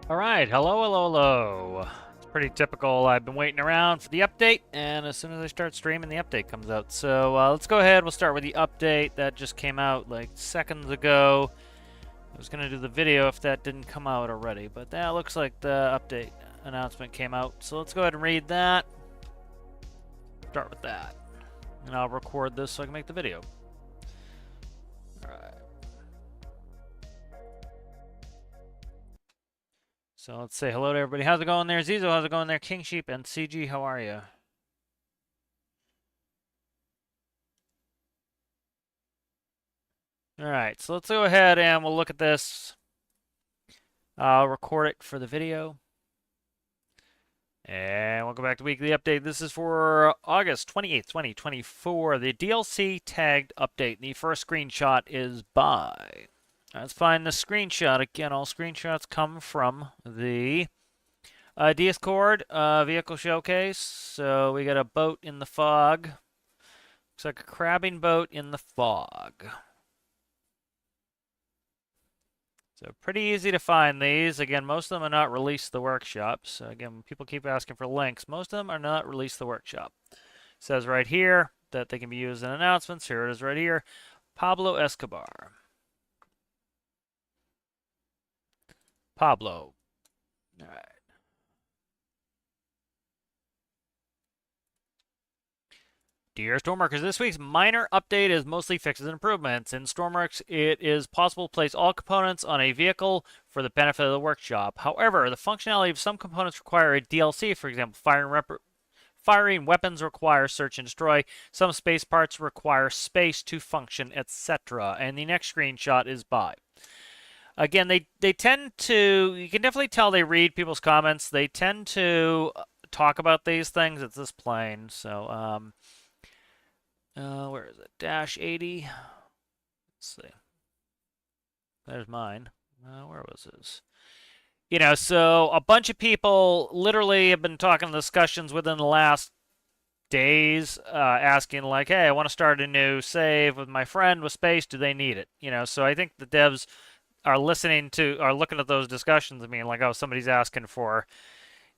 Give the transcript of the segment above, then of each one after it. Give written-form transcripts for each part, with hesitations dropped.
All right, hello. It's pretty typical. I've been waiting around for the update, and as soon as I start streaming, the update comes out. So let's go ahead. We'll start with the update that just came out like seconds ago. I was gonna do the video if that didn't come out already, but that looks like the update announcement came out. So let's go ahead and read that. Start with that, and I'll record this so I can make the video. All right. So let's say hello to everybody. How's it going there? Zizo, how's it going there? King Sheep and CG, how are you? All right, so let's go ahead and we'll look at this. I'll record it for the video. And we'll go back to weekly update. This is for August 28th, 2024. The DLC tagged update. The first screenshot is by. Let's find the screenshot. Again, all screenshots come from the Discord vehicle showcase. So we got a boat in the fog. Looks like a crabbing boat in the fog. So pretty easy to find these. Again, most of them are not released to the workshop. So again, people keep asking for links. Most of them are not released to the workshop. It says right here that they can be used in announcements. Here it is right here. Pablo Escobar. Pablo. All right. Dear Stormworkers, this week's minor update is mostly fixes and improvements. In Stormworks, it is possible to place all components on a vehicle for the benefit of the workshop. However, the functionality of some components require a DLC. For example, firing weapons require search and destroy. Some space parts require space to function, etc. And the next screenshot is by. Again, they tend to, you can definitely tell they read people's comments. They tend to talk about these things. It's this plain. So, where is it? Dash 80. Let's see. There's mine. Where was this? You know, so a bunch of people literally have been talking discussions within the last days, asking like, "Hey, I want to start a new save with my friend with space. Do they need it?" You know, so I think the devs are looking at those discussions. I mean, like, oh, somebody's asking for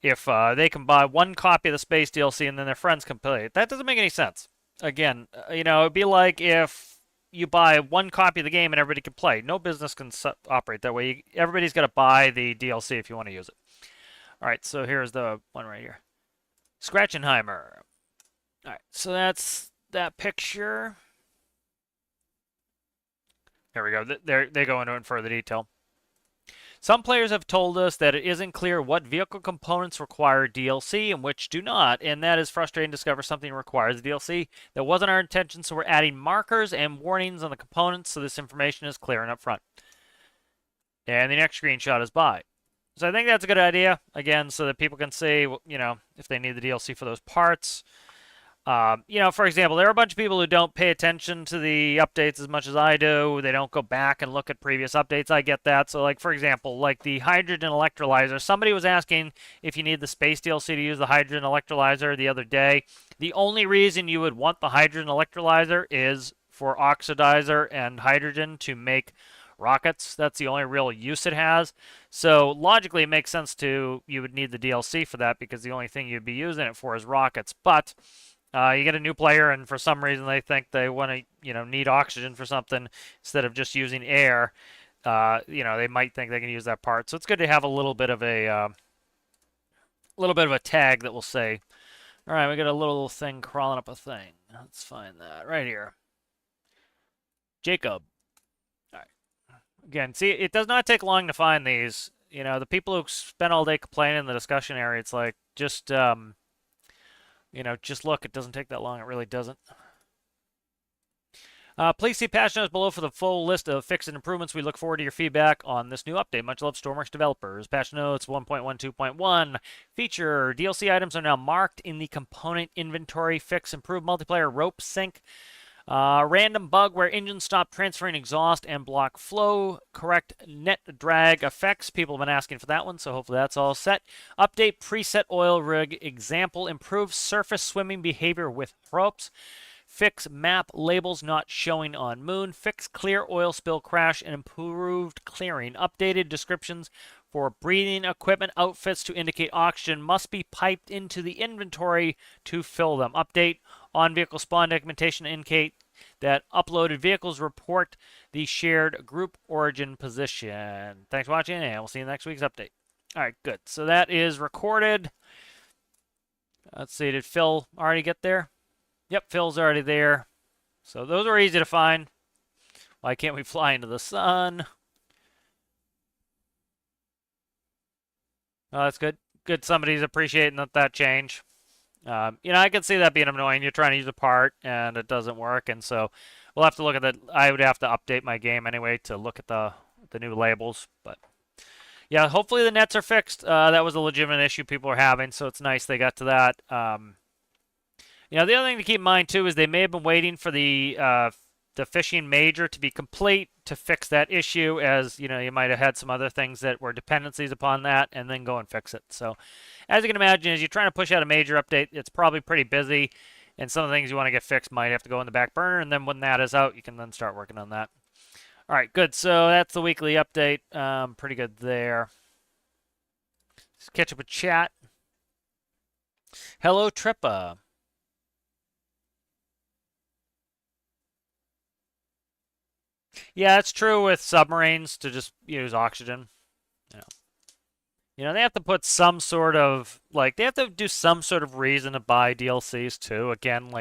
if they can buy one copy of the space DLC and then their friends can play it. That doesn't make any sense. Again, you know, it'd be like if you buy one copy of the game and everybody can play. No business can operate that way. Everybody's got to buy the DLC if you want to use it. All right, so here's the one right here. Scratchenheimer. All right, so that's that picture. There we go. They go into it in further detail. Some players have told us that it isn't clear what vehicle components require DLC and which do not, and that is frustrating to discover something requires DLC. That wasn't our intention, so we're adding markers and warnings on the components so this information is clear and upfront. And the next screenshot is by. So I think that's a good idea, again, so that people can see, you know, if they need the DLC for those parts. You know, for example, there are a bunch of people who don't pay attention to the updates as much as I do. They don't go back and look at previous updates. I get that. So, like, for example, like the hydrogen electrolyzer. Somebody was asking if you need the space DLC to use the hydrogen electrolyzer the other day. The only reason you would want the hydrogen electrolyzer is for oxidizer and hydrogen to make rockets. That's the only real use it has. So logically, it makes sense you would need the DLC for that because the only thing you'd be using it for is rockets. But you get a new player, and for some reason they think they want to, you know, need oxygen for something instead of just using air. You know, they might think they can use that part. So it's good to have a little bit of a tag that will say, all right, we got a little thing crawling up a thing. Let's find that right here. Jacob. All right. Again, see, it does not take long to find these. You know, the people who spend all day complaining in the discussion area, it's like just you know, just look. It doesn't take that long. It really doesn't. Please see patch notes below for the full list of fixes and improvements. We look forward to your feedback on this new update. Much love, Stormworks developers. Patch notes 1.12.1 feature DLC items are now marked in the component inventory. Fix improved multiplayer rope sync. Random bug where engines stop transferring exhaust and block flow. Correct net drag effects. People have been asking for that one, so hopefully that's all set. Update preset oil rig example. Improve surface swimming behavior with ropes. Fix map labels not showing on moon. Fix clear oil spill crash and improved clearing. Updated descriptions for breathing equipment outfits to indicate oxygen must be piped into the inventory to fill them. Update on vehicle spawn documentation indicate that uploaded vehicles report the shared group origin position. Thanks for watching, and we'll see you in next week's update. All right, good. So that is recorded. Let's see, did Phil already get there? Yep, Phil's already there. So those are easy to find. Why can't we fly into the sun? Oh, that's good. Good, somebody's appreciating that change. I can see that being annoying. You're trying to use a part and it doesn't work, and so we'll have to look at that. I would have to update my game anyway to look at the new labels. But yeah, hopefully the nets are fixed. That was a legitimate issue people were having, so it's nice they got to that. The other thing to keep in mind too is they may have been waiting for the fishing major to be complete to fix that issue, as you might have had some other things that were dependencies upon that, and then go and fix it. So as you can imagine, as you're trying to push out a major update, it's probably pretty busy, and some of the things you want to get fixed might have to go in the back burner, and then when that is out, you can then start working on that. All right, good. So that's the weekly update. Pretty good there. Let's catch up with chat. Hello, Trippa. Yeah, it's true with submarines to just use oxygen. They have to put some sort of, they have to do some sort of reason to buy DLCs too. Again,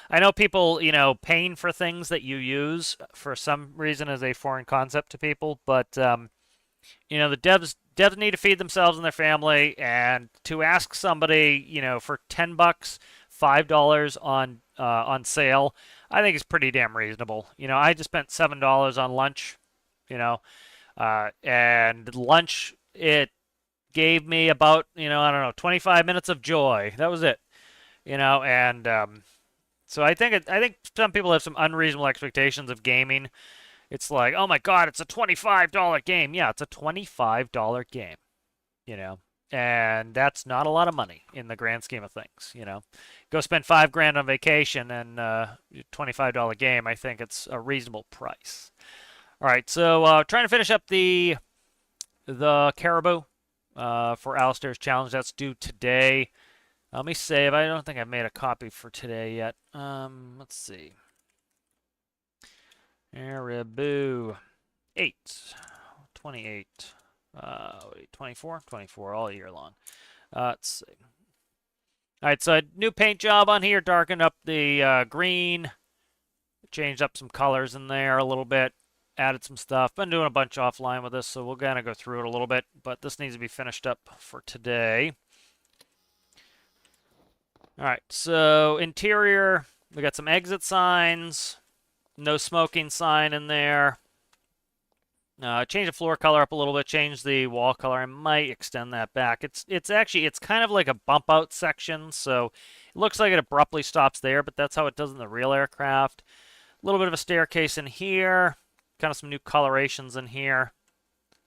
I know people, paying for things that you use for some reason is a foreign concept to people, but, the devs need to feed themselves and their family, and to ask somebody, for $10, $5 on sale, I think is pretty damn reasonable. I just spent $7 on lunch, and lunch, it gave me about, I don't know, 25 minutes of joy. That was it, and so I think some people have some unreasonable expectations of gaming. It's like, oh my God, it's a $25 game. Yeah, it's a $25 game, and that's not a lot of money in the grand scheme of things, Go spend $5,000 on vacation and $25 game. I think it's a reasonable price. All right, so trying to finish up the caribou for Alistair's challenge. That's due today. Let me save. I don't think I've made a copy for today yet. Let's see. Caribou 8, 28, 24, 24 all year long. Let's see. All right, so a new paint job on here, darkened up the green, changed up some colors in there a little bit, added some stuff. Been doing a bunch offline with this, so we'll kind of go through it a little bit, but this needs to be finished up for today. All right, so interior, we got some exit signs, no smoking sign in there. Change the floor color up a little bit, change the wall color. I might extend that back. It's actually kind of like a bump out section, so it looks like it abruptly stops there, but that's how it does in the real aircraft. A little bit of a staircase in here, kind of some new colorations in here.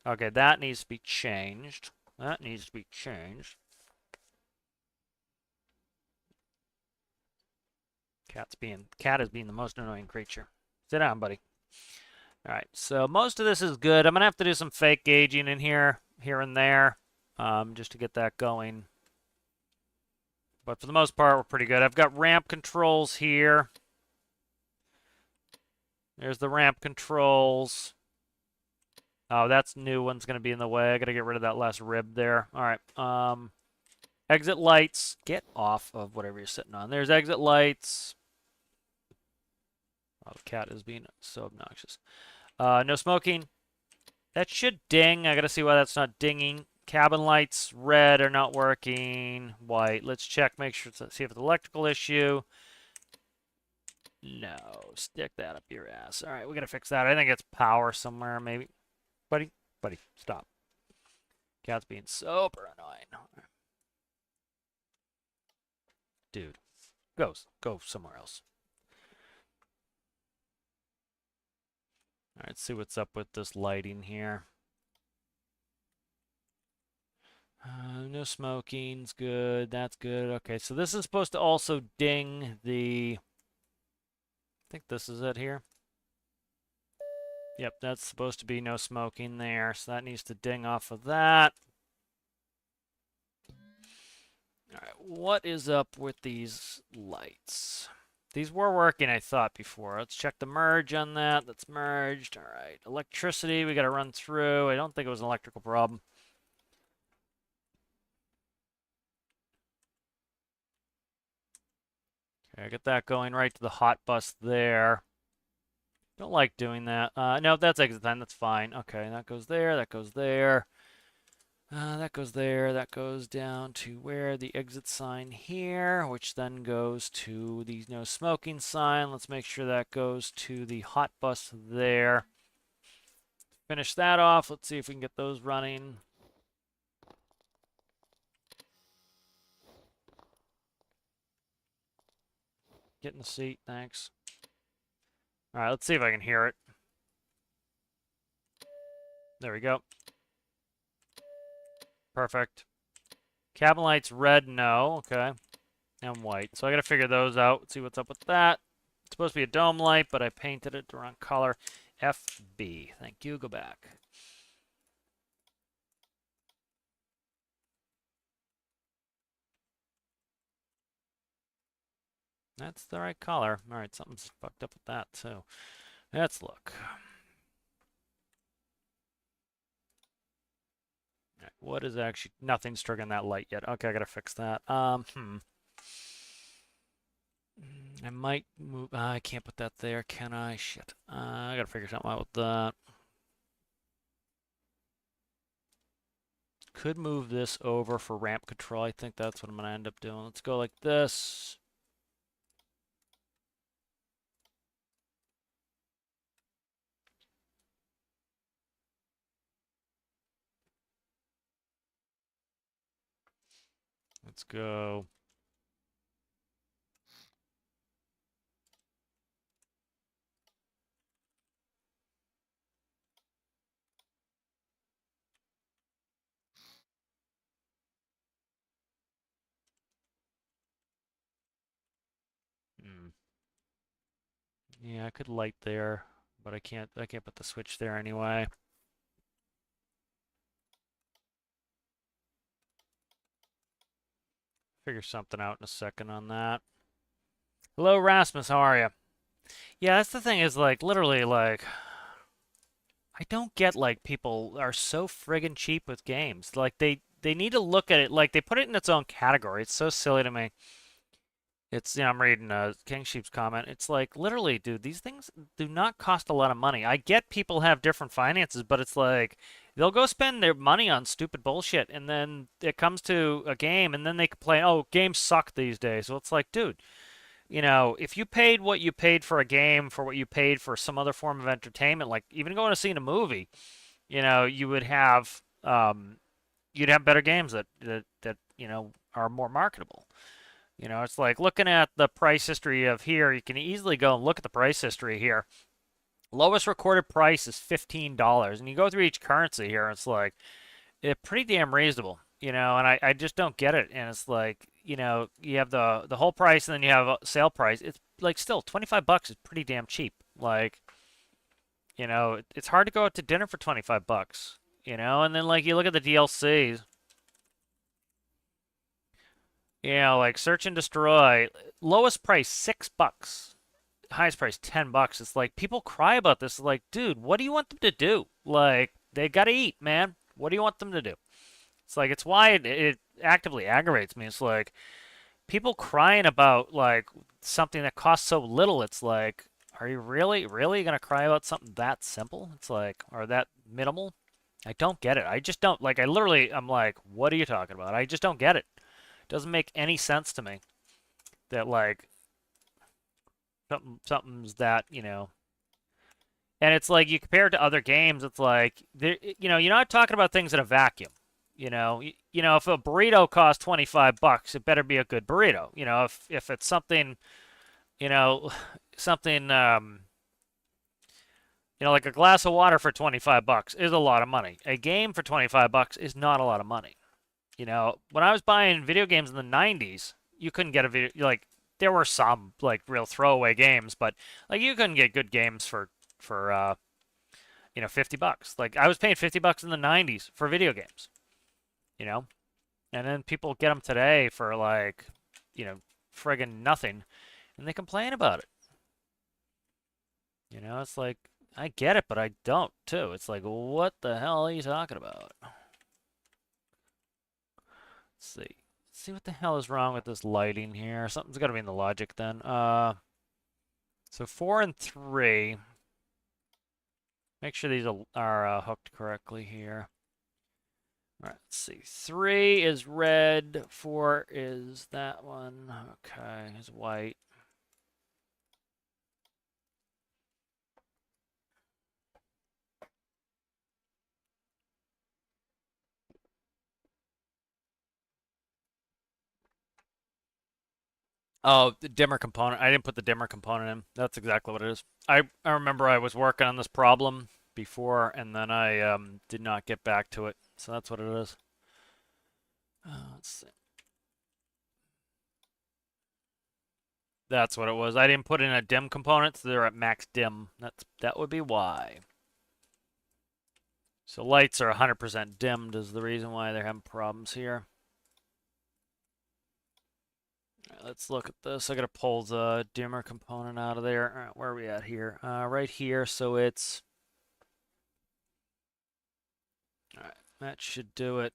Okay, that needs to be changed. That needs to be changed. Cat is being the most annoying creature. Sit down, buddy. All right, so most of this is good. I'm going to have to do some fake gauging in here and there, just to get that going. But for the most part, we're pretty good. I've got ramp controls here. There's the ramp controls. Oh, that's new one's going to be in the way. I got to get rid of that last rib there. All right. Exit lights. Get off of whatever you're sitting on. There's exit lights. Oh, the cat is being so obnoxious. No smoking. That should ding. I got to see why that's not dinging. Cabin lights, red, are not working. White. Let's check, make sure, see if it's an electrical issue. No. Stick that up your ass. All right, we got to fix that. I think it's power somewhere, maybe. Buddy, stop. Cat's being super annoying. Dude, go somewhere else. All right, let's see what's up with this lighting here. No smoking's good. That's good. Okay, so this is supposed to also ding the... I think this is it here. Yep, that's supposed to be no smoking there, so that needs to ding off of that. All right, what is up with these lights? These were working, I thought, before. Let's check the merge on that. That's merged. All right, electricity, we got to run through. I don't think it was an electrical problem. Okay, I get that going right to the hot bus there. Don't like doing that. No, that's exit time. That's fine. Okay, that goes there. That goes there. That goes there. That goes down to where the exit sign here, which then goes to the no smoking sign. Let's make sure that goes to the hot bus there. Finish that off. Let's see if we can get those running. Get in the seat. Thanks. All right, let's see if I can hear it. There we go. Perfect. Cabin lights red, no. Okay. And white. So I got to figure those out. See what's up with that. It's supposed to be a dome light, but I painted it the wrong color. FB. Thank you. Go back. That's the right color. All right, something's fucked up with that too. Let's look. All right, what is actually nothing's triggering that light yet? Okay, I gotta fix that. I might move. I can't put that there, can I? Shit. I gotta figure something out with that. Could move this over for ramp control. I think that's what I'm gonna end up doing. Let's go like this. Let's go. Hmm. Yeah, I could light there, but I can't put the switch there anyway. Figure something out in a second on that. Hello, Rasmus. How are you? Yeah, that's the thing is like literally like I don't get like people are so friggin' cheap with games. Like they need to look at it like they put it in its own category. It's so silly to me. It's I'm reading King Sheep's comment. It's like literally, dude, these things do not cost a lot of money. I get people have different finances, but it's like they'll go spend their money on stupid bullshit, and then it comes to a game, and then they complain, "Oh, games suck these days." Well, it's like, dude, if you paid what you paid for a game for what you paid for some other form of entertainment, like even going to see a movie, you would have you'd have better games that are more marketable. It's like looking at the price history of here. You can easily go and look at the price history here. Lowest recorded price is $15, and you go through each currency here. It's like it's pretty damn reasonable, and I just don't get it. And it's like you have the whole price, and then you have a sale price. It's like still $25 is pretty damn cheap. Like it's hard to go out to dinner for $25. And then like you look at the DLCs. Like Search and Destroy, lowest price $6, highest price $10. It's like people cry about this. It's like, dude, what do you want them to do? Like they gotta eat, man. What do you want them to do? It's like it's why it actively aggravates me. It's like people crying about like something that costs so little. It's like, are you really gonna cry about something that simple? It's like, or that minimal? I don't get it. I just don't like. I'm like, what are you talking about? I just don't get it. Doesn't make any sense to me that like something's that and it's like you compare it to other games. It's like you're not talking about things in a vacuum. If a burrito costs $25, it better be a good burrito. If it's something you know something like a glass of water for $25 is a lot of money. A game for $25 is not a lot of money. When I was buying video games in the 90s, you couldn't get a video like there were some like real throwaway games, but like you couldn't get good games for you know, $50. Like I was paying $50 in the 90s for video games, you know, and then people get them today for like, you know, friggin' nothing, and they complain about it. You know, it's like I get it, but I don't too. It's like, what the hell are you talking about? Let's see. Let's see what the hell is wrong with this lighting here. Something's got to be in the logic then. So 4 and 3. Make sure these are hooked correctly here. All right, let's see. 3 is red. 4 is that one. Okay, is white. Oh, the dimmer component. I didn't put the dimmer component in. That's exactly what it is. I remember I was working on this problem before, and then I did not get back to it. So that's what it is. Let's see. That's what it was. I didn't put in a dim component, so they're at max dim. That would be why. So lights are 100% dimmed is the reason why they're having problems here. All right, let's look at this. I gotta pull the dimmer component out of there. All right, where are we at here? Right here. So it's. All right, that should do it.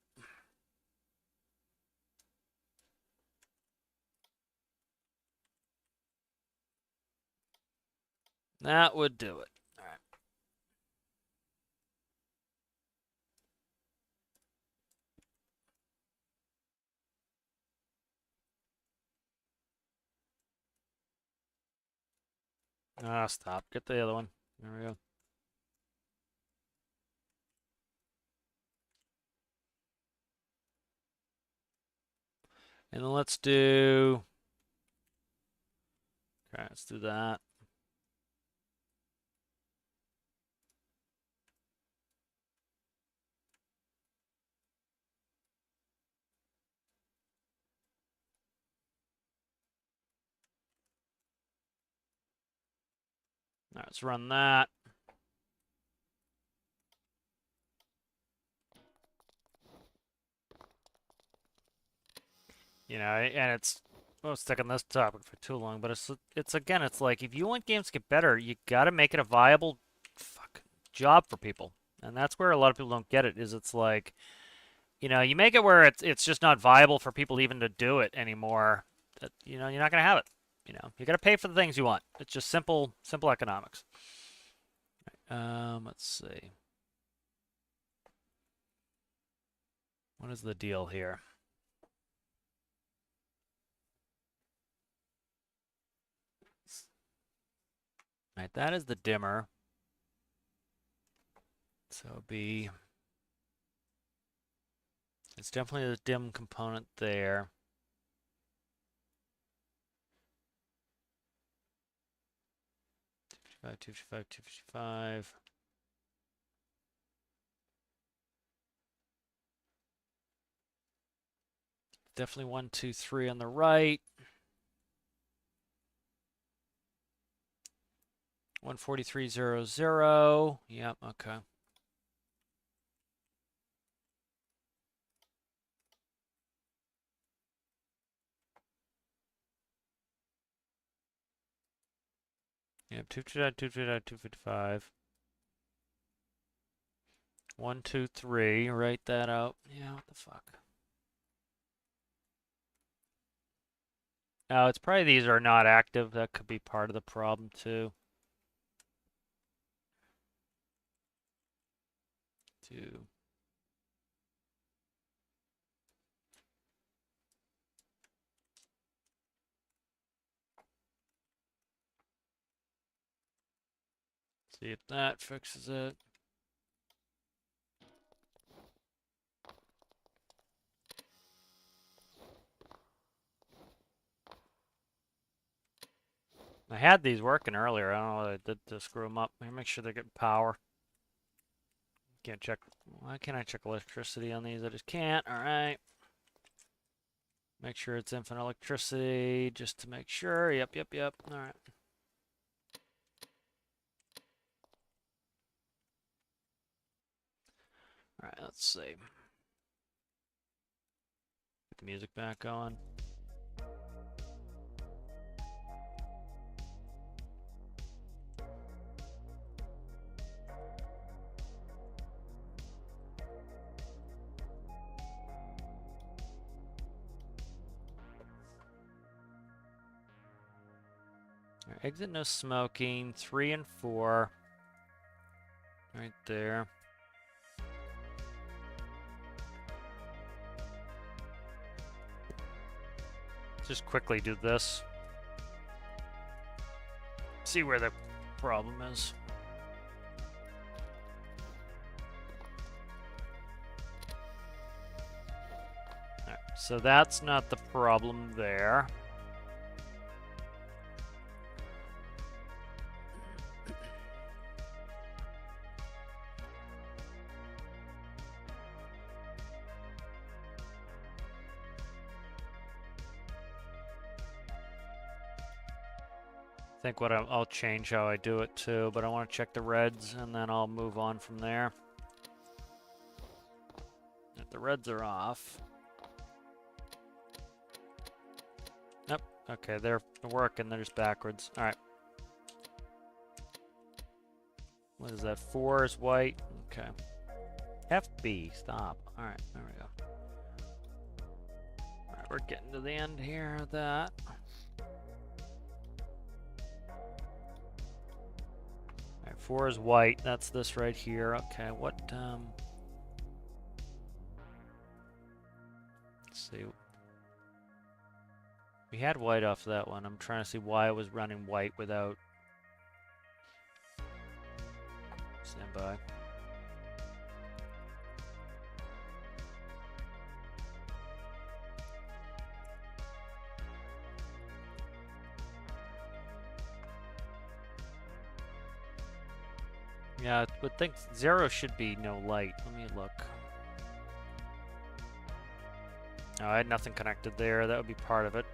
That would do it. All right. Ah, stop. Get the other one. There we go. And then let's do. Okay, let's do that. All right, let's run that. You know, and it's. I was stuck on this topic for too long, but it's again, it's like if you want games to get better, you got to make it a viable, job for people, and that's where a lot of people don't get it. Is it's like, you know, you make it where it's just not viable for people even to do it anymore. That, you know, you're not gonna have it. You know, you got to pay for the things you want. It's just simple economics. Let's see. What is the deal here? All right, that is the dimmer. So B. It's definitely the dim component there. Two fifty five, 255. Definitely 1, 2, 3 on the right. 143.00. Yep, okay. Yep, 259, 259, 255. 1, 2, 3. Write that out. Yeah, what the fuck? Oh, it's probably these are not active. That could be part of the problem too. 2. See if that fixes it. I had these working earlier. I don't know what I did to screw them up. Let me make sure they're getting power. Can't check. Why can't I check electricity on these? I just can't. All right. Make sure it's infinite electricity just to make sure. Yep, yep, yep. All right. All right, let's see. Get the music back on. All right, exit no smoking. 3 and 4. Right there. Just quickly do this. See where the problem is. All right, so that's not the problem there. I think what I'll change how I do it too, but I want to check the reds and then I'll move on from there. If the reds are off. Yep, okay, they're working, they're just backwards. All right. What is that? 4 is white. Okay. FB, stop. All right, there we go. All right, we're getting to the end here of that. All right, 4 is white. That's this right here. Okay, what, let's see. We had white off that one. I'm trying to see why it was running white without. Stand by. Yeah, I would think 0 should be no light. Let me look. Oh, I had nothing connected there. That would be part of it.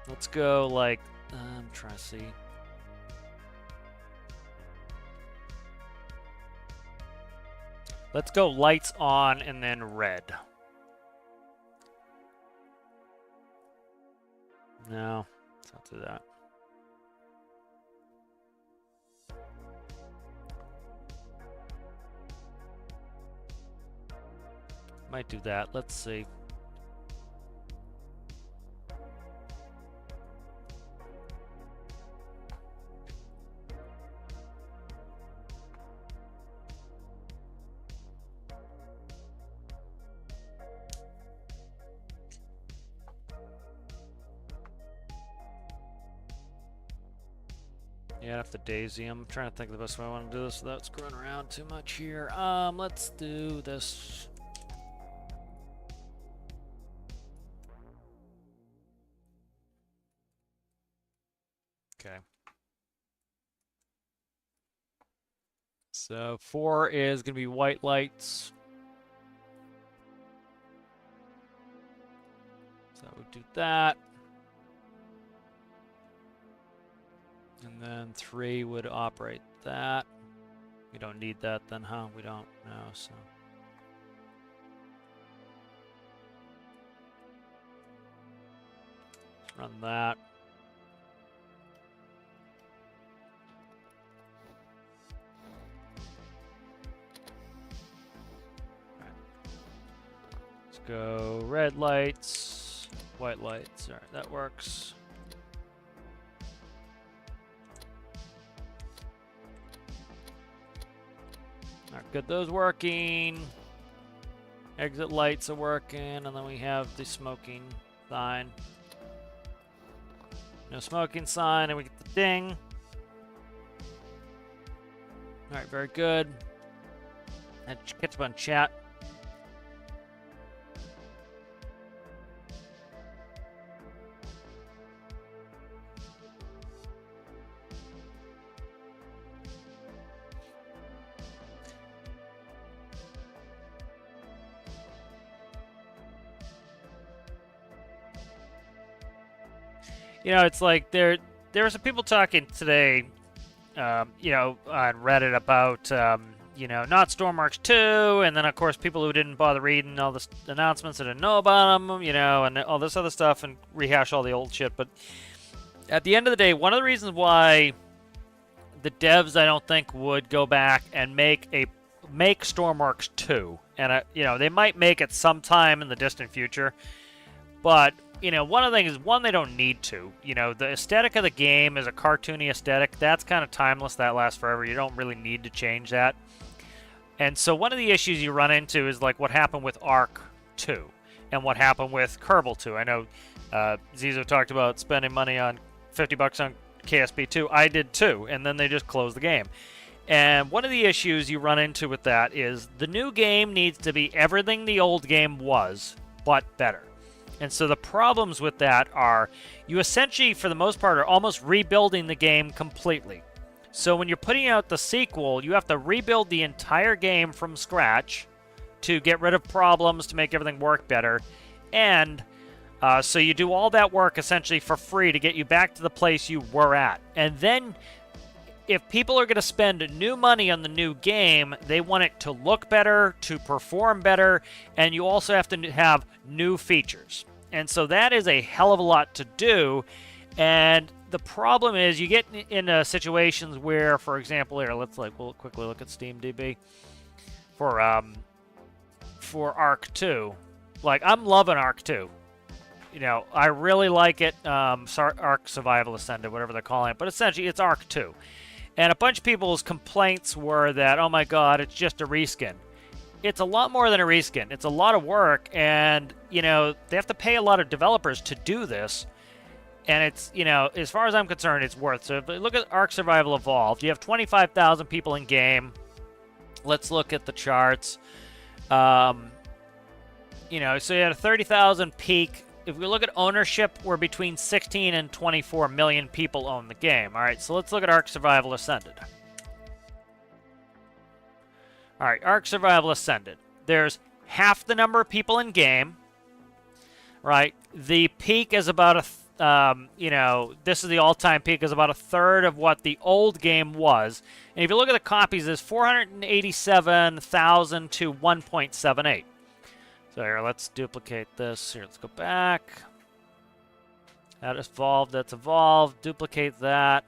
Let's go like, I'm trying to see. Let's go lights on and then red. No, let's not do that. Might do that. Let's see. Yeah, I have to daisy. I'm trying to think of the best way I want to do this without screwing around too much here. Let's do this. Okay. So 4 is going to be white lights. So I would do that. And then 3 would operate that. We don't need that then, huh? We don't know, so. Let's run that. Let's go red lights, white lights. All right, that works. All right, good, those working. Exit lights are working, and then we have the smoking sign. No smoking sign, and we get the ding. All right, very good. And catch up on chat. You know, it's like there were some people talking today on Reddit about, not Stormworks 2, and then, of course, people who didn't bother reading all the announcements that didn't know about them, and all this other stuff, and rehash all the old shit. But at the end of the day, one of the reasons why the devs, I don't think, would go back and make Stormworks 2, and, they might make it sometime in the distant future, but one of the things is, they don't need to. The aesthetic of the game is a cartoony aesthetic. That's kind of timeless. That lasts forever. You don't really need to change that. And so one of the issues you run into is like what happened with Ark 2 and what happened with Kerbal 2. I know Zizo talked about spending money on $50 on KSP 2. I did too, and then they just closed the game. And one of the issues you run into with that is the new game needs to be everything the old game was, but better. And so the problems with that are you essentially, for the most part, are almost rebuilding the game completely. So when you're putting out the sequel, you have to rebuild the entire game from scratch to get rid of problems, to make everything work better. And so you do all that work essentially for free to get you back to the place you were at. And then if people are going to spend new money on the new game, they want it to look better, to perform better, and you also have to have new features. And so that is a hell of a lot to do. And the problem is you get into situations where, for example, here, we'll quickly look at SteamDB for Ark 2. Like, I'm loving Ark 2. I really like it. Ark Survival Ascended, whatever they're calling it. But essentially, it's Ark 2. And a bunch of people's complaints were that, oh my god, it's just a reskin. It's a lot more than a reskin. It's a lot of work, and, they have to pay a lot of developers to do this. And it's, as far as I'm concerned, it's worth. So if you look at Ark Survival Evolved, you have 25,000 people in game. Let's look at the charts. So you had a 30,000 peak. If we look at ownership, we're between 16 and 24 million people own the game. All right, so let's look at Ark Survival Ascended. All right, Ark Survival Ascended. There's half the number of people in game, right? The peak is about this is the all-time peak, is about a third of what the old game was. And if you look at the copies, there's 487,000 to 1.78. So here, let's duplicate this. Here, let's go back. That's evolved. Duplicate that.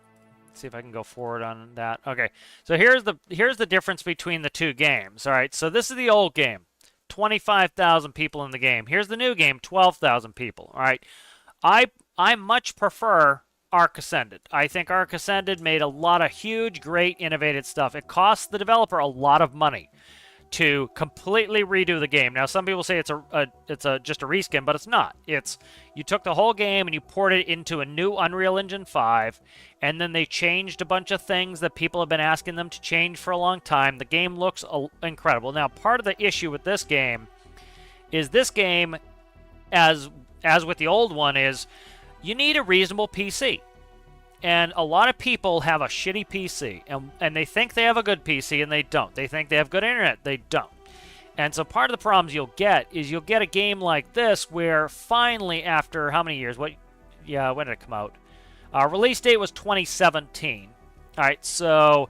See if I can go forward on that. Okay, so here's the difference between the two games. All right, so this is the old game, 25,000 people in the game. Here's the new game, 12,000 people. All right, I much prefer Ark Ascended. I think Ark Ascended made a lot of huge, great, innovative stuff. It costs the developer a lot of money to completely redo the game. Now, some people say it's just a reskin, but it's not. You took the whole game and you ported it into a new Unreal Engine 5, and then they changed a bunch of things that people have been asking them to change for a long time. The game looks incredible. Now, part of the issue with this game is as with the old one, is you need a reasonable PC. And a lot of people have a shitty PC, and they think they have a good PC, and they don't. They think they have good internet. They don't. And so part of the problems you'll get is you'll get a game like this where finally, after how many years? When did it come out? Release date was 2017. All right, so,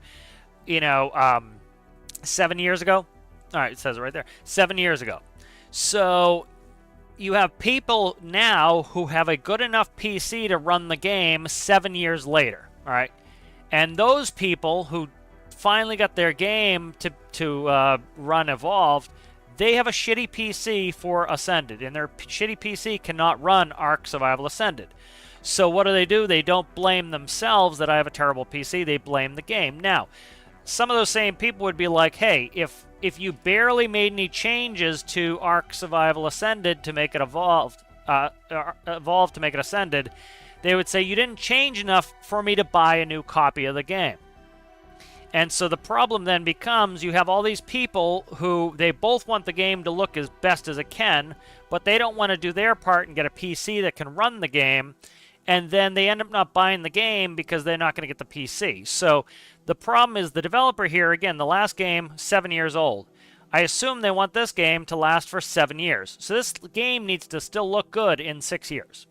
7 years ago. All right, it says it right there. 7 years ago. So you have people now who have a good enough PC to run the game 7 years later, all right? And those people who finally got their game to run Evolved, they have a shitty PC for Ascended, and their shitty PC cannot run Ark Survival Ascended. So what do? They don't blame themselves that I have a terrible PC. They blame the game. Now, some of those same people would be like, hey, if you barely made any changes to Ark Survival Ascended to make it Evolved to make it Ascended, they would say you didn't change enough for me to buy a new copy of the game. And so the problem then becomes you have all these people who they both want the game to look as best as it can, but they don't want to do their part and get a PC that can run the game, and then they end up not buying the game because they're not going to get the PC. So the problem is the developer here, again, the last game, 7 years old. I assume they want this game to last for 7 years. So this game needs to still look good in 6 years.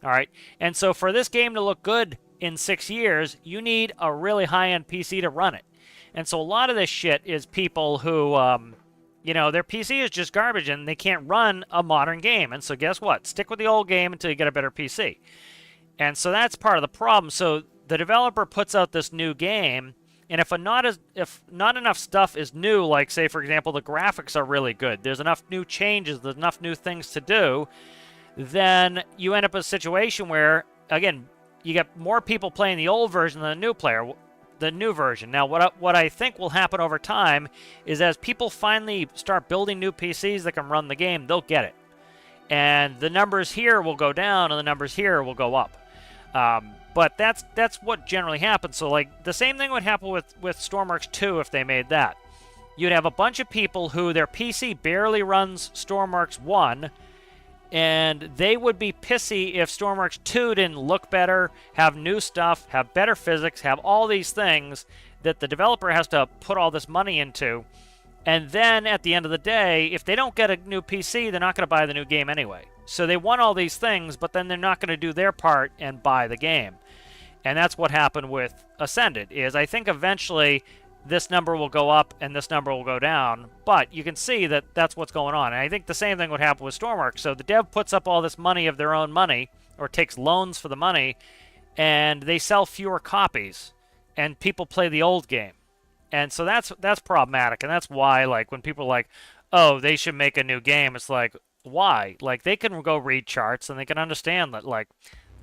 All right? And so for this game to look good in 6 years, you need a really high-end PC to run it. And so a lot of this shit is people who, their PC is just garbage and they can't run a modern game. And so guess what? Stick with the old game until you get a better PC. And so that's part of the problem. So the developer puts out this new game, and if not enough stuff is new, like say for example the graphics are really good, there's enough new changes, there's enough new things to do, then you end up in a situation where, again, you get more people playing the old version than the new version. Now, what I think will happen over time is as people finally start building new PCs that can run the game, they'll get it. And the numbers here will go down and the numbers here will go up. But that's what generally happens. So, like, the same thing would happen with Stormworks 2 if they made that. You'd have a bunch of people who their PC barely runs Stormworks 1, and they would be pissy if Stormworks 2 didn't look better, have new stuff, have better physics, have all these things that the developer has to put all this money into. And then at the end of the day, if they don't get a new PC, they're not going to buy the new game anyway. So they want all these things, but then they're not going to do their part and buy the game. And that's what happened with Ascended, is I think eventually this number will go up and this number will go down, but you can see that that's what's going on. And I think the same thing would happen with Stormworks. So the dev puts up all this money of their own money, or takes loans for the money, and they sell fewer copies, and people play the old game. And so that's problematic, and that's why, like, when people are like, oh, they should make a new game, it's like, why? Like, they can go read charts, and they can understand that, like,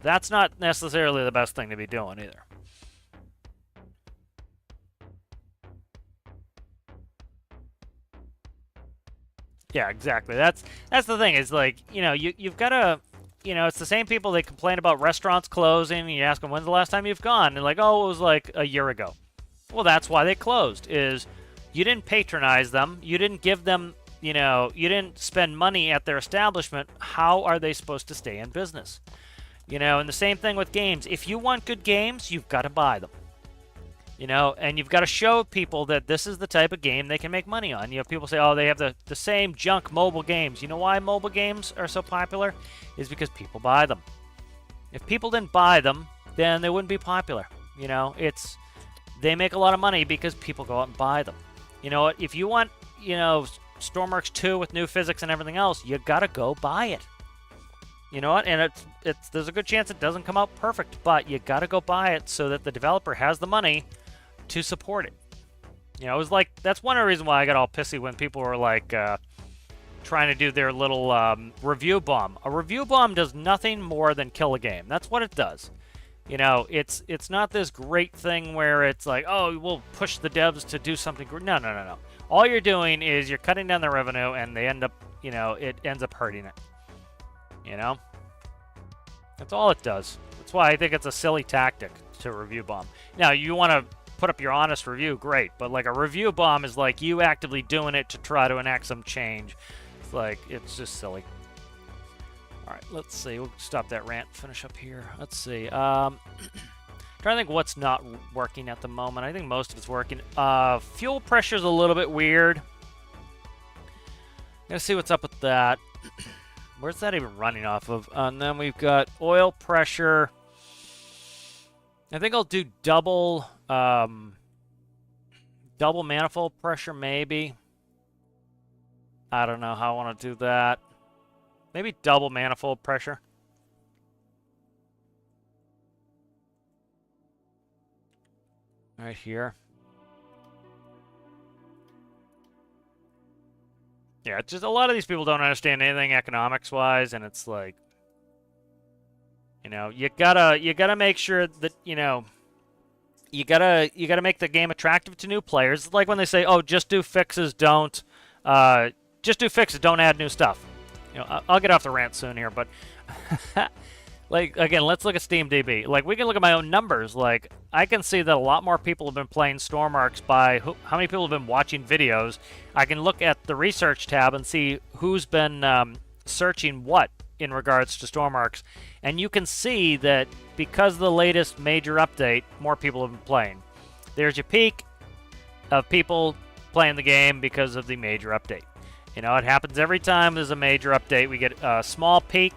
that's not necessarily the best thing to be doing either. Yeah, exactly. That's the thing, is like, you've got to, it's the same people that complain about restaurants closing, and you ask them, when's the last time you've gone? And like, oh, it was like a year ago. Well, that's why they closed, is you didn't patronize them, you didn't give them, you didn't spend money at their establishment. How are they supposed to stay in business? And the same thing with games. If you want good games, you've got to buy them. And you've got to show people that this is the type of game they can make money on. People say, oh, they have the same junk mobile games. You know why mobile games are so popular? Is because people buy them. If people didn't buy them, then they wouldn't be popular. They make a lot of money because people go out and buy them. If you want, Stormworks 2 with new physics and everything else, you got to go buy it. And there's a good chance it doesn't come out perfect, but you got to go buy it so that the developer has the money to support it. It was like, that's one of the reasons why I got all pissy when people were like trying to do their little review bomb. A review bomb does nothing more than kill a game. That's what it does. It's not this great thing where it's like, oh, we'll push the devs to do something. No. All you're doing is you're cutting down the revenue, and they end up, it ends up hurting it. That's all it does. That's why I think it's a silly tactic to review bomb. Now, you want to put up your honest review, great. But like a review bomb is like you actively doing it to try to enact some change. It's like, it's just silly. All right, let's see. We'll stop that rant. Finish up here. Let's see. Trying to think what's not working at the moment. I think most of it's working. Fuel pressure's a little bit weird. Gonna see what's up with that. Where's that even running off of? And then we've got oil pressure. I think I'll do double manifold pressure, maybe. I don't know how I want to do that. Maybe double manifold pressure. Right here. Yeah, it's just a lot of these people don't understand anything economics-wise, and it's like, you gotta make sure that, you gotta make the game attractive to new players. It's like when they say, oh, just do fixes, don't add new stuff. I'll get off the rant soon here, but like, again, let's look at SteamDB. Like, we can look at my own numbers. Like, I can see that a lot more people have been playing Stormworks by how many people have been watching videos. I can look at the research tab and see who's been searching what in regards to Stormworks. And you can see that because of the latest major update, more people have been playing. There's your peak of people playing the game because of the major update. It happens every time there's a major update. We get a small peak,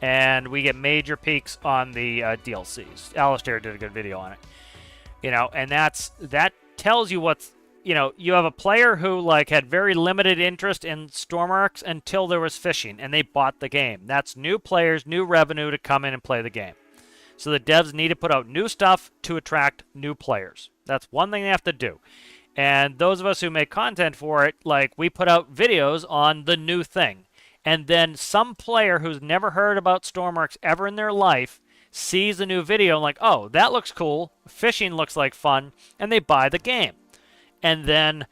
and we get major peaks on the DLCs. Alistair did a good video on it. And that tells you what's, you have a player who like had very limited interest in stormworks until there was fishing, and they bought the game. That's new players, new revenue to come in and play the game. So the devs need to put out new stuff to attract new players. That's one thing they have to do. And those of us who make content for it, like we put out videos on the new thing. And then some player who's never heard about stormworks ever in their life sees the new video and like, oh, that looks cool. Fishing looks like fun. And they buy the game. And then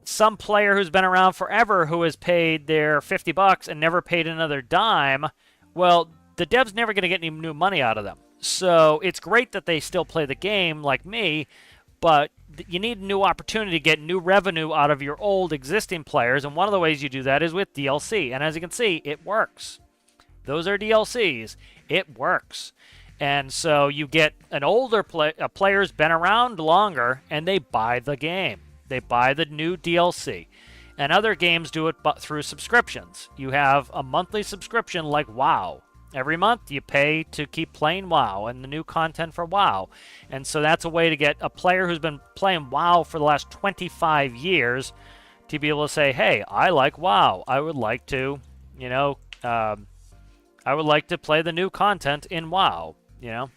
some player who's been around forever who has paid their $50 and never paid another dime, well, the dev's never going to get any new money out of them. So it's great that they still play the game like me, but you need a new opportunity to get new revenue out of your old existing players, and one of the ways you do that is with DLC. And as you can see, it works. Those are DLCs. It works. And so you get an older player's been around longer, and they buy the game. They buy the new DLC. And other games do it through subscriptions. You have a monthly subscription like WoW. Every month you pay to keep playing WoW and the new content for WoW. And so that's a way to get a player who's been playing WoW for the last 25 years to be able to say, hey, I like WoW. I would like to, I would like to play the new content in WoW, All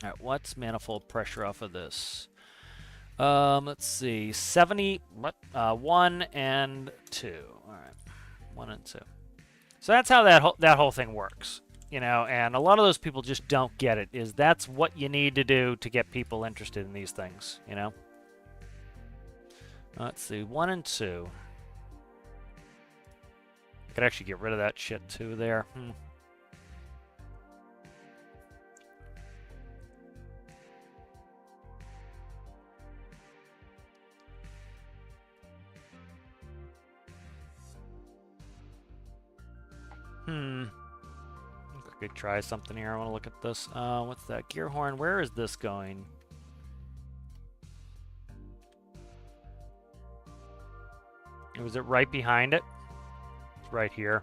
right, what's manifold pressure off of this? Let's see, 70, 1 and 2. All right, 1 and 2. So that's how that whole thing works, and a lot of those people just don't get it. That's what you need to do to get people interested in these things, Let's see, 1 and 2. I could actually get rid of that shit too there. I could try something here. I want to look at this. What's that? Gear horn. Where is this going? Was it right behind it? It's right here.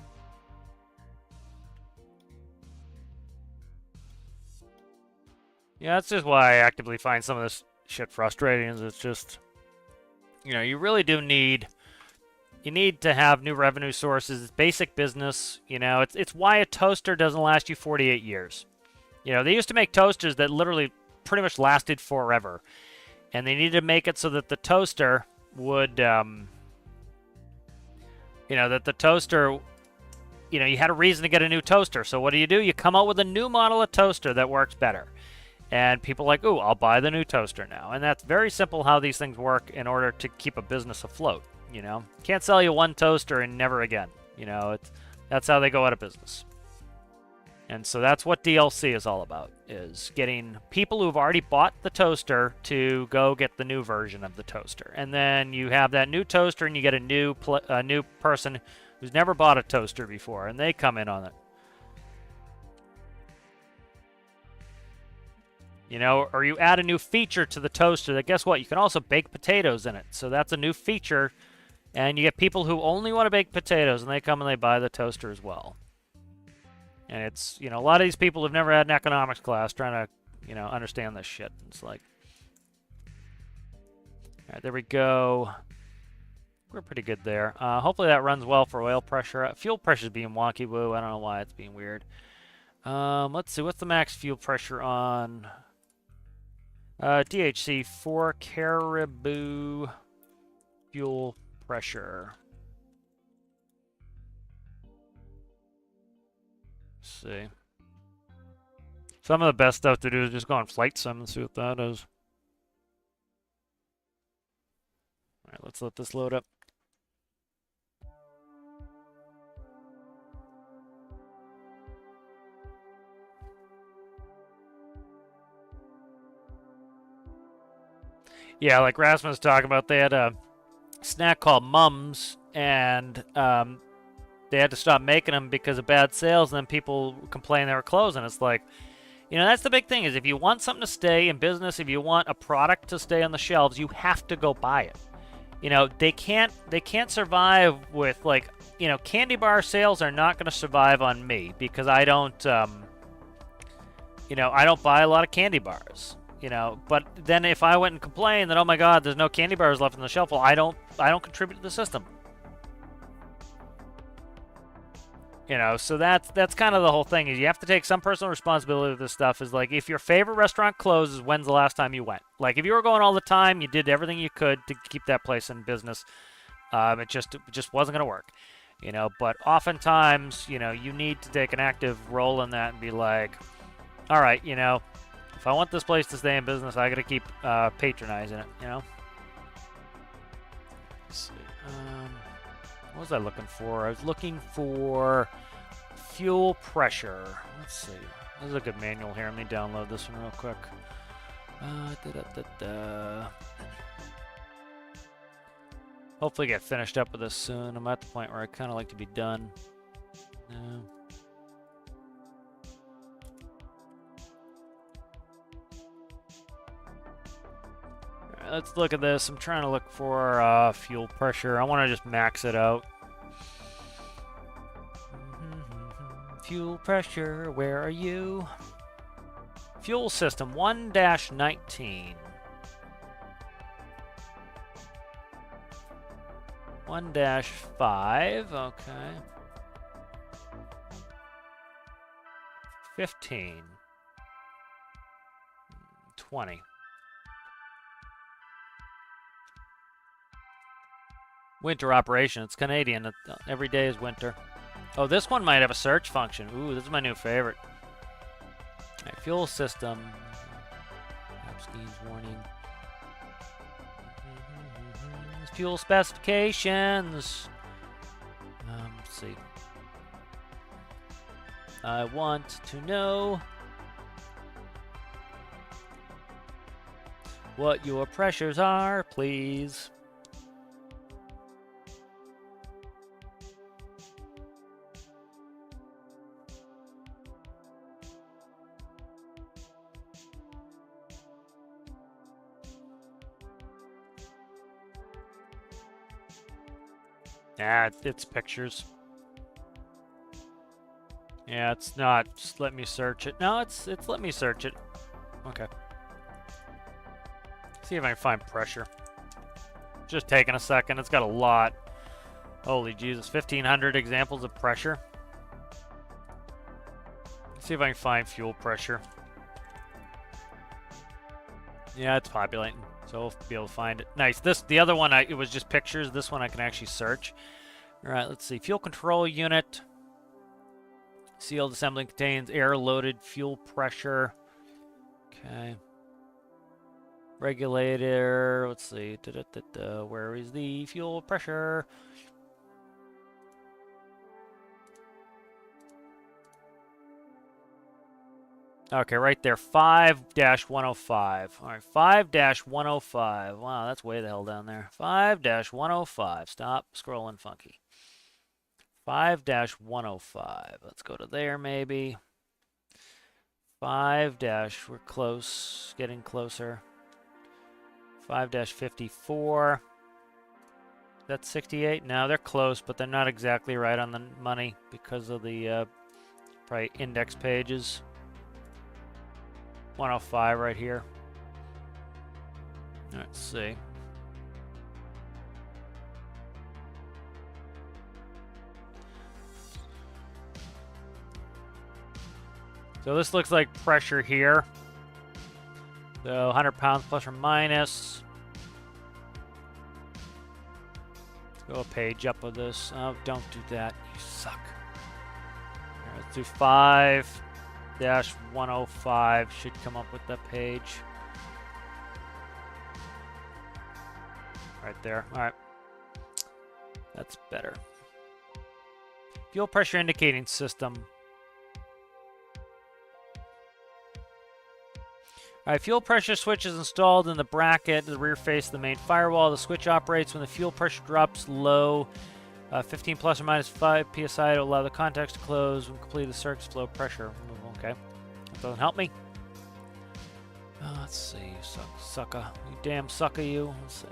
Yeah, that's just why I actively find some of this shit frustrating. Is it's just, you really do need... You need to have new revenue sources. It's basic business. It's why a toaster doesn't last you 48 years. They used to make toasters that literally pretty much lasted forever. And they needed to make it so that the toaster would, that the toaster, you had a reason to get a new toaster. So what do? You come out with a new model of toaster that works better. And people are like, ooh, I'll buy the new toaster now. And that's very simple how these things work in order to keep a business afloat. Can't sell you one toaster and never again. That's how they go out of business. And so that's what DLC is all about, is getting people who've already bought the toaster to go get the new version of the toaster. And then you have that new toaster and you get a new person who's never bought a toaster before, and they come in on it. Or you add a new feature to the toaster that, guess what, you can also bake potatoes in it. So that's a new feature. And you get people who only want to bake potatoes, and they come and they buy the toaster as well. And it's, a lot of these people have never had an economics class trying to, understand this shit. It's like, all right, there we go. We're pretty good there. Hopefully that runs well for oil pressure. Fuel pressure's being wonky woo. I don't know why it's being weird. Let's see, what's the max fuel pressure on DHC 4 Caribou fuel pressure? Let's see. Some of the best stuff to do is just go on flight sim and see what that is. Alright, let's let this load up. Yeah, like Rasmus was talking about, they had a snack called Mums, and they had to stop making them because of bad sales, and then people complained they were closing. It's like, that's the big thing, is if you want something to stay in business, if you want a product to stay on the shelves, you have to go buy it. You know, they can't survive with, like, you know, candy bar sales are not going to survive on me because I don't, you know, I don't buy a lot of candy bars. You know, but then if I went and complained that, oh my God, there's no candy bars left on the shelf, well, I don't contribute to the system. You know, so that's kind of the whole thing. Is you have to take some personal responsibility with this stuff. Is like, if your favorite restaurant closes, when's the last time you went? Like, if you were going all the time, you did everything you could to keep that place in business. It just wasn't gonna work. You know, but oftentimes, you know, you need to take an active role in that and be like, all right, you know, if I want this place to stay in business, I got to keep patronizing it. You know. Let's see. What was I looking for? I was looking for fuel pressure. Let's see. This is a good manual here. Let me download this one real quick. Hopefully get finished up with this soon. I'm at the point where I kind of like to be done. Let's look at this. I'm trying to look for fuel pressure. I want to just max it out. Fuel pressure, where are you? Fuel system 1-19. 1-5, okay. 15. 20. Winter operation. It's Canadian. Every day is winter. Oh, this one might have a search function. Ooh, this is my new favorite. All right, fuel system. Epstein's warning. Fuel specifications. Let's see. I want to know what your pressures are, please. Yeah, it's pictures. Yeah, it's not. Just let me search it. No, it's let me search it. Okay. See if I can find pressure. Just taking a second. It's got a lot. Holy Jesus, 1,500 examples of pressure. Let's see if I can find fuel pressure. Yeah, it's populating, so we'll be able to find it. Nice. The other one, it was just pictures. This one I can actually search. All right, let's see. Fuel control unit. Sealed assembly contains air-loaded fuel pressure. Okay. Regulator. Let's see. Where is the fuel pressure? Okay, right there. 5-105. All right, 5-105. Wow, that's way the hell down there. 5-105. Stop scrolling funky. 5-105. Let's go to there, maybe. 5- we're close. Getting closer. 5-54. That's 68. No, they're close, but they're not exactly right on the money because of the probably index pages. 105 right here. Let's see. So this looks like pressure here. So 100 pounds plus or minus. Let's go a page up with this. Oh, don't do that. You suck. All right, let's do 5-105. Should come up with that page. Right there. All right. That's better. Fuel pressure indicating system. Alright, fuel pressure switch is installed in the bracket, the rear face of the main firewall. The switch operates when the fuel pressure drops low, 15 plus or minus 5 psi to allow the contacts to close when completing the circuit's flow pressure removal. Okay, that doesn't help me. Let's see, you sucker. You damn sucker, you. Let's see.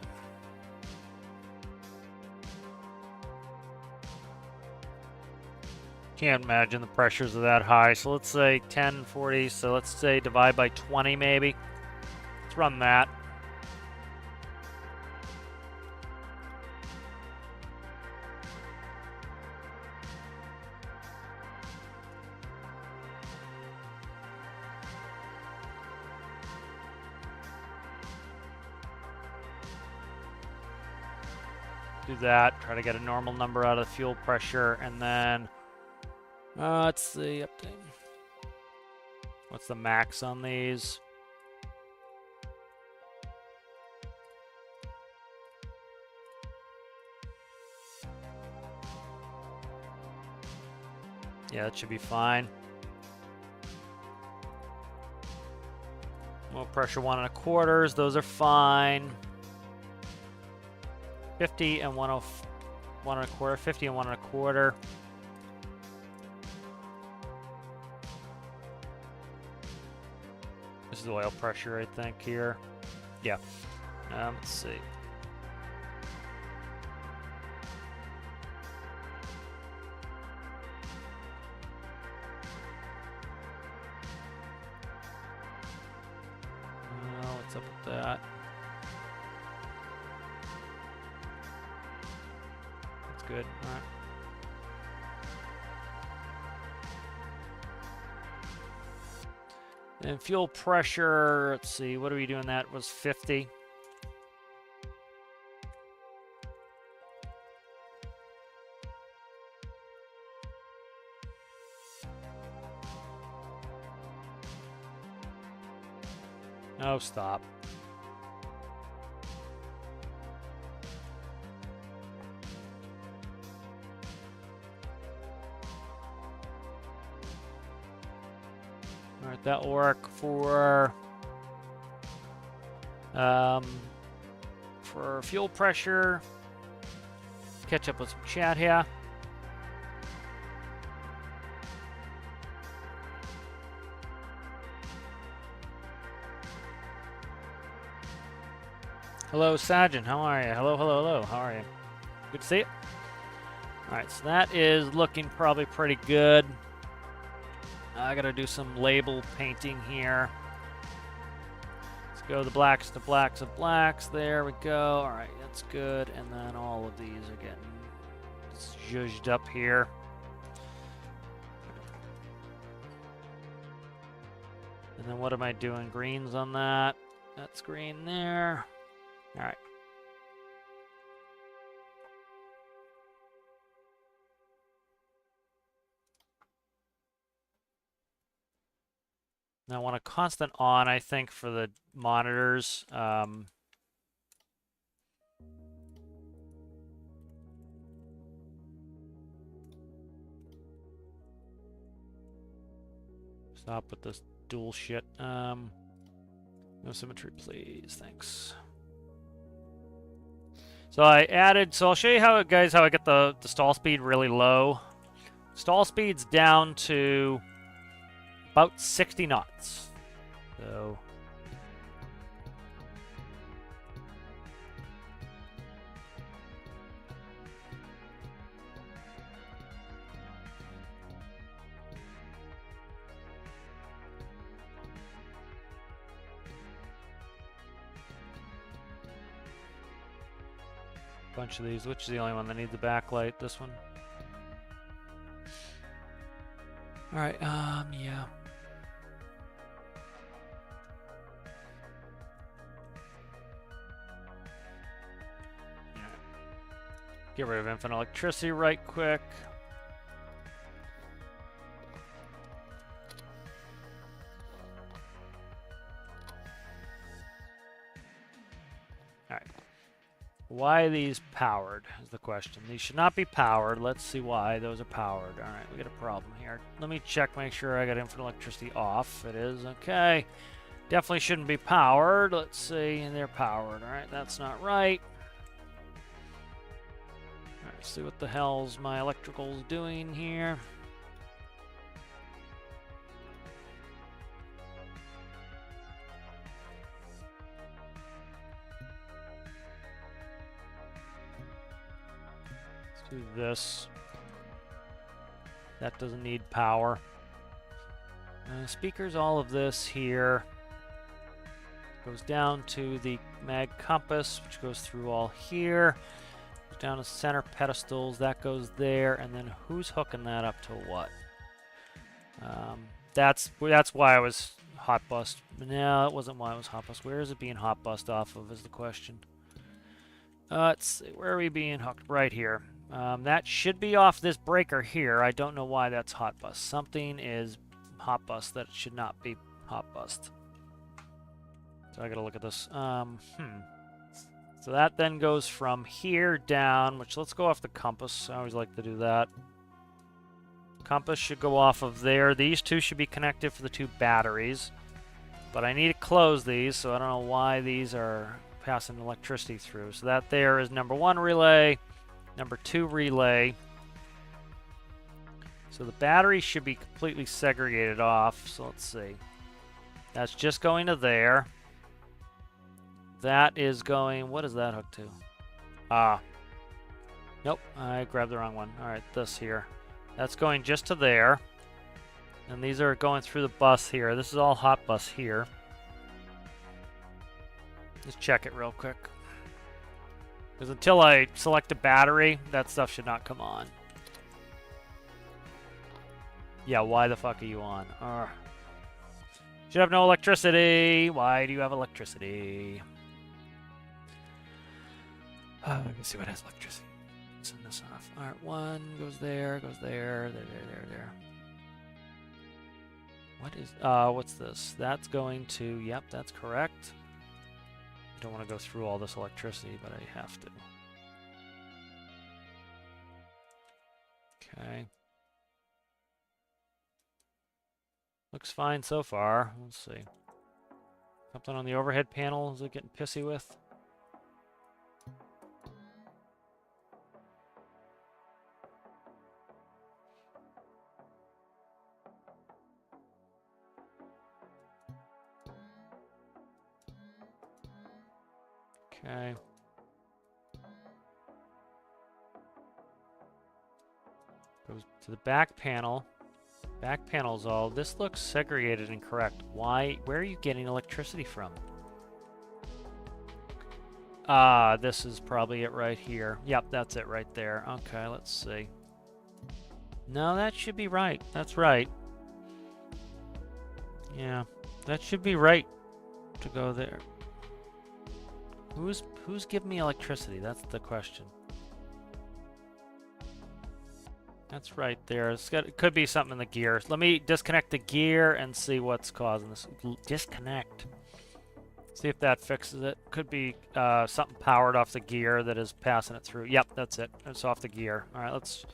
Can't imagine the pressures are that high. So let's say 10, 40. So let's say divide by 20 maybe. Let's run that. Do that. Try to get a normal number out of the fuel pressure, and then let's see. Update. What's the max on these? Yeah, that should be fine. Low pressure 1 1/4. Those are fine. 50 and 1 1/4. 50 and 1 1/4. This is oil pressure, I think, here. Yeah. Let's see. What's up with that? That's good. All right. And fuel pressure, let's see, what are we doing? That was 50. Oh, stop. All right, that'll work for fuel pressure. Catch up with some chat here. Hello, Sergeant. How are you? Hello, hello, hello. How are you? Good to see you. All right, so that is looking probably pretty good. I gotta do some label painting here. Let's go the blacks to blacks to blacks. There we go. All right, that's good. And then all of these are getting zhuzhed up here. And then what am I doing? Greens on that. That's green there. All right. Now I want a constant on, I think, for the monitors. Stop with this dual shit. No symmetry, please. Thanks. So I added, so I'll show you how, guys, how I get the stall speed really low. Stall speed's down to about 60 knots. So bunch of these. Which is the only one that needs a backlight? This one. All right. Yeah. Get rid of infinite electricity right quick. All right. Why are these powered is the question. These should not be powered. Let's see why those are powered. All right, we got a problem here. Let me check, make sure I got infinite electricity off. It is. Okay. Definitely shouldn't be powered. Let's see, and they're powered. All right, that's not right. All right, see what the hell's my electrical's doing here. Let's do this. That doesn't need power. Speakers, all of this here goes down to the mag compass, which goes through all here. Goes down to center pedestals, that goes there, and then who's hooking that up to what? That's why I was hot bust. No, it wasn't why I was hot bust. Where is it being hot bust off of is the question. Let's see, where are we being hooked? Right here. That should be off this breaker here. I don't know why that's hot bust. Something is hot bust that it should not be hot bust. So I gotta look at this. So that then goes from here down, which let's go off the compass. I always like to do that. Compass should go off of there. These two should be connected for the two batteries. But I need to close these, so I don't know why these are passing electricity through. So that there is number 1 relay, number 2 relay. So the battery should be completely segregated off. So let's see. That's just going to there. That is going... What is that hooked to? Nope, I grabbed the wrong one. Alright, this here. That's going just to there. And these are going through the bus here. This is all hot bus here. Just check it real quick. Because until I select a battery, that stuff should not come on. Yeah, why the fuck are you on? Should have no electricity. Why do you have electricity? Let me see what has electricity. Send this off. Alright, 1 goes there, there. What is... what's this? That's going to... Yep, that's correct. I don't want to go through all this electricity, but I have to. Okay. Looks fine so far. Let's see. Something on the overhead panel is it getting pissy with? Okay. Goes to the back panel. Back panel's all. This looks segregated and correct. Why? Where are you getting electricity from? This is probably it right here. Yep, that's it right there. Okay, let's see. No, that should be right. That's right. Yeah, that should be right to go there. Who's giving me electricity? That's the question. That's right there. It could be something in the gear. Let me disconnect the gear and see what's causing this. Disconnect. See if that fixes it. Could be something powered off the gear that is passing it through. Yep, that's it. It's off the gear. All right, let's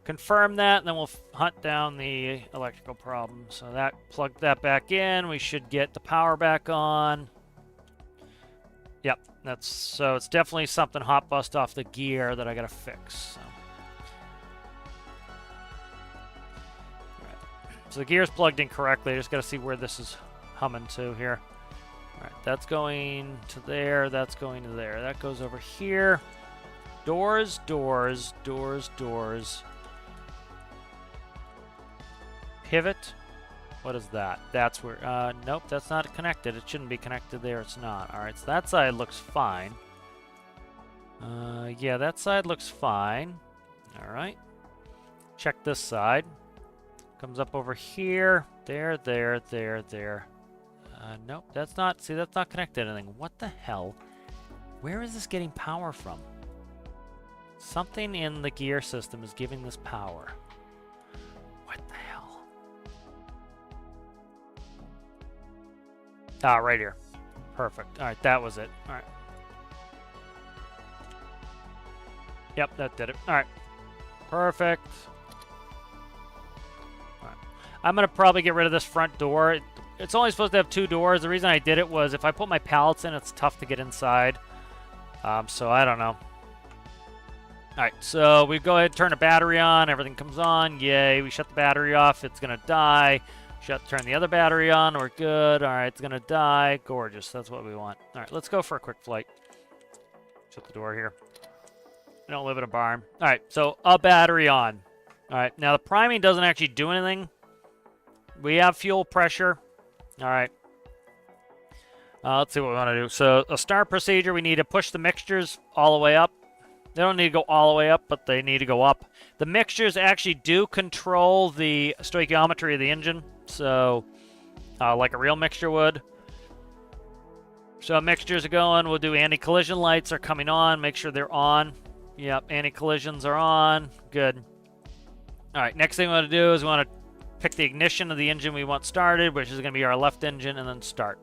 confirm that, and then we'll hunt down the electrical problem. So that plug that back in. We should get the power back on. Yep, so it's definitely something hot bust off the gear that I gotta fix. So. So the gear's plugged in correctly. I just gotta see where this is humming to here. Alright, that's going to there, that's going to there. That goes over here. Doors. Pivot. What is that? That's where, nope, that's not connected. It shouldn't be connected there. It's not. Alright, so that side looks fine. Yeah, that side looks fine. Alright. Check this side. Comes up over here. There. Nope, that's not, see, that's not connected to anything. What the hell? Where is this getting power from? Something in the gear system is giving this power. What the hell? Ah, right here. Perfect. Alright, that was it. Alright. Yep, that did it. Alright. Perfect. Alright. I'm going to probably get rid of this front door. It's only supposed to have 2 doors. The reason I did it was if I put my pallets in, it's tough to get inside. So I don't know. Alright, so we go ahead and turn the battery on. Everything comes on. Yay. We shut the battery off. It's going to die. Turn the other battery on. We're good. Alright, it's going to die. Gorgeous. That's what we want. Alright, let's go for a quick flight. Shut the door here. We don't live in a barn. Alright, so a battery on. All right, now the priming doesn't actually do anything. We have fuel pressure. All right. Let's see what we want to do. So a start procedure, we need to push the mixtures all the way up. They don't need to go all the way up, but they need to go up. The mixtures actually do control the stoichiometry of the engine, so like a real mixture would. So mixtures are going. We'll do anti-collision lights are coming on. Make sure they're on. Yep, anti-collisions are on. Good. All right, next thing we want to do is we want to pick the ignition of the engine we want started, which is going to be our left engine, and then start.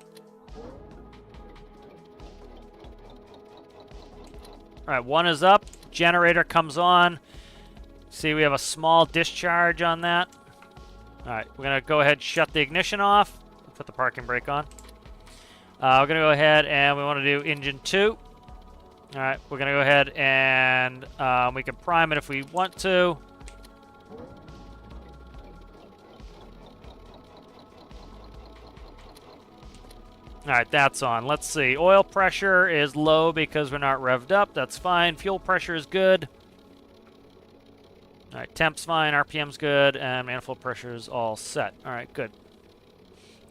All right, one is up. Generator comes on. See, we have a small discharge on that. All right, we're going to go ahead and shut the ignition off. Put the parking brake on. We're going to go ahead and we want to do engine 2. All right, we're going to go ahead and we can prime it if we want to. All right, that's on. Let's see. Oil pressure is low because we're not revved up. That's fine. Fuel pressure is good. All right, temp's fine. RPM's good. And manifold pressure is all set. All right, good.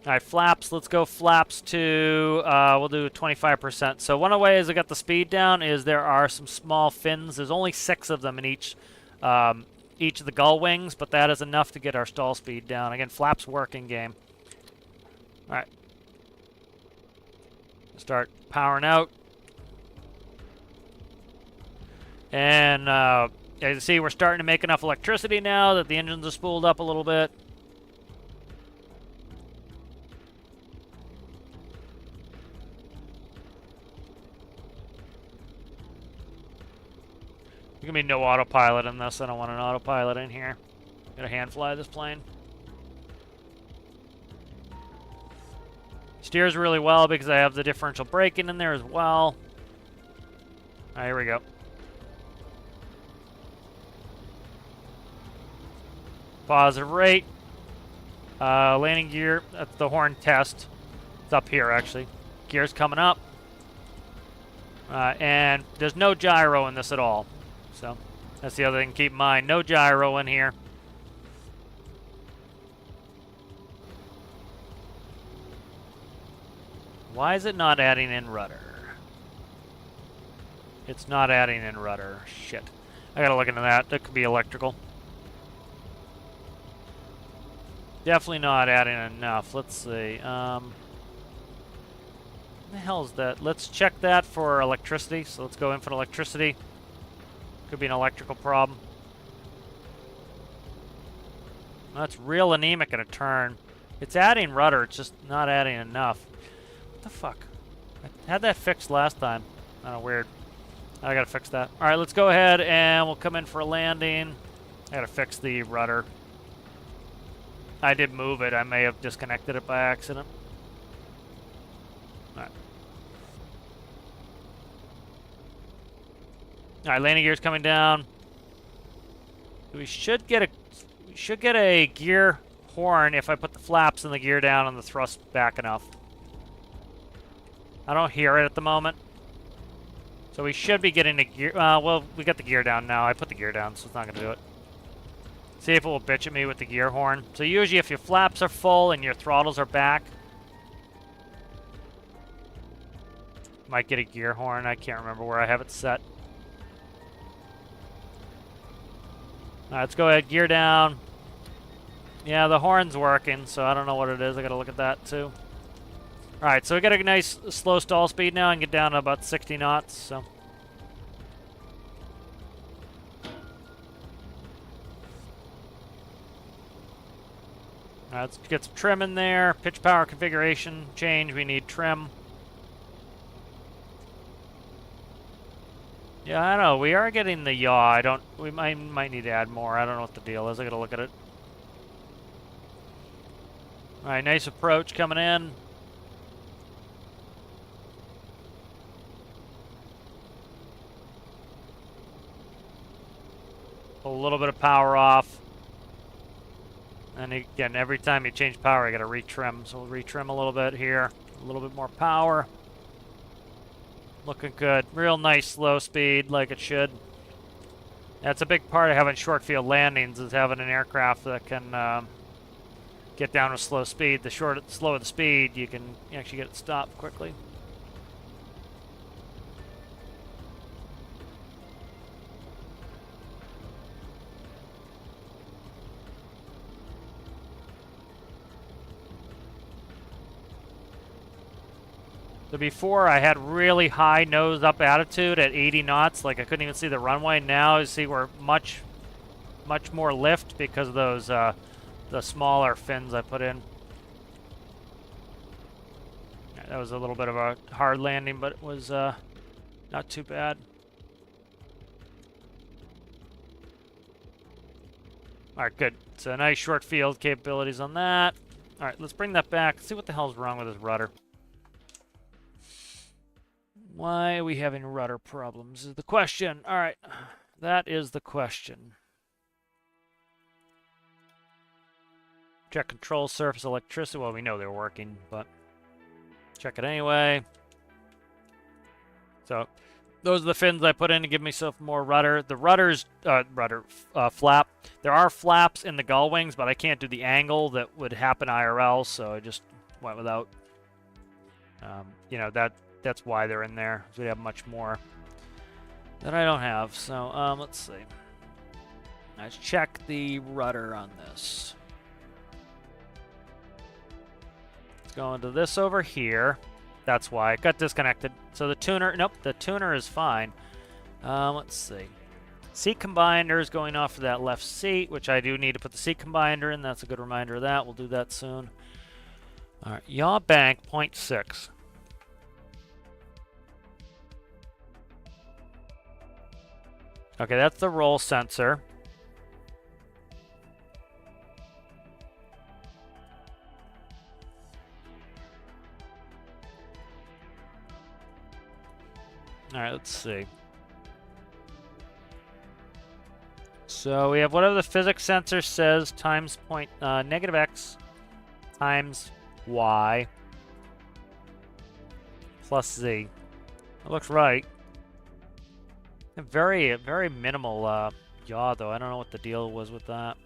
All right, flaps. Let's go flaps to, we'll do 25%. So one of the ways I got the speed down is there are some small fins. There's only 6 of them in each of the gull wings, but that is enough to get our stall speed down. Again, flaps work in game. All right. Start powering out. And as you can see, we're starting to make enough electricity now that the engines are spooled up a little bit. There's going to be no autopilot in this. I don't want an autopilot in here. Gotta hand fly this plane. Steers really well because I have the differential braking in there as well. All right, here we go. Positive rate. Landing gear, that's the horn test. It's up here, actually. Gear's coming up. And there's no gyro in this at all. So that's the other thing to keep in mind. No gyro in here. Why is it not adding in rudder? It's not adding in rudder. Shit. I gotta look into that. That could be electrical. Definitely not adding enough. Let's see. What the hell is that? Let's check that for electricity. So let's go in for electricity. Could be an electrical problem. That's real anemic in a turn. It's adding rudder. It's just not adding enough. What the fuck? I had that fixed last time. I don't know, weird. I gotta fix that. All right, let's go ahead and we'll come in for a landing. I gotta fix the rudder. I did move it. I may have disconnected it by accident. All right. All right, landing gear's coming down. We should get a gear horn if I put the flaps and the gear down and the thrust back enough. I don't hear it at the moment. So we should be getting the gear. Well, we got the gear down now. I put the gear down, so it's not going to do it. See if it will bitch at me with the gear horn. So usually if your flaps are full and your throttles are back, might get a gear horn. I can't remember where I have it set. All right, let's go ahead. Gear down. Yeah, the horn's working, so I don't know what it is. I got to look at that too. All right, so we got a nice slow stall speed now and get down to about 60 knots. So. All right, let's get some trim in there. Pitch power configuration change. We need trim. Yeah, I don't know. We are getting the yaw. We might need to add more. I don't know what the deal is. I got to look at it. All right, nice approach coming in. Pull a little bit of power off. And again, every time you change power, you got to retrim. So we'll retrim a little bit here. A little bit more power. Looking good. Real nice slow speed like it should. That's a big part of having short field landings, is having an aircraft that can get down to slow speed. The slower the speed, you can actually get it stopped quickly. So before I had really high nose up attitude at 80 knots, like I couldn't even see the runway. Now you see we're much more lift because of those the smaller fins I put in. Yeah, that was a little bit of a hard landing, but it was not too bad. All right, good. So nice short field capabilities on that. All right, let's bring that back. See what the hell's wrong with this rudder. Why are we having rudder problems is the question. All right, that is the question. Check control surface electricity. Well, we know they're working, but check it anyway. So those are the fins I put in to give myself more rudder. The rudder's flap. There are flaps in the gull wings, but I can't do the angle that would happen IRL, so I just went without. You know, that's why they're in there. We have much more that I don't have. So let's see. Let's check the rudder on this. Let's go into this over here. That's why it got disconnected. So the tuner, nope, the tuner is fine. Let's see. Seat combiner is going off for that left seat, which I do need to put the seat combiner in. That's a good reminder of that. We'll do that soon. All right, yaw bank 0.6. Okay, that's the roll sensor. All right, let's see. So we have whatever the physics sensor says times negative x times y plus z. That looks right. A very minimal yaw, though. I don't know what the deal was with that.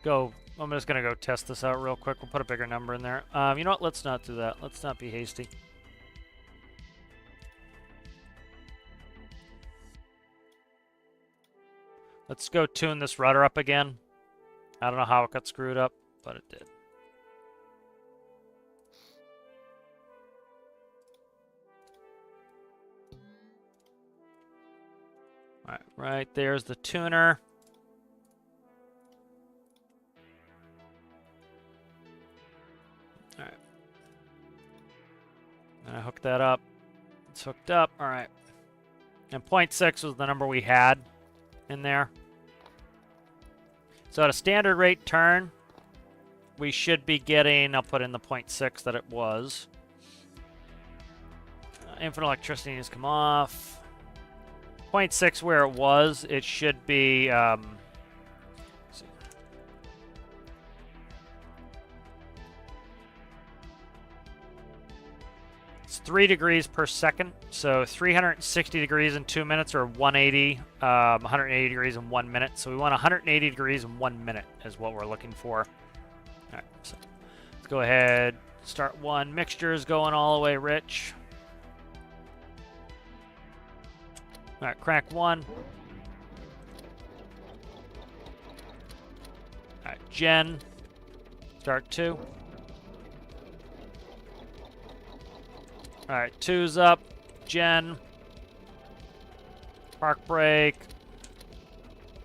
I'm just going to go test this out real quick. We'll put a bigger number in there. You know what? Let's not do that. Let's not be hasty. Let's go tune this rudder up again. I don't know how it got screwed up, but it did. All right, right there's the tuner. All right. I hook that up. It's hooked up. All right. And 0.6 was the number we had in there. So at a standard rate turn, we should be getting, I'll put in the 0.6 that it was. Infinite electricity needs to come off. 0.6 where it was, it should be, it's 3 degrees per second, so 360 degrees in 2 minutes, or 180 degrees in 1 minute. So we want 180 degrees in 1 minute is what we're looking for. All right, so let's go ahead, start one. Mixture is going all the way rich. All right, crack one. All right, gen, start two. All right, two's up, gen, park brake.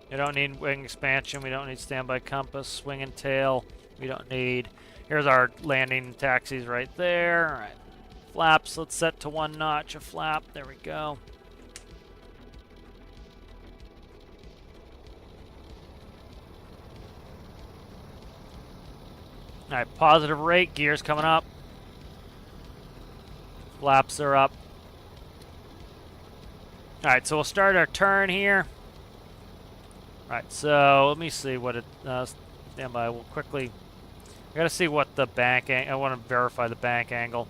We don't need wing expansion. We don't need standby compass, swing and tail. We don't need. Here's our landing taxis right there. All right, flaps. Let's set to 1 notch a flap. There we go. All right, positive rate. Gears coming up. Flaps are up. All right, so we'll start our turn here. All right, so let me see what it. Stand by. We'll quickly. I gotta see what the bank. I want to verify the bank angle.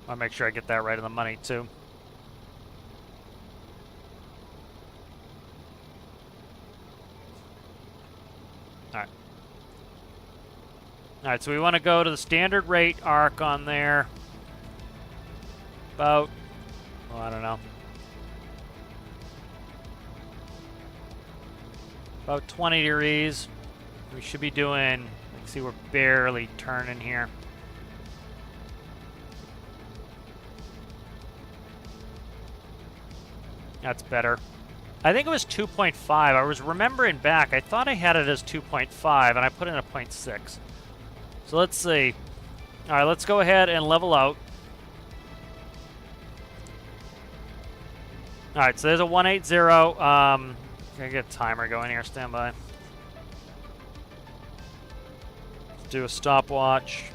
I'll make sure I get that right on the money too. Alright. Alright, so we want to go to the standard rate arc on there. About, well, I don't know. About 20 degrees. We should be doing, let's see, we're barely turning here. That's better. I think it was 2.5. I was remembering back. I thought I had it as 2.5, and I put in a 0.6. So let's see. All right, let's go ahead and level out. All right, so there's a 180. Gonna get a timer going here. Stand by. Let's do a stopwatch.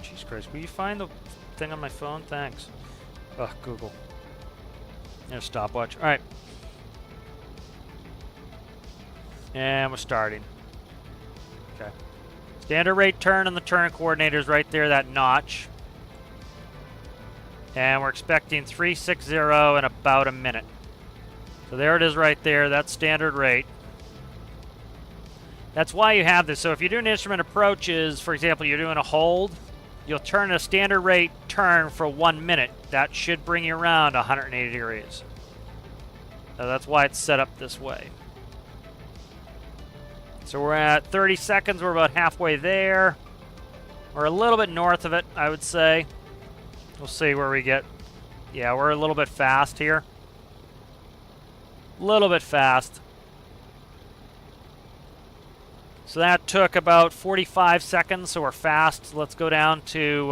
Jesus Christ, will you find the thing on my phone? Thanks. Ugh, Google. There's stopwatch. All right. And we're starting. Okay. Standard rate turn and the turn coordinator's right there, that notch. And we're expecting 360 in about a minute. So there it is right there. That's standard rate. That's why you have this. So if you're doing instrument approaches, for example, you're doing a hold, you'll turn a standard rate turn for 1 minute. That should bring you around 180 degrees. So that's why it's set up this way. So we're at 30 seconds. We're about halfway there. We're a little bit north of it, I would say. We'll see where we get. Yeah, we're a little bit fast here. A little bit fast. So that took about 45 seconds, so we're fast. Let's go down to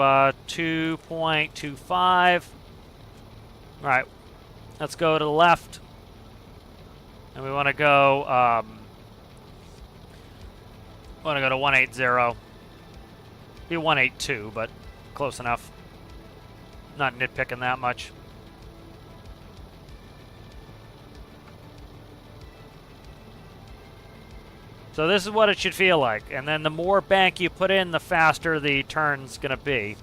2.25. All right, let's go to the left. And we want to go, to 180. Be 182, but close enough. Not nitpicking that much. So this is what it should feel like. And then the more bank you put in, the faster the turn's going to be.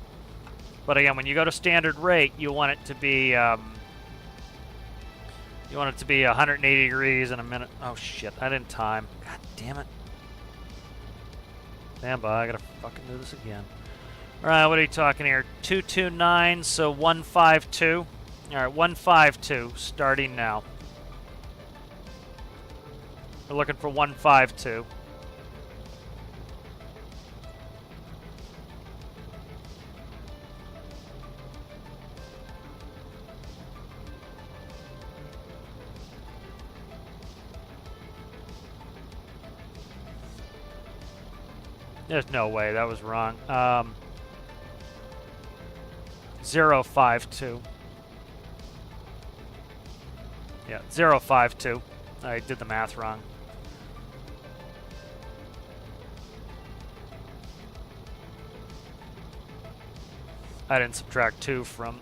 But again, when you go to standard rate, you want it to be 180 degrees in a minute. Oh shit, I didn't time. God damn it. Stand by, I gotta fucking do this again. Alright, what are you talking here? 229, so 152. Alright, 152, starting now. We're looking for 152. There's no way, that was wrong. 052. Yeah, 052. I did the math wrong. I didn't subtract 2 from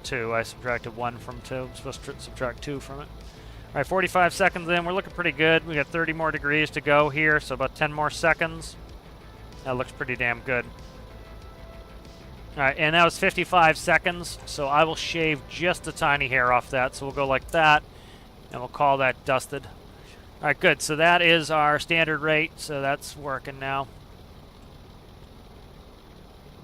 2. I subtracted 1 from 2. I'm supposed to subtract 2 from it. All right, 45 seconds in. We're looking pretty good. We got 30 more degrees to go here, so about 10 more seconds. That looks pretty damn good. All right, and that was 55 seconds, so I will shave just a tiny hair off that. So we'll go like that, and we'll call that dusted. All right, good. So that is our standard rate, so that's working now.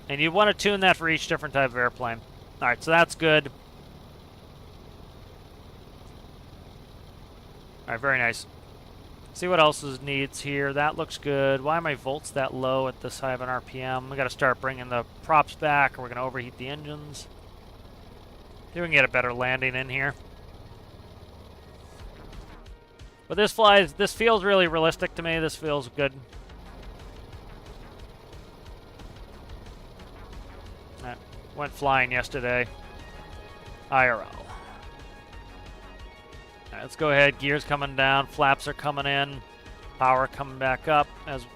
And you want to tune that for each different type of airplane. All right, so that's good. All right, very nice. See what else is needs here. That looks good. Why are my volts that low at this high of an RPM? We got to start bringing the props back, or we're going to overheat the engines. See if we can get a better landing in here. But this feels really realistic to me. This feels good. Went flying yesterday. IRL. All right, let's go ahead. Gears coming down. Flaps are coming in. Power coming back up. As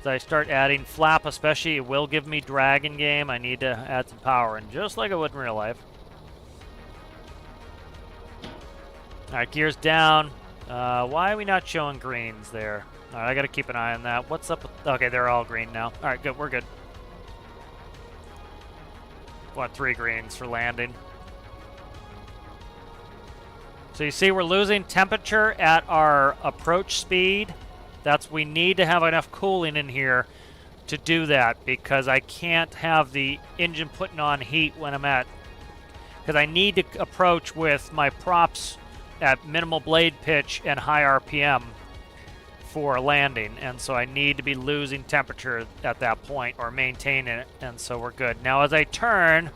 I start adding flap, especially, it will give me drag in game. I need to add some power in, just like I would in real life. All right, gears down. Why are we not showing greens there? All right, I got to keep an eye on that. What's up with... Okay, they're all green now. All right, good. We're good. Want 3 greens for landing. So you see we're losing temperature at our approach speed. We need to have enough cooling in here to do that, because I can't have the engine putting on heat when I'm at... Because I need to approach with my props at minimal blade pitch and high RPM for landing, and so I need to be losing temperature at that point or maintaining it, and so we're good. Now as I turn,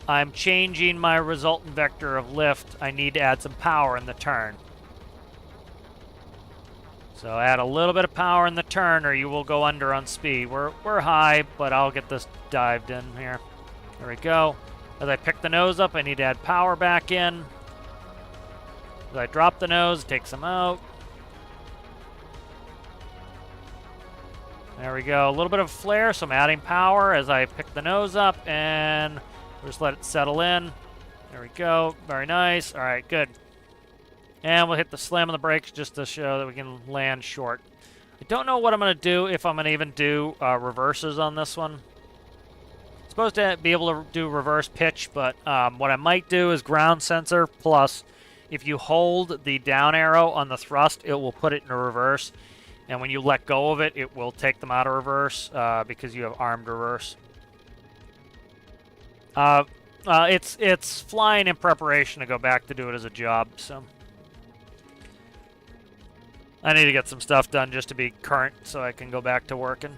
I'm changing my resultant vector of lift. I need to add some power in the turn. So add a little bit of power in the turn or you will go under on speed. We're high, but I'll get this dived in here. There we go. As I pick the nose up, I need to add power back in. As I drop the nose, take some out. There we go. A little bit of flare, so I'm adding power as I pick the nose up, and just let it settle in. There we go. Very nice. All right, good. And we'll hit the slam on the brakes just to show that we can land short. I don't know what I'm going to do, if I'm going to even do reverses on this one. I'm supposed to be able to do reverse pitch, but what I might do is ground sensor, plus if you hold the down arrow on the thrust, it will put it in reverse. And when you let go of it, it will take them out of reverse because you have armed reverse. It's flying in preparation to go back to do it as a job, so I need to get some stuff done just to be current so I can go back to working.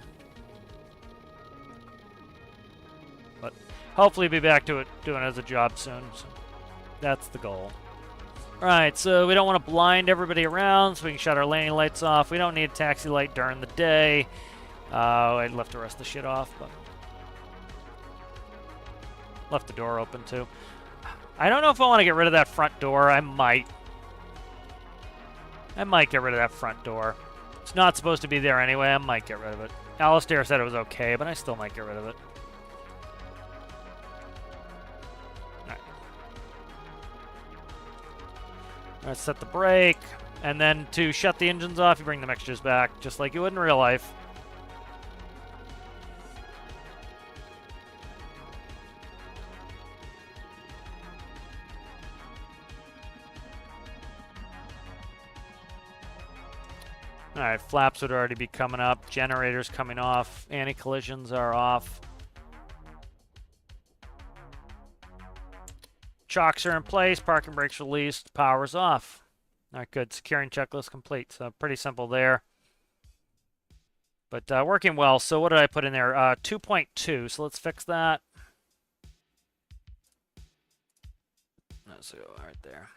But hopefully be back to it doing it as a job soon. So that's the goal. Alright, so we don't want to blind everybody around, so we can shut our landing lights off. We don't need a taxi light during the day. I left the rest of the shit off, but left the door open too. I don't know if I want to get rid of that front door. I might get rid of that front door. It's not supposed to be there anyway. I might get rid of it. Alistair said it was okay, but I still might get rid of it. Alright, set the brake, and then to shut the engines off, you bring the mixtures back, just like you would in real life. Alright, flaps would already be coming up, generators coming off, anti-collisions are off. Chocks are in place, parking brakes released, power's off. All right, good. Securing checklist complete. So pretty simple there. But working well. So what did I put in there? 2.2. So let's fix that. Let's go right there.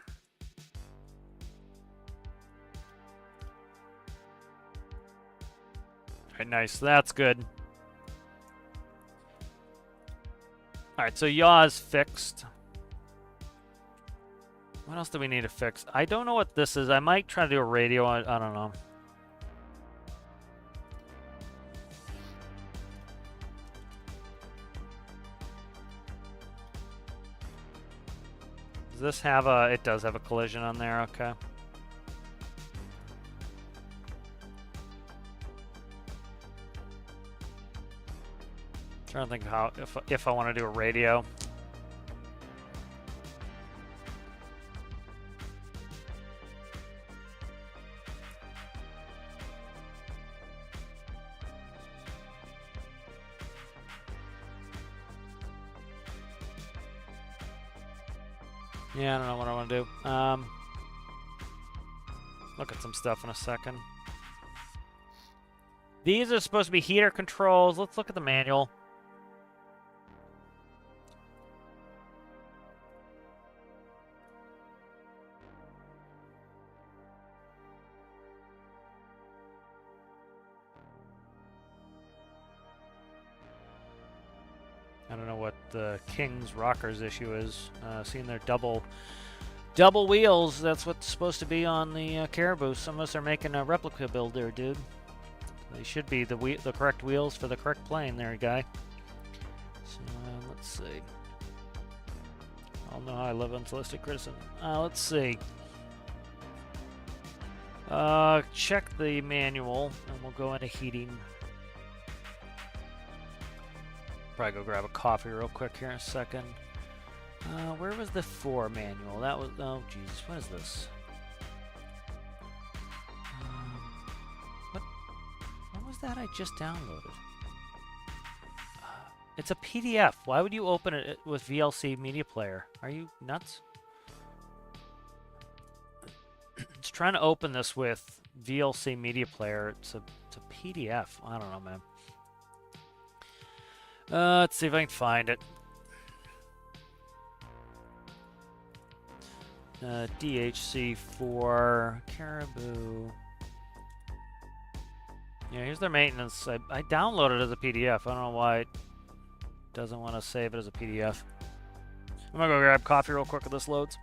All right, nice. That's good. All right, so yaw is fixed. What else do we need to fix? I don't know what this is. I might try to do a radio. I don't know. Does this have a... It does have a collision on there. Okay. Trying to think how if I want to do a radio. Yeah, I don't know what I want to do. Look at some stuff in a second. These are supposed to be heater controls. Let's look at the manual. I don't know what the King's Rockers issue is. Seeing their double wheels, that's what's supposed to be on the Caribou. Some of us are making a replica build there, dude. They should be the correct wheels for the correct plane there, guy. So, let's see. I'll know how I live unsolicited criticism. Let's see. Check the manual, and we'll go into heating. Probably go grab a coffee real quick here in a second. Where was the 4 manual? That was... Oh, Jesus. What is this? What was that I just downloaded? It's a PDF. Why would you open it with VLC Media Player? Are you nuts? It's trying to open this with VLC Media Player. It's a PDF. I don't know, man. Let's see if I can find it. DHC4 Caribou. Yeah, here's their maintenance. I downloaded it as a PDF. I don't know why it doesn't want to save it as a PDF. I'm gonna go grab coffee real quick while this loads.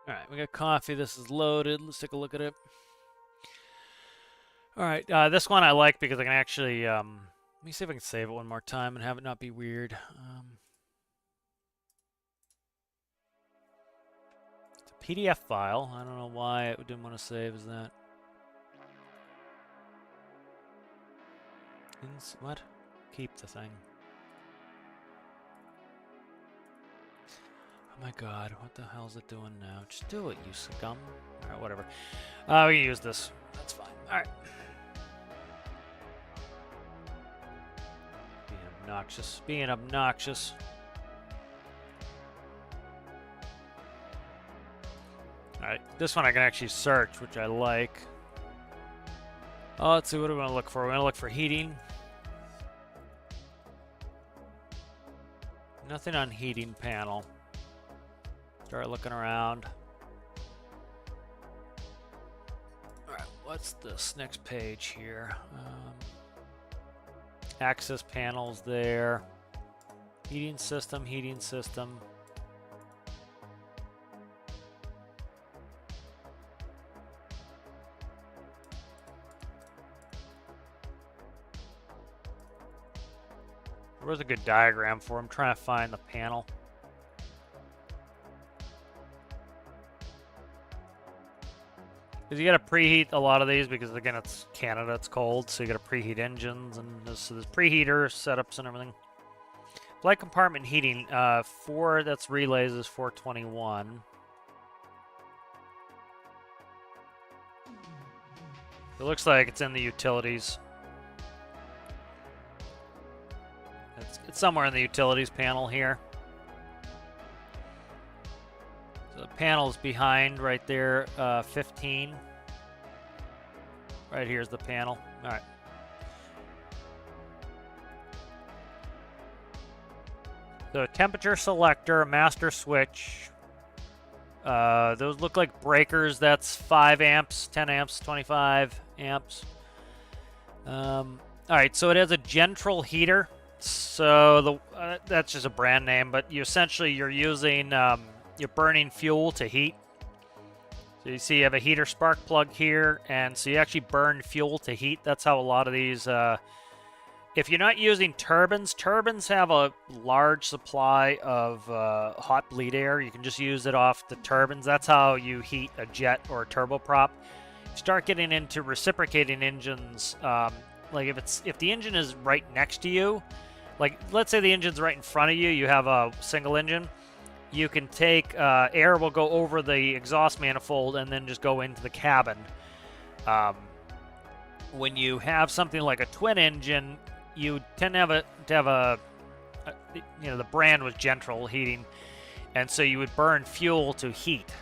Alright, we got coffee. This is loaded. Let's take a look at it. Alright, this one I like because I can actually... let me see if I can save it one more time and have it not be weird. It's a PDF file. I don't know why it didn't want to save as that. What? Keep the thing. Oh my god, what the hell's it doing now? Just do it, you scum. Alright, whatever. We can use this. That's fine. Alright. Being obnoxious. Being obnoxious. Alright, this one I can actually search, which I like. Oh, let's see, what do we want to look for? We're going to look for heating. Nothing on heating panel. Start looking around. Alright, what's this next page here? Access panels there. Heating system, heating system. There was a good diagram for him. I'm trying to find the panel. Because you got to preheat a lot of these because, again, it's Canada, it's cold, so you got to preheat engines and so there's preheater setups and everything. Flight compartment heating, that's relays is 421. It looks like it's in the utilities. It's somewhere in the utilities panel here. So the panel's behind right there, 15. Right here's the panel. All right. So temperature selector, master switch. Those look like breakers. That's 5 amps, 10 amps, 25 amps. All right, so it has a Gentral heater. So that's just a brand name, but you're using you're burning fuel to heat. So you see you have a heater spark plug here, and so you actually burn fuel to heat. That's how a lot of these. If you're not using turbines, turbines have a large supply of hot bleed air. You can just use it off the turbines. That's how you heat a jet or a turboprop. You start getting into reciprocating engines. Like if the engine is right next to you. Like, let's say the engine's right in front of you, you have a single engine, you can take, air will go over the exhaust manifold and then just go into the cabin. When you have something like a twin engine, you tend to have a the brand was Gentral heating, and so you would burn fuel to heat.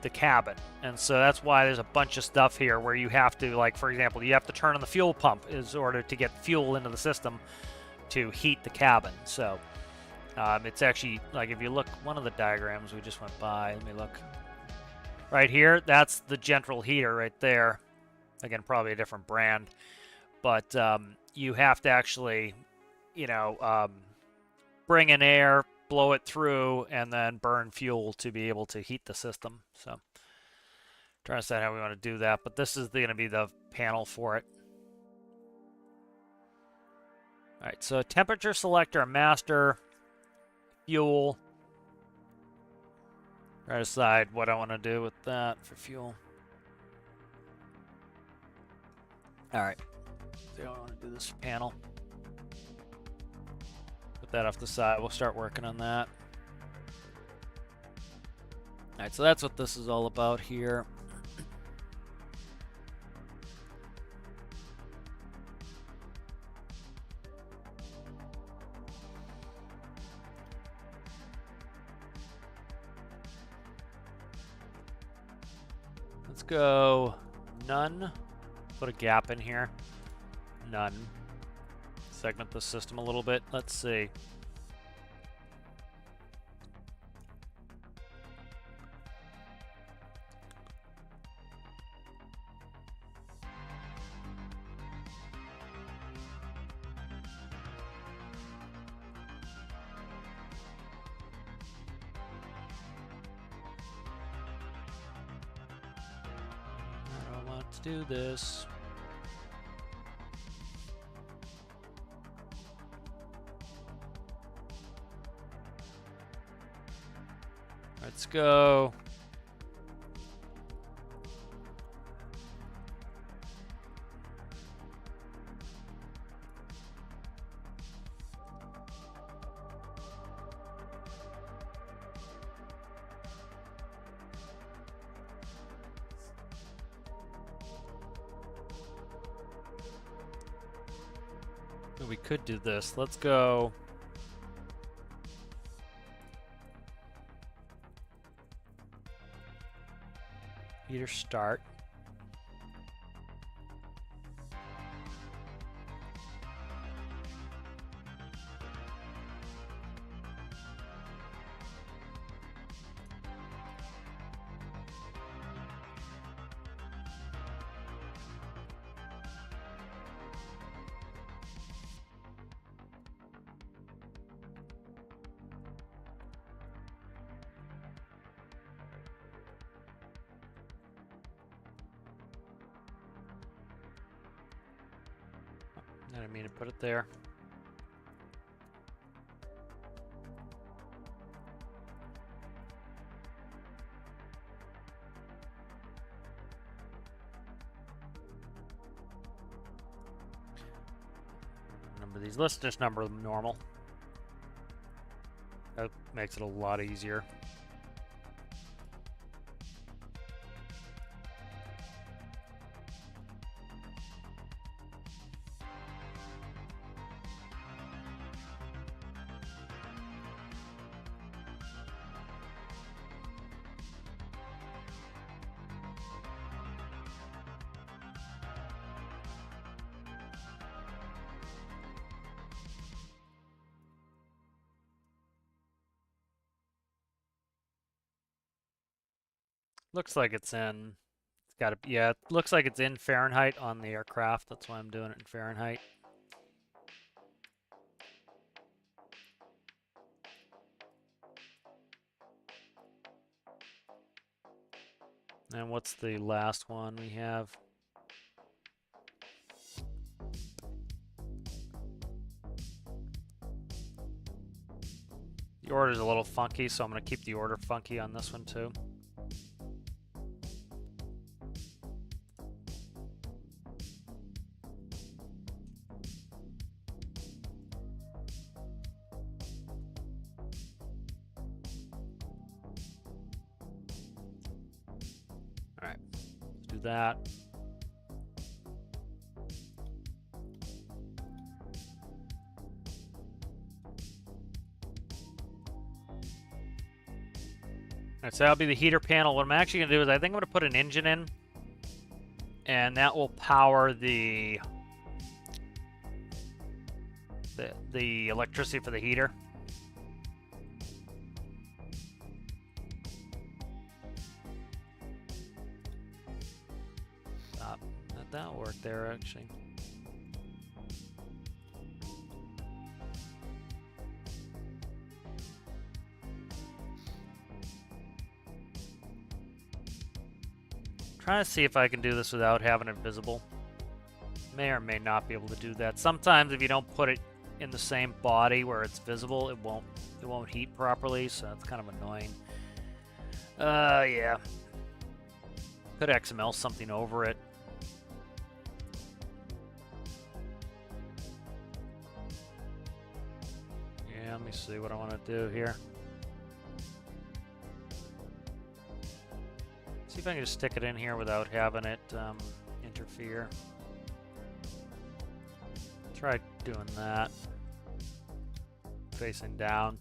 the cabin. And so that's why there's a bunch of stuff here where you have to, like, for example, you have to turn on the fuel pump in order to get fuel into the system to heat the cabin. So it's actually, like, if you look, one of the diagrams we just went by, let me look. Right here, that's the central heater right there. Again, probably a different brand. But you have to actually, you know, bring in air, blow it through, and then burn fuel to be able to heat the system. So trying to decide how we want to do that, but this is going to be the panel for it. All right, so temperature selector, master, fuel. Try to decide what I want to do with that for fuel. All right, so I want to do this panel. Put that off the side. We'll start working on that. All right, so that's what this is all about here. Let's go none. Put a gap in here. None. Segment the system a little bit. Let's see. I don't want to do this. Let's go. We could do this. Let's go. Heater start. I didn't mean to put it there. Number these. Let's just number them normal. That makes it a lot easier. Looks like it's in, it's got to, yeah, it looks like it's in Fahrenheit on the aircraft. That's why I'm doing it in Fahrenheit. And what's the last one we have? The order's a little funky, so I'm going to keep the order funky on this one too. All right, let's do that. Alright, so that'll be the heater panel. What I'm actually going to do is I think I'm going to put an engine in, and that will power the electricity for the heater. That'll work there, actually. Trying to see if I can do this without having it visible. May or may not be able to do that. Sometimes if you don't put it in the same body where it's visible, it won't heat properly, so that's kind of annoying. Yeah. Could XML something over it. Yeah, let me see what I want to do here. See if I can just stick it in here without having it interfere. Try doing that. Facing down.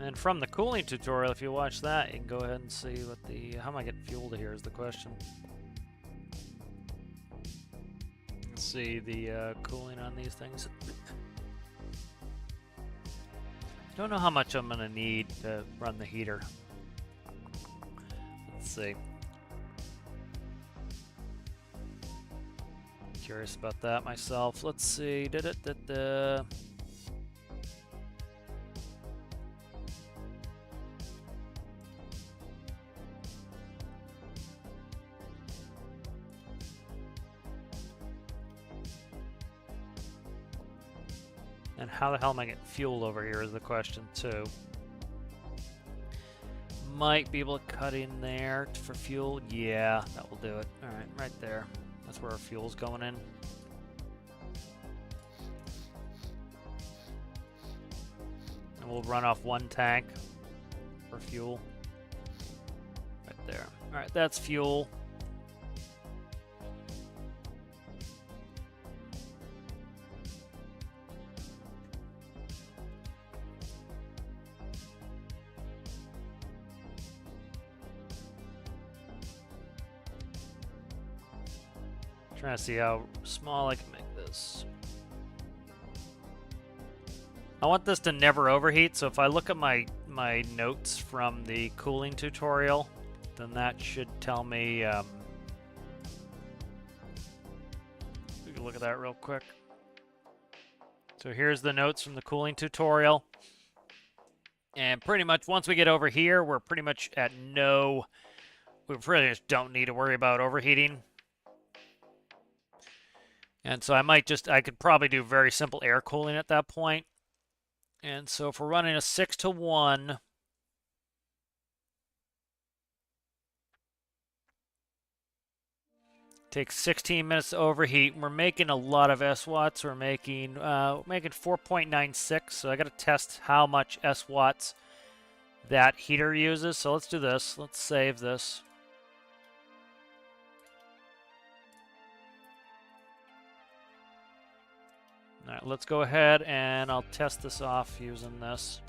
And from the cooling tutorial, if you watch that, you can go ahead and see what the... How am I getting fuel to here is the question. Let's see the cooling on these things. Don't know how much I'm going to need to run the heater. Let's see. Curious about that myself. Let's see. And how the hell am I getting fuel over here is the question, too. Might be able to cut in there for fuel. Yeah, that will do it. Alright, right there. That's where our fuel's going in. And we'll run off one tank for fuel. Right there. Alright, that's fuel. Trying to see how small I can make this. I want this to never overheat, so if I look at my notes from the cooling tutorial, then that should tell me... we can look at that real quick. So here's the notes from the cooling tutorial. And pretty much once we get over here, we're pretty much at no... We really just don't need to worry about overheating. And so I could probably do very simple air cooling at that point. And so if we're running a 6-to-1, takes 16 minutes to overheat. We're making a lot of S-watts. We're making 4.96, so I got to test how much S-watts that heater uses. So let's do this. Let's save this. All right, let's go ahead and I'll test this off using this.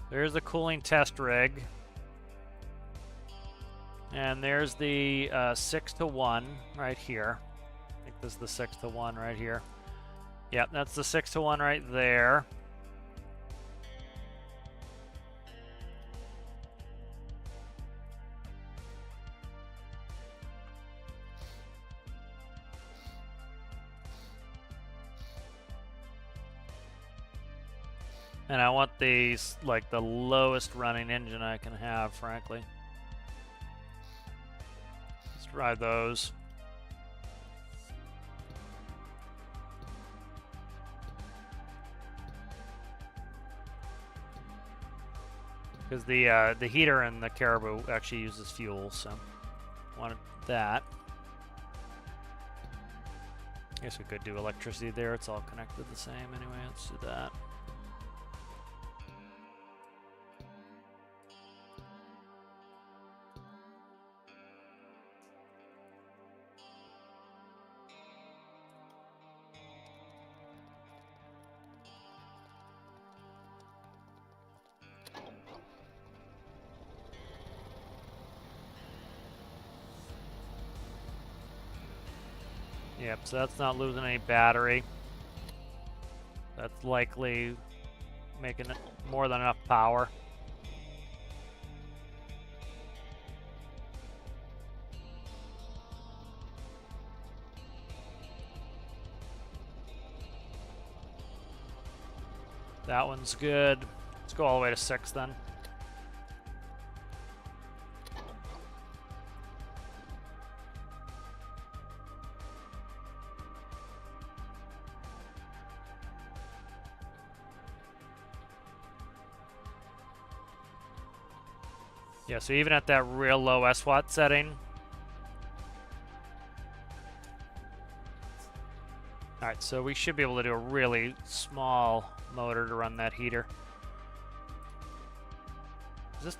There's the cooling test rig. And there's the 6-to-1 right here. I think this is the 6-to-1 right here. Yep, that's the 6-to-1 right there. And I want these, like, the lowest running engine I can have, frankly. Let's try those. Because the heater in the Caribou actually uses fuel, so wanted that. Guess we could do electricity there. It's all connected the same anyway. Let's do that. Yep, so that's not losing any battery. That's likely making it more than enough power. That one's good. Let's go all the way to 6 then. Yeah, so even at that real low SWAT setting. Alright, so we should be able to do a really small motor to run that heater. Is this...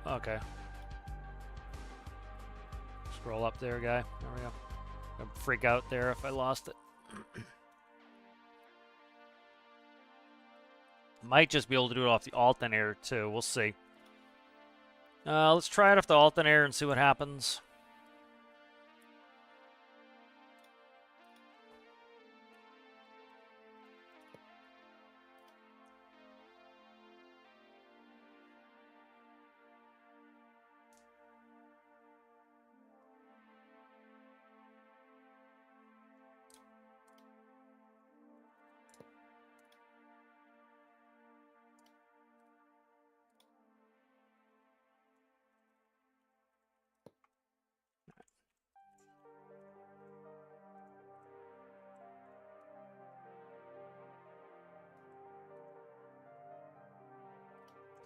Okay. Scroll up there, guy. There we go. I'd freak out there if I lost it. Might just be able to do it off the alternator, too. We'll see. Let's try it off the alternator and see what happens.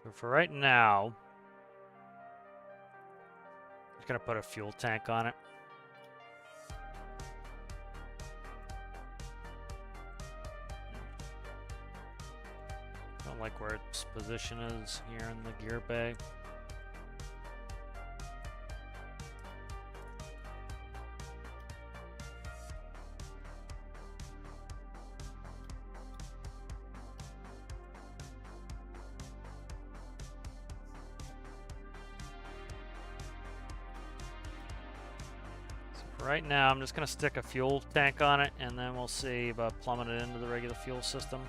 So for right now, I'm just gonna put a fuel tank on it. Don't like where its position is here in the gear bay. Right now, I'm just going to stick a fuel tank on it, and then we'll see about plumbing it into the regular fuel system.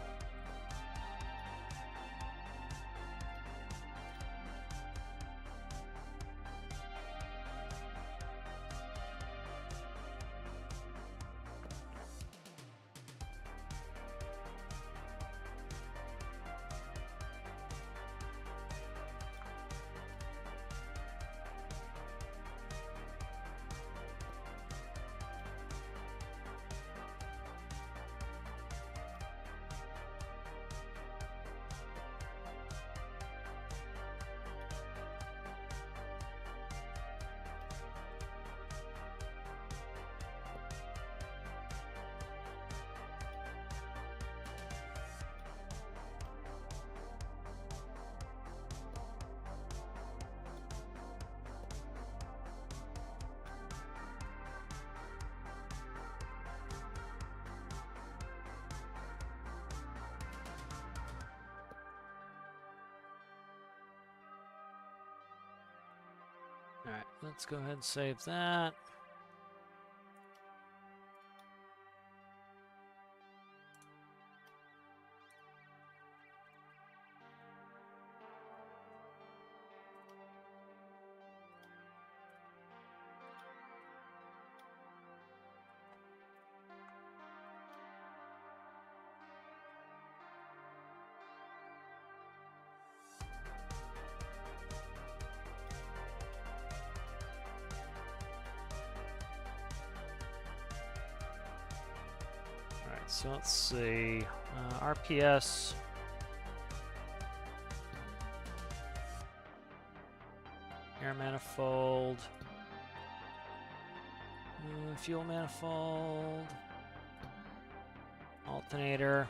Alright, let's go ahead and save that. So let's see, RPS, air manifold, fuel manifold, Alternator.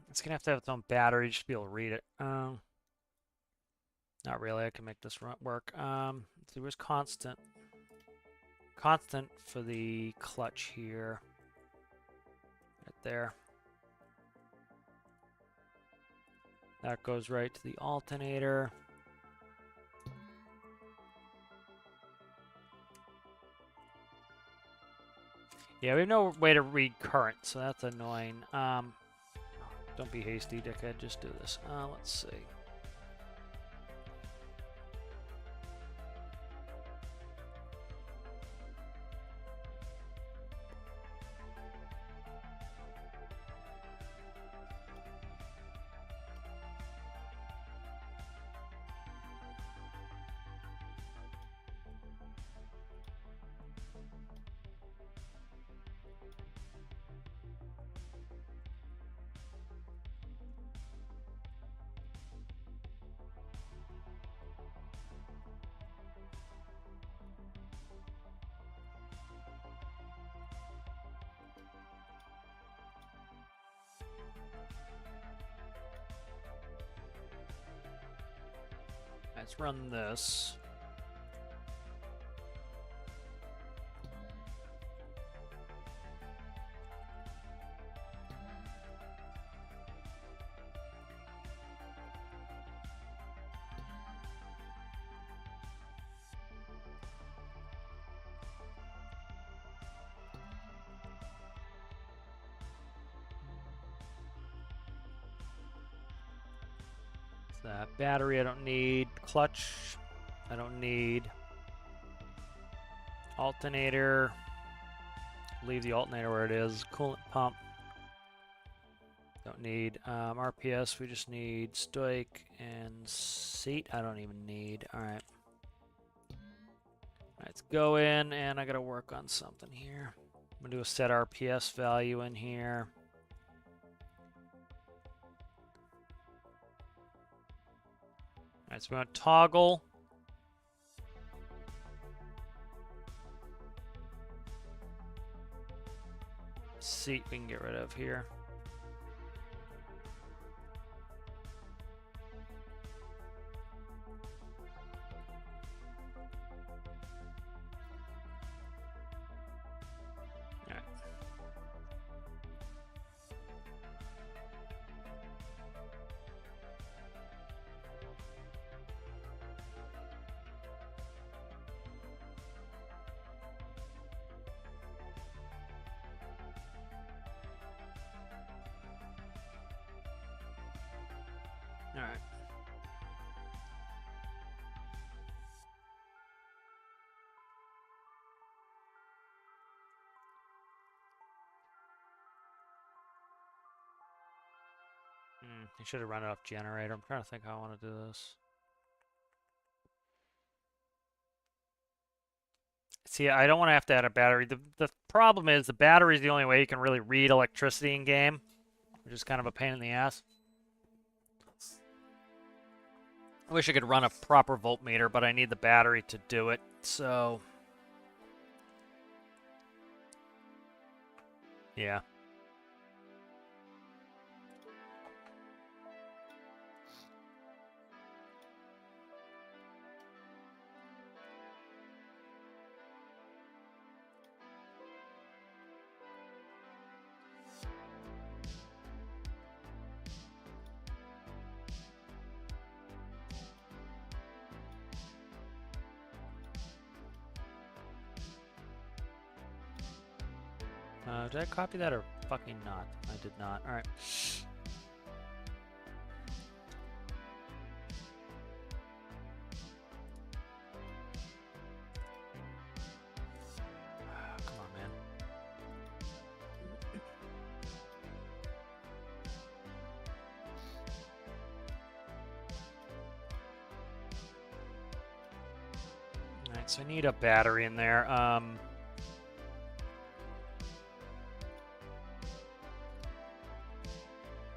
It's gonna have to have its own battery just to be able to read it. Not really. I can make this work. Let's see, where's constant? Constant for the clutch here. Right there. That goes right to the alternator. Yeah, we have no way to read current, so that's annoying. Don't be hasty, dickhead. Just do this. Let's see. Let's run this. That battery I don't need. Clutch I don't need. Alternator. Leave the alternator where it is. Coolant pump. Don't need. RPS we just need. Stoic and seat I don't even need. Alright. Let's go in and I gotta work on something here. I'm gonna do a set RPS value in here. Alright, so we want toggle. Seat we can get rid of here. Alright. Alright. I should have run it off generator. I'm trying to think how I want to do this. See, I don't want to have to add a battery. The problem is the battery is the only way you can really read electricity in game, which is kind of a pain in the ass. I wish I could run a proper voltmeter, but I need the battery to do it, so... yeah. Did I copy that or fucking not? I did not. Alright. Come on, man. Alright, so I need a battery in there.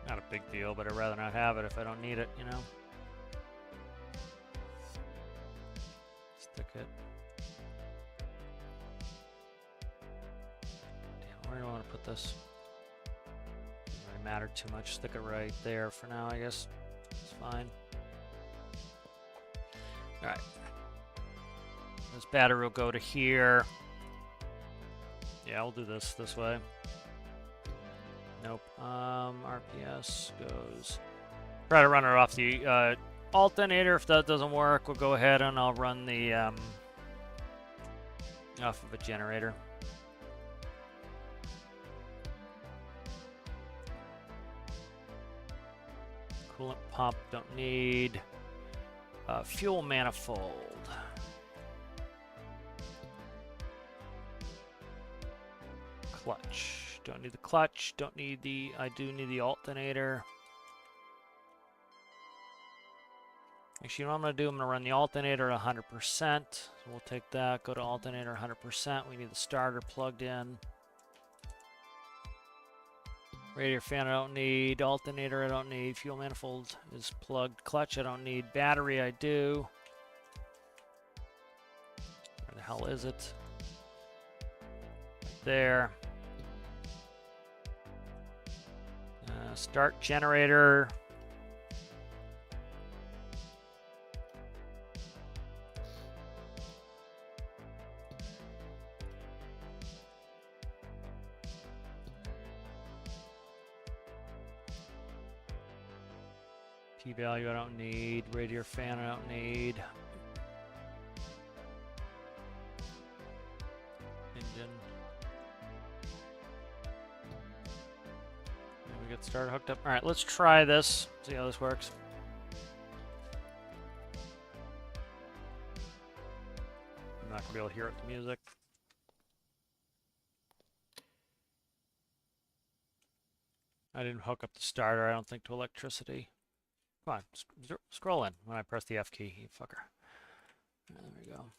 Not a big deal, but I'd rather not have it if I don't need it, you know? Stick it I'm gonna put this. Doesn't really matter too much. Stick it right there for now, I guess. It's fine. All right. This battery will go to here. Yeah, I'll do this way. Nope. RPS goes. Try to run it off the alternator. If that doesn't work, we'll go ahead and I'll run the off of a generator. Coolant pump, don't need. Fuel manifold. Clutch. Don't need the clutch. Don't need the. I do need the alternator. Actually, you know what I'm going to do? I'm going to run the alternator at 100%. So we'll take that, go to alternator 100%. We need the starter plugged in. Radiator fan I don't need. Alternator I don't need. Fuel manifold is plugged. Clutch I don't need. Battery I do. Where the hell is it? Right there. Start generator. P-value I don't need. Radiator fan I don't need. Engine. And we get started hooked up. Alright, let's try this. See how this works. I'm not going to be able to hear it, the music. I didn't hook up the starter, I don't think, to electricity. Come on, scroll in when I press the F key, you fucker. There we go.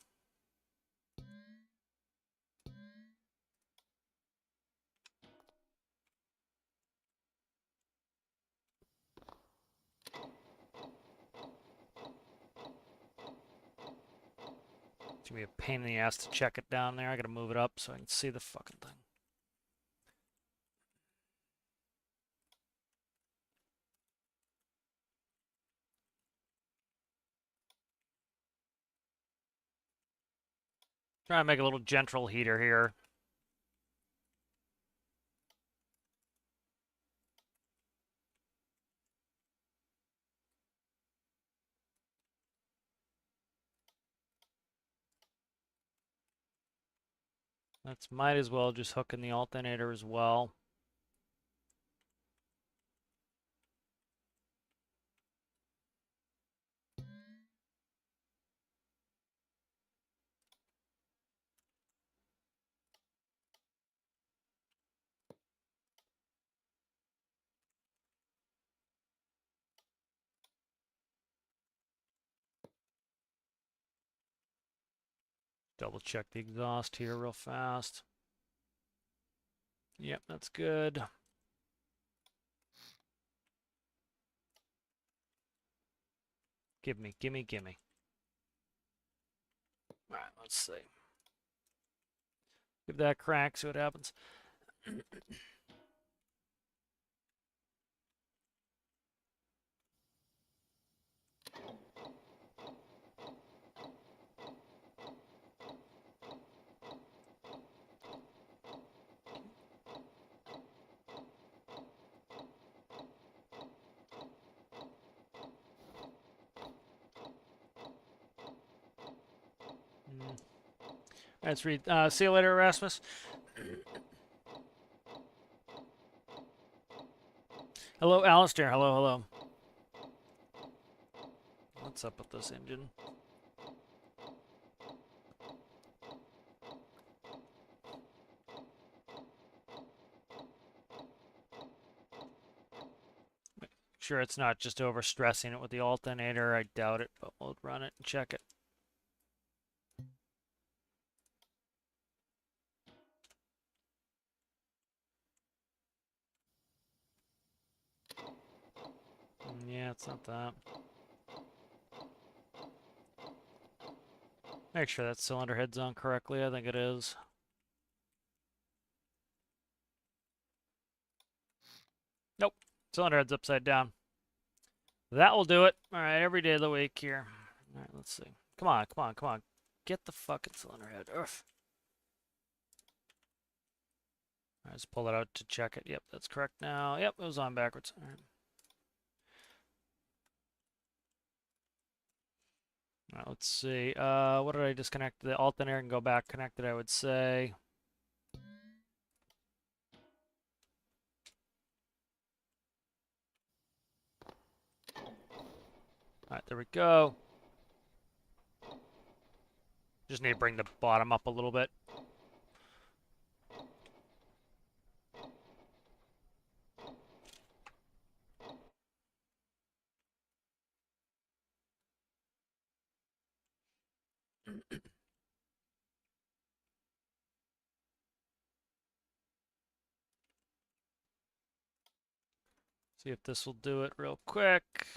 It's gonna be a pain in the ass to check it down there. I gotta move it up so I can see the fucking thing. Try to make a little gentle heater here. That's might as well just hook in the alternator as well. Double check the exhaust here real fast. Yep, that's good. Gimme. All right, let's see. Give that a crack, see what happens. Let's read. See you later, Erasmus. Hello, Alistair. Hello. What's up with this engine? Make sure it's not just overstressing it with the alternator. I doubt it, but we'll run it and check it. Yeah, it's not that. Make sure that cylinder head's on correctly. I think it is. Nope. Cylinder head's upside down. That will do it. All right, every day of the week here. All right, let's see. Come on, come on, come on. Get the fucking cylinder head. Ugh. All right, let's pull it out to check it. Yep, that's correct now. Yep, it was on backwards. All right. All right, let's see. What did I disconnect? The alternator can go back connected, I would say. All right, there we go. Just need to bring the bottom up a little bit. See if this will do it real quick.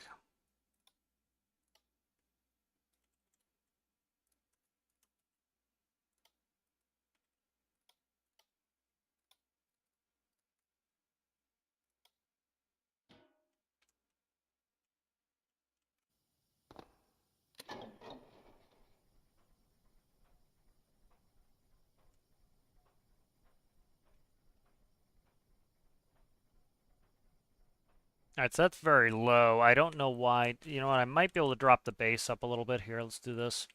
All right, so that's very low. I don't know why. You know what? I might be able to drop the base up a little bit here. Let's do this.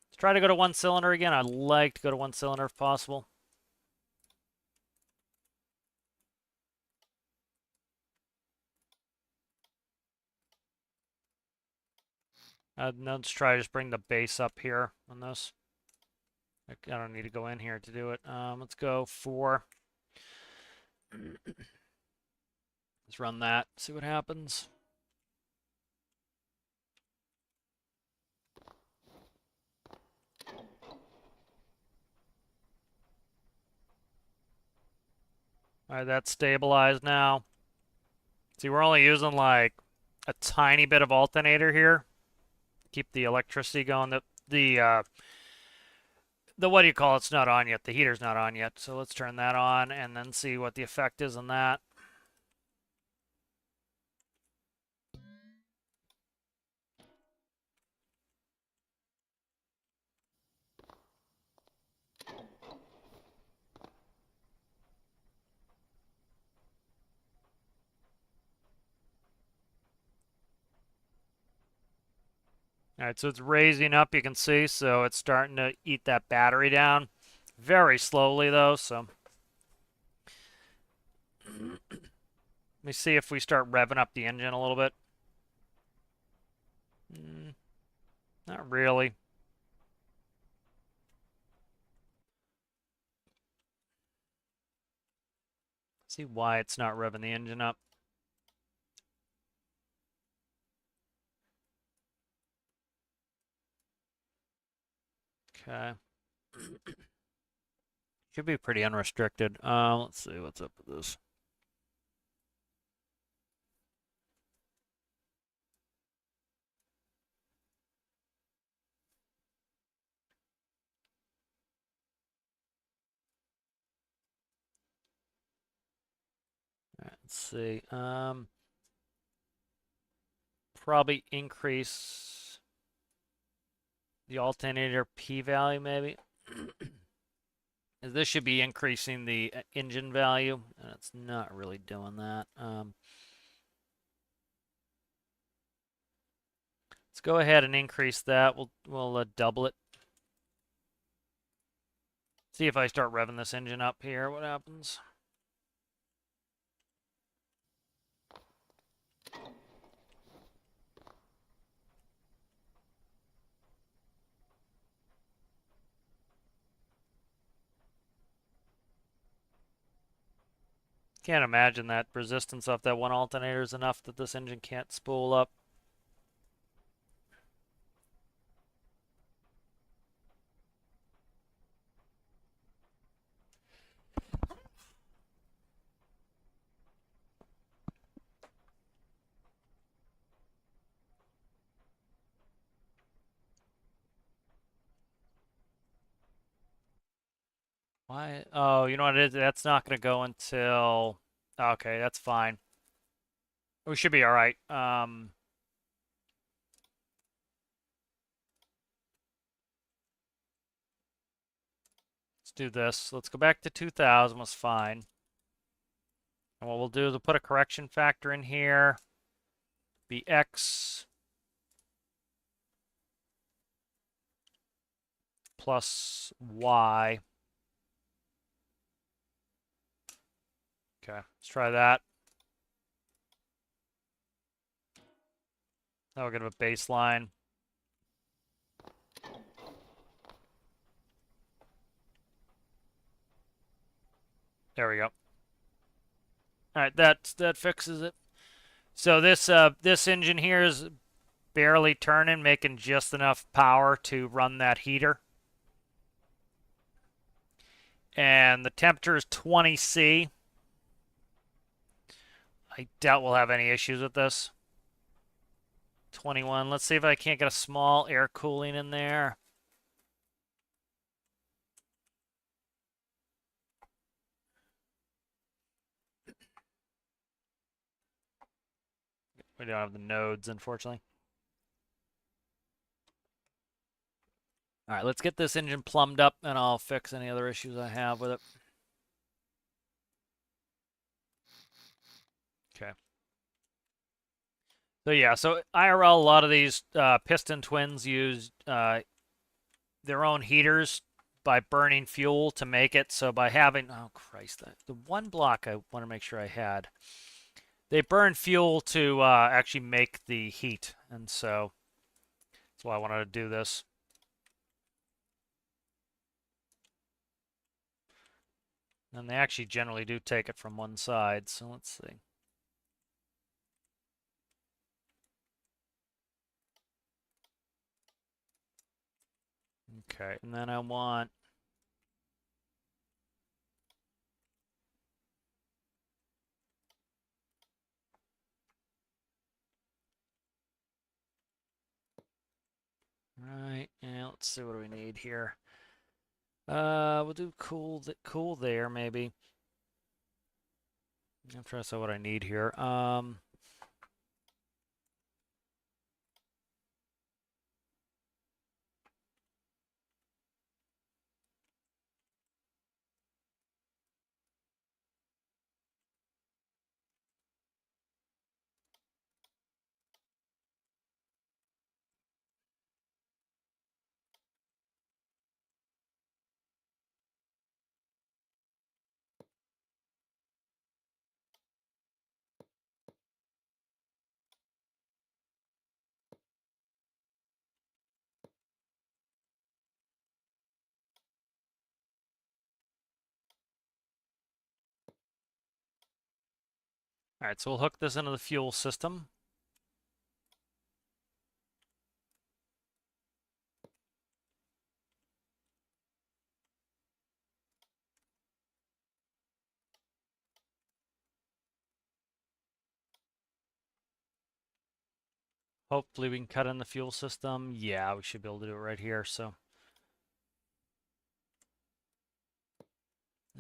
Let's try to go to one cylinder again. I'd like to go to one cylinder if possible. Now let's try to just bring the base up here on this. I don't need to go in here to do it. Let's go 4. Let's run that, see what happens. All right, that's stabilized now. See, we're only using like a tiny bit of alternator here. Keep the electricity going. The what do you call it's not on yet. The heater's not on yet. So let's turn that on and then see what the effect is on that. All right, so it's raising up, you can see, so it's starting to eat that battery down. Very slowly, though, so... Let me see if we start revving up the engine a little bit. Not really. See why it's not revving the engine up. Okay. Should be pretty unrestricted. Let's see what's up with this. All right, let's see. Probably increase the alternator P value, maybe. This should be increasing the engine value, and it's not really doing that. Let's go ahead and increase that. We'll double it. See if I start revving this engine up here, what happens. Can't imagine that resistance off that one alternator is enough that this engine can't spool up. Why? Oh, you know what it is? That's not going to go until... Okay, that's fine. We should be all right. Let's do this. Let's go back to 2000 was fine. And what we'll do is we'll put a correction factor in here. Be x plus y. Okay, let's try that. Now we're going to have a baseline. There we go. All right, that fixes it. So this engine here is barely turning, making just enough power to run that heater. And the temperature is 20°C. I doubt we'll have any issues with this. 21. Let's see if I can't get a small air cooling in there. We don't have the nodes, unfortunately. All right, let's get this engine plumbed up, and I'll fix any other issues I have with it. Okay. So yeah, so IRL, a lot of these piston twins use their own heaters by burning fuel to make it. So by having, oh Christ, the one block I want to make sure I had, they burn fuel to actually make the heat, and so that's why I wanted to do this. And they actually generally do take it from one side, so let's see. Okay, and then I want right, and let's see what do we need here. We'll do cool there maybe. I'm trying to see what I need here. All right, so we'll hook this into the fuel system. Hopefully we can cut in the fuel system. Yeah, we should be able to do it right here. So,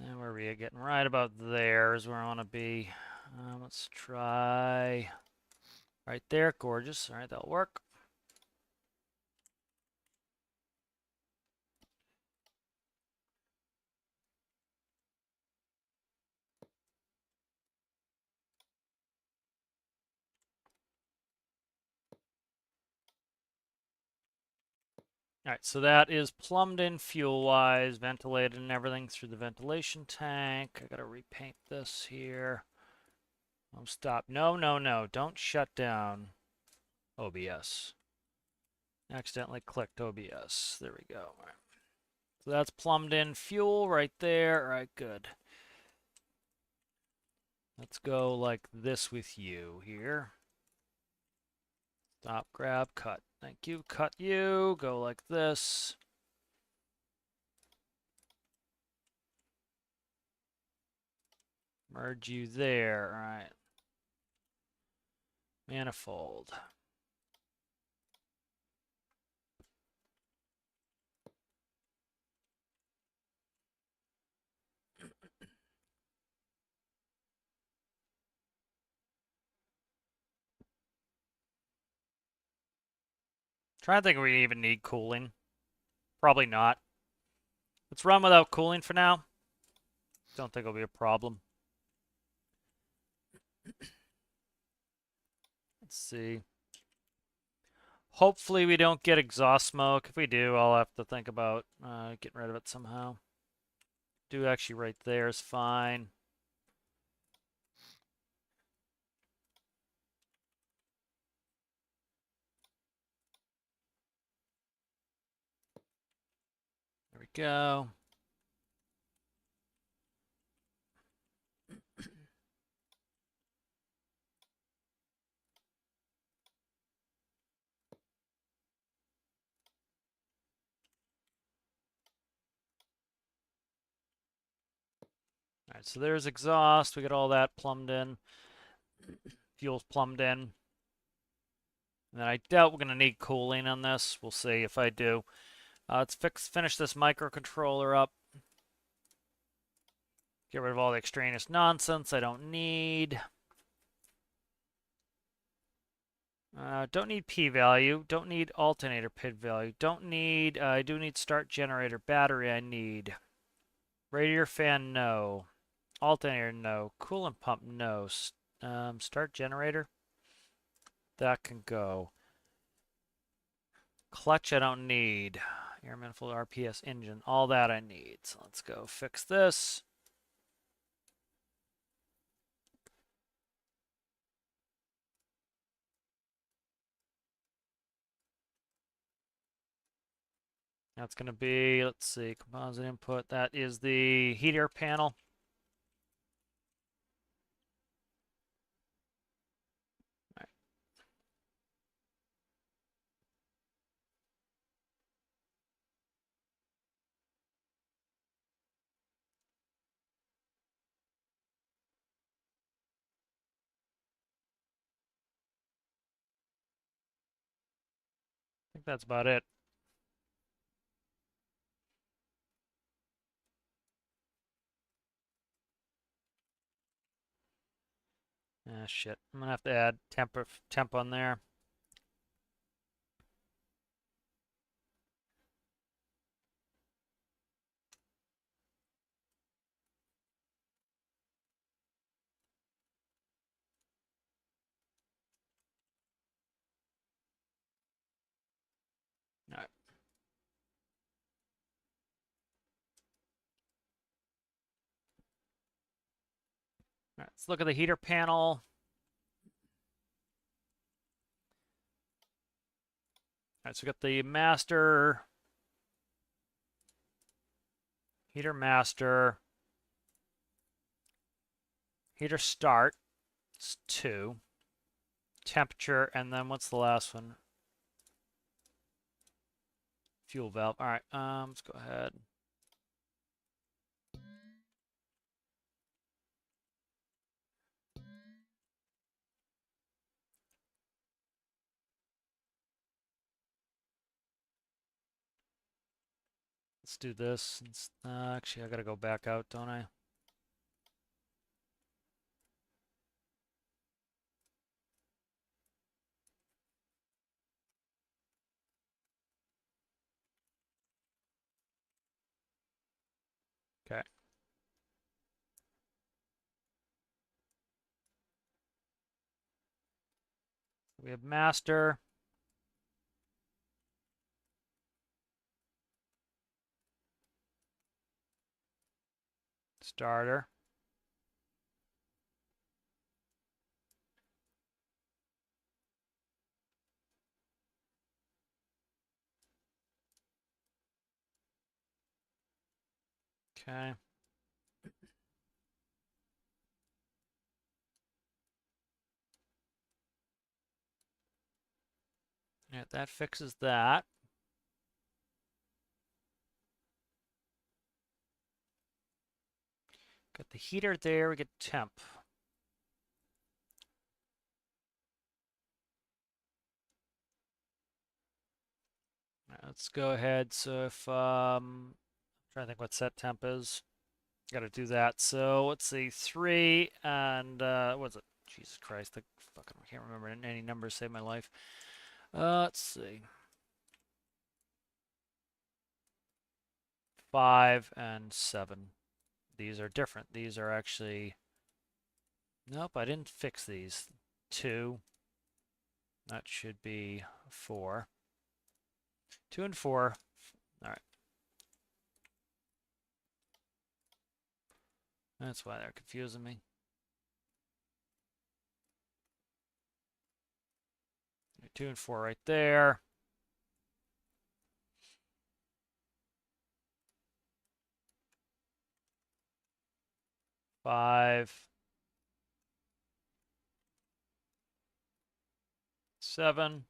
and where are we getting right about there is where I want to be. Let's try right there. Gorgeous. All right, that'll work. All right, so that is plumbed in fuel-wise, ventilated and everything through the ventilation tank. I gotta repaint this here. Oh, stop. No, no, no. Don't shut down OBS. Accidentally clicked OBS. There we go. All right. So that's plumbed in fuel right there. All right, good. Let's go like this with you here. Stop, grab, cut. Thank you. Cut you. Go like this. Merge you there. All right. Manifold. Trying to think if we even need cooling. Probably not. Let's run without cooling for now. Don't think it'll be a problem. Let's see. Hopefully we don't get exhaust smoke. If we do, I'll have to think about getting rid of it somehow. Do actually right there is fine. There we go. All right, so there's exhaust. We got all that plumbed in. Fuel's plumbed in. And I doubt we're going to need cooling on this. We'll see if I do. Let's finish this microcontroller up. Get rid of all the extraneous nonsense I don't need. Don't need p-value. Don't need alternator pin value. Don't need, I do need start generator. Battery I need. Radiator fan, no. Alternator, no. Coolant pump, no. Start generator. That can go. Clutch I don't need. Air manifold, RPS engine. All that I need. So let's go fix this. That's going to be, let's see, composite input. That is the heater panel. All right. I think that's about it. Ah, shit. I'm going to have to add temp on there. All right. All right, let's look at the heater panel. All right, so we got the master, heater master, heater start, it's 2, temperature, and then what's the last one? Fuel valve. All right, let's go ahead. Let's do this. Actually, I gotta go back out, don't I? Okay. We have master. Starter. Okay. Yeah, that fixes that. Got the heater there, we get temp. Right, let's go ahead. So if I'm trying to think what set temp is. Got to do that. So let's see, 3 and what's it? Jesus Christ, I can't remember any numbers. Save my life. Let's see. 5 and 7. These are different. These are actually... Nope, I didn't fix these. 2. That should be 4. 2 and 4. All right. That's why they're confusing me. 2 and 4 right there. Five, 7.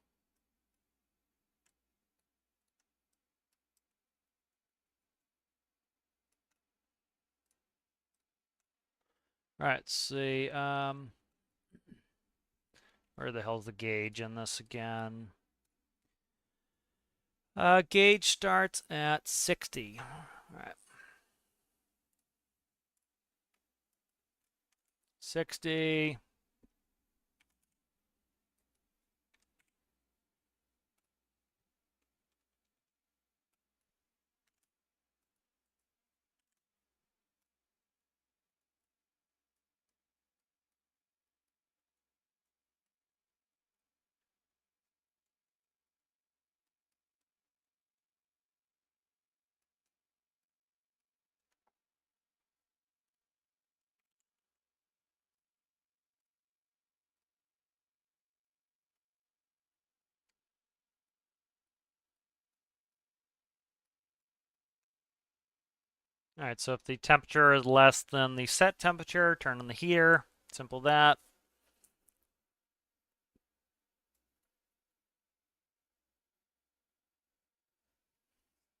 All right, let's see. Where the hell's the gauge in this again? Gauge starts at 60. All right. 60. All right, so if the temperature is less than the set temperature, turn on the heater. Simple that.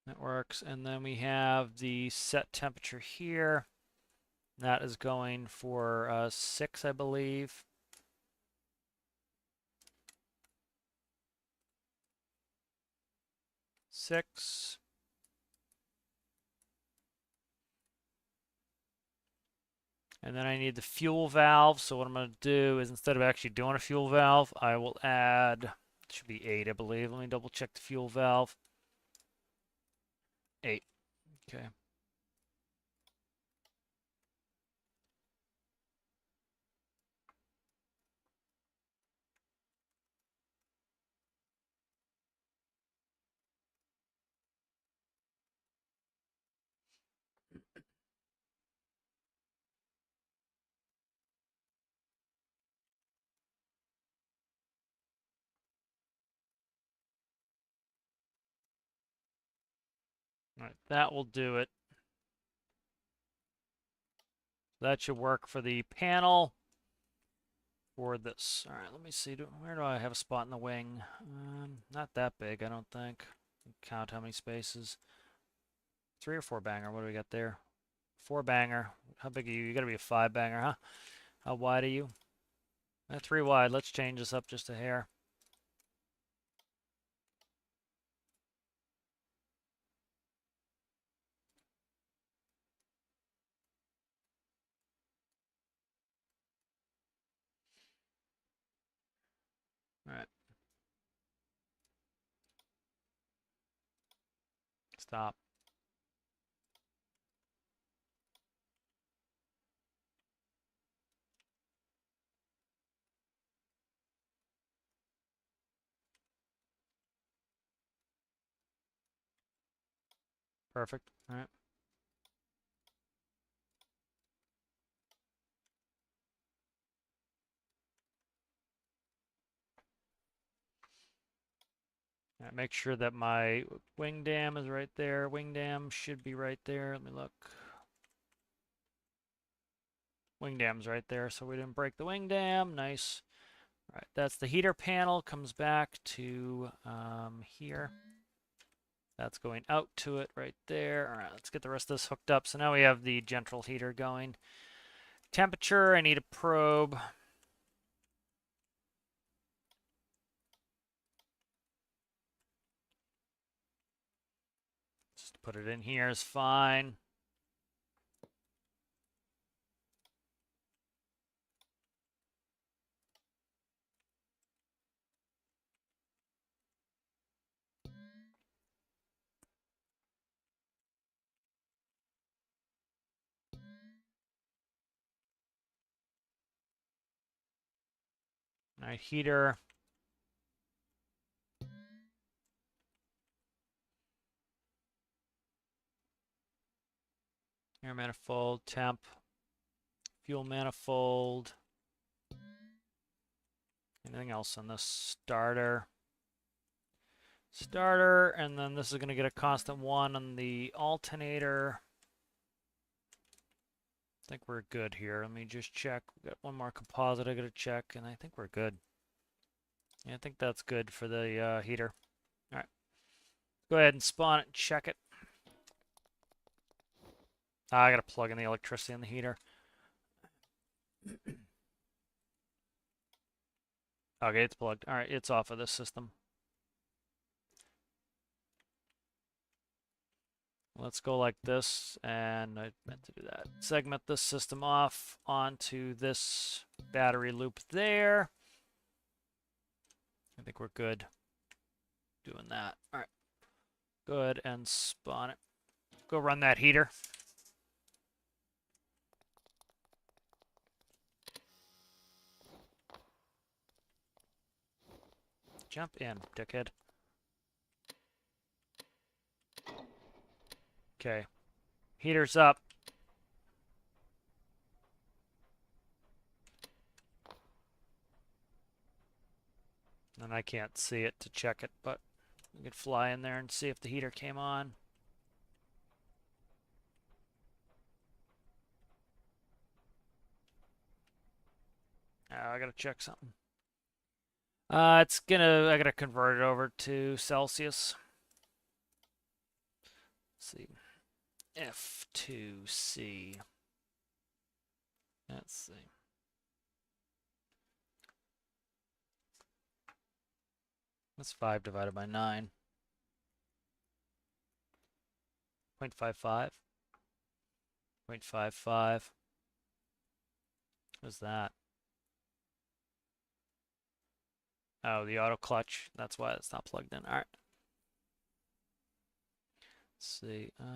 That works. And then we have the set temperature here. That is going for 6, I believe. Six. And then I need the fuel valve. So what I'm going to do is instead of actually doing a fuel valve, I will add, it should be 8, I believe. Let me double check the fuel valve. 8. Okay. All right, that will do it. That should work for the panel for this. All right, let me see. Where do I have a spot in the wing? Not that big, I don't think. Count how many spaces. 3 or 4 banger. What do we got there? 4 banger. How big are you? You got to be a 5 banger, huh? How wide are you? 3 wide. Let's change this up just a hair. All right. Stop. Perfect. All right. All right, make sure that my wing dam is right there. Wing dam should be right there. Let me look. Wing dam's right there, so we didn't break the wing dam. Nice. All right, that's the heater panel. Comes back to here. That's going out to it right there. All right, let's get the rest of this hooked up. So now we have the central heater going. Temperature, I need a probe. Just put it in here is fine. All right, heater. Air manifold, temp, fuel manifold. Anything else on this? Starter. Starter, and then this is going to get a constant 1 on the alternator. I think we're good here. Let me just check. We've got one more composite I got to check, and I think we're good. Yeah, I think that's good for the heater. All right. Go ahead and spawn it and check it. I got to plug in the electricity in the heater. Okay, it's plugged. All right, it's off of this system. Let's go like this, and I meant to do that. Segment this system off onto this battery loop there. I think we're good doing that. All right, go ahead and spawn it. Go run that heater. Jump in, dickhead. Okay, heater's up. And I can't see it to check it, but we could fly in there and see if the heater came on. I gotta check something. I gotta convert it over to Celsius. Let's see. F2C. Let's see. That's 5 divided by 9. 0.55. 0.55. What's that? Oh, the auto clutch. That's why it's not plugged in. All right. Let's see. What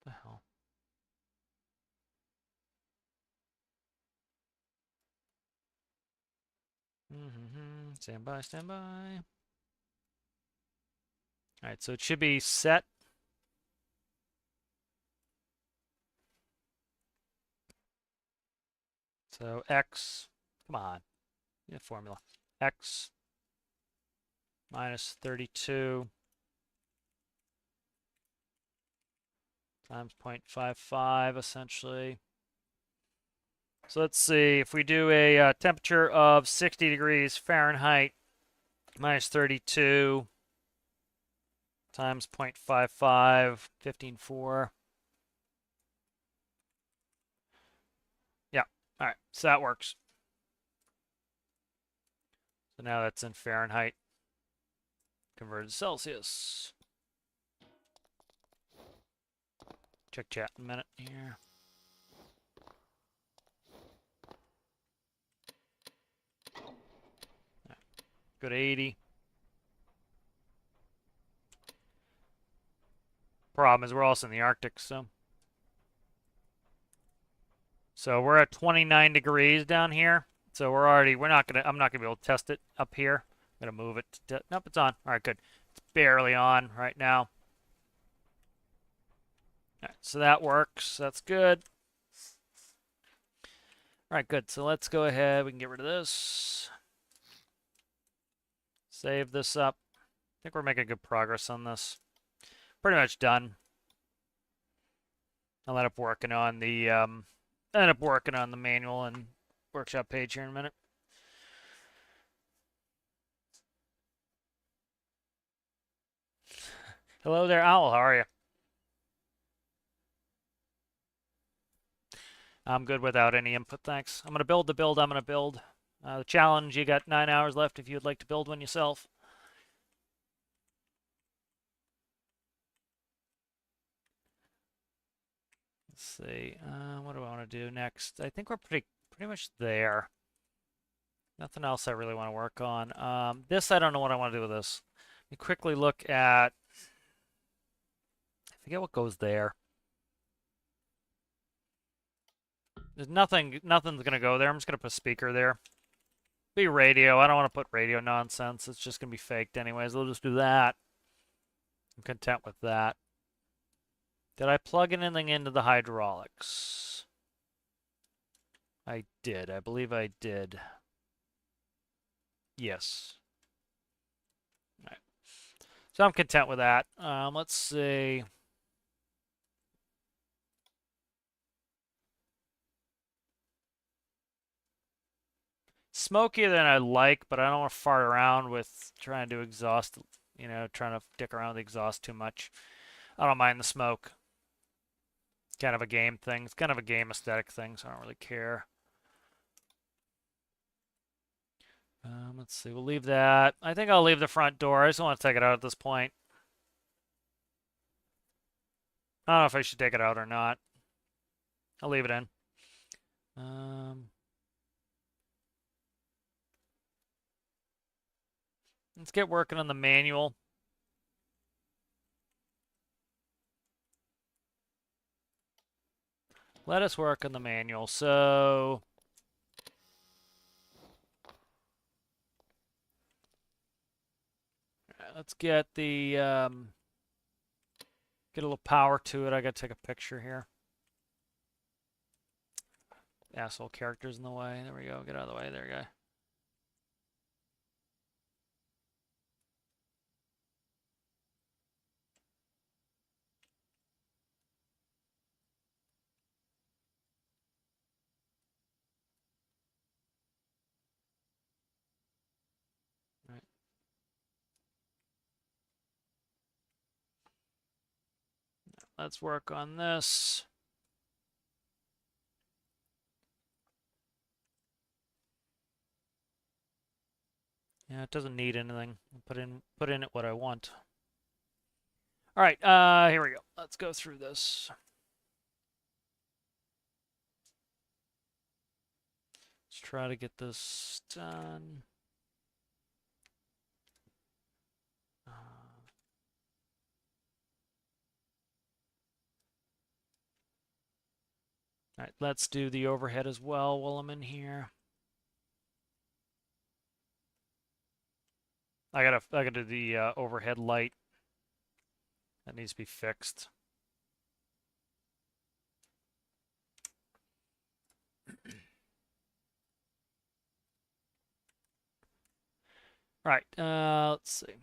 the hell? Stand by, stand by. All right, so it should be set. So X, come on, yeah, formula. X minus 32 times 0.55, essentially. So let's see, if we do a temperature of 60 degrees Fahrenheit minus 32 times 0.55, 15.4. Yeah, all right, so that works. So now that's in Fahrenheit, converted to Celsius. Check chat in a minute here. Go to 80. Problem is we're also in the Arctic, so we're at 29 degrees down here. So I'm not gonna be able to test it up here. I'm gonna move it to, nope, it's on. All right, good. It's barely on right now. All right, so that works. That's good. All right, good. So let's go ahead. We can get rid of this. Save this up. I think we're making good progress on this. Pretty much done. I'll end up working on the manual and workshop page here in a minute. Hello there, Owl. How are you? I'm good without any input, thanks. I'm going to build the build I'm going to build. The challenge, you got 9 hours left if you'd like to build one yourself. Let's see. What do I want to do next? I think we're pretty much there. Nothing else I really want to work on. This, I don't know what I want to do with this. Let me quickly look at, I forget what goes there. There's nothing's gonna go there. I'm just gonna put speaker there. Be radio. I don't want to put radio nonsense. It's just gonna be faked anyways. We'll just do that. I'm content with that. Did I plug anything into the hydraulics? I did. I believe I did. Yes. All right. So I'm content with that. Let's see. Smokier than I like, but I don't want to fart around with trying to exhaust, trying to dick around with the exhaust too much. I don't mind the smoke. Kind of a game thing. It's kind of a game aesthetic thing, so I don't really care. Let's see. We'll leave that. I think I'll leave the front door. I just don't want to take it out at this point. I don't know if I should take it out or not. I'll leave it in. Let's get working on the manual. Let us work on the manual. So let's get the get a little power to it. I gotta take a picture here. Asshole characters in the way. There we go. Get out of the way. There we go. All right. Let's work on this. Yeah, it doesn't need anything. I'll put in it what I want. All right, here we go. Let's go through this. Let's try to get this done. All right, let's do the overhead as well while I'm in here. I gotta do the overhead light. That needs to be fixed. All right, let's see.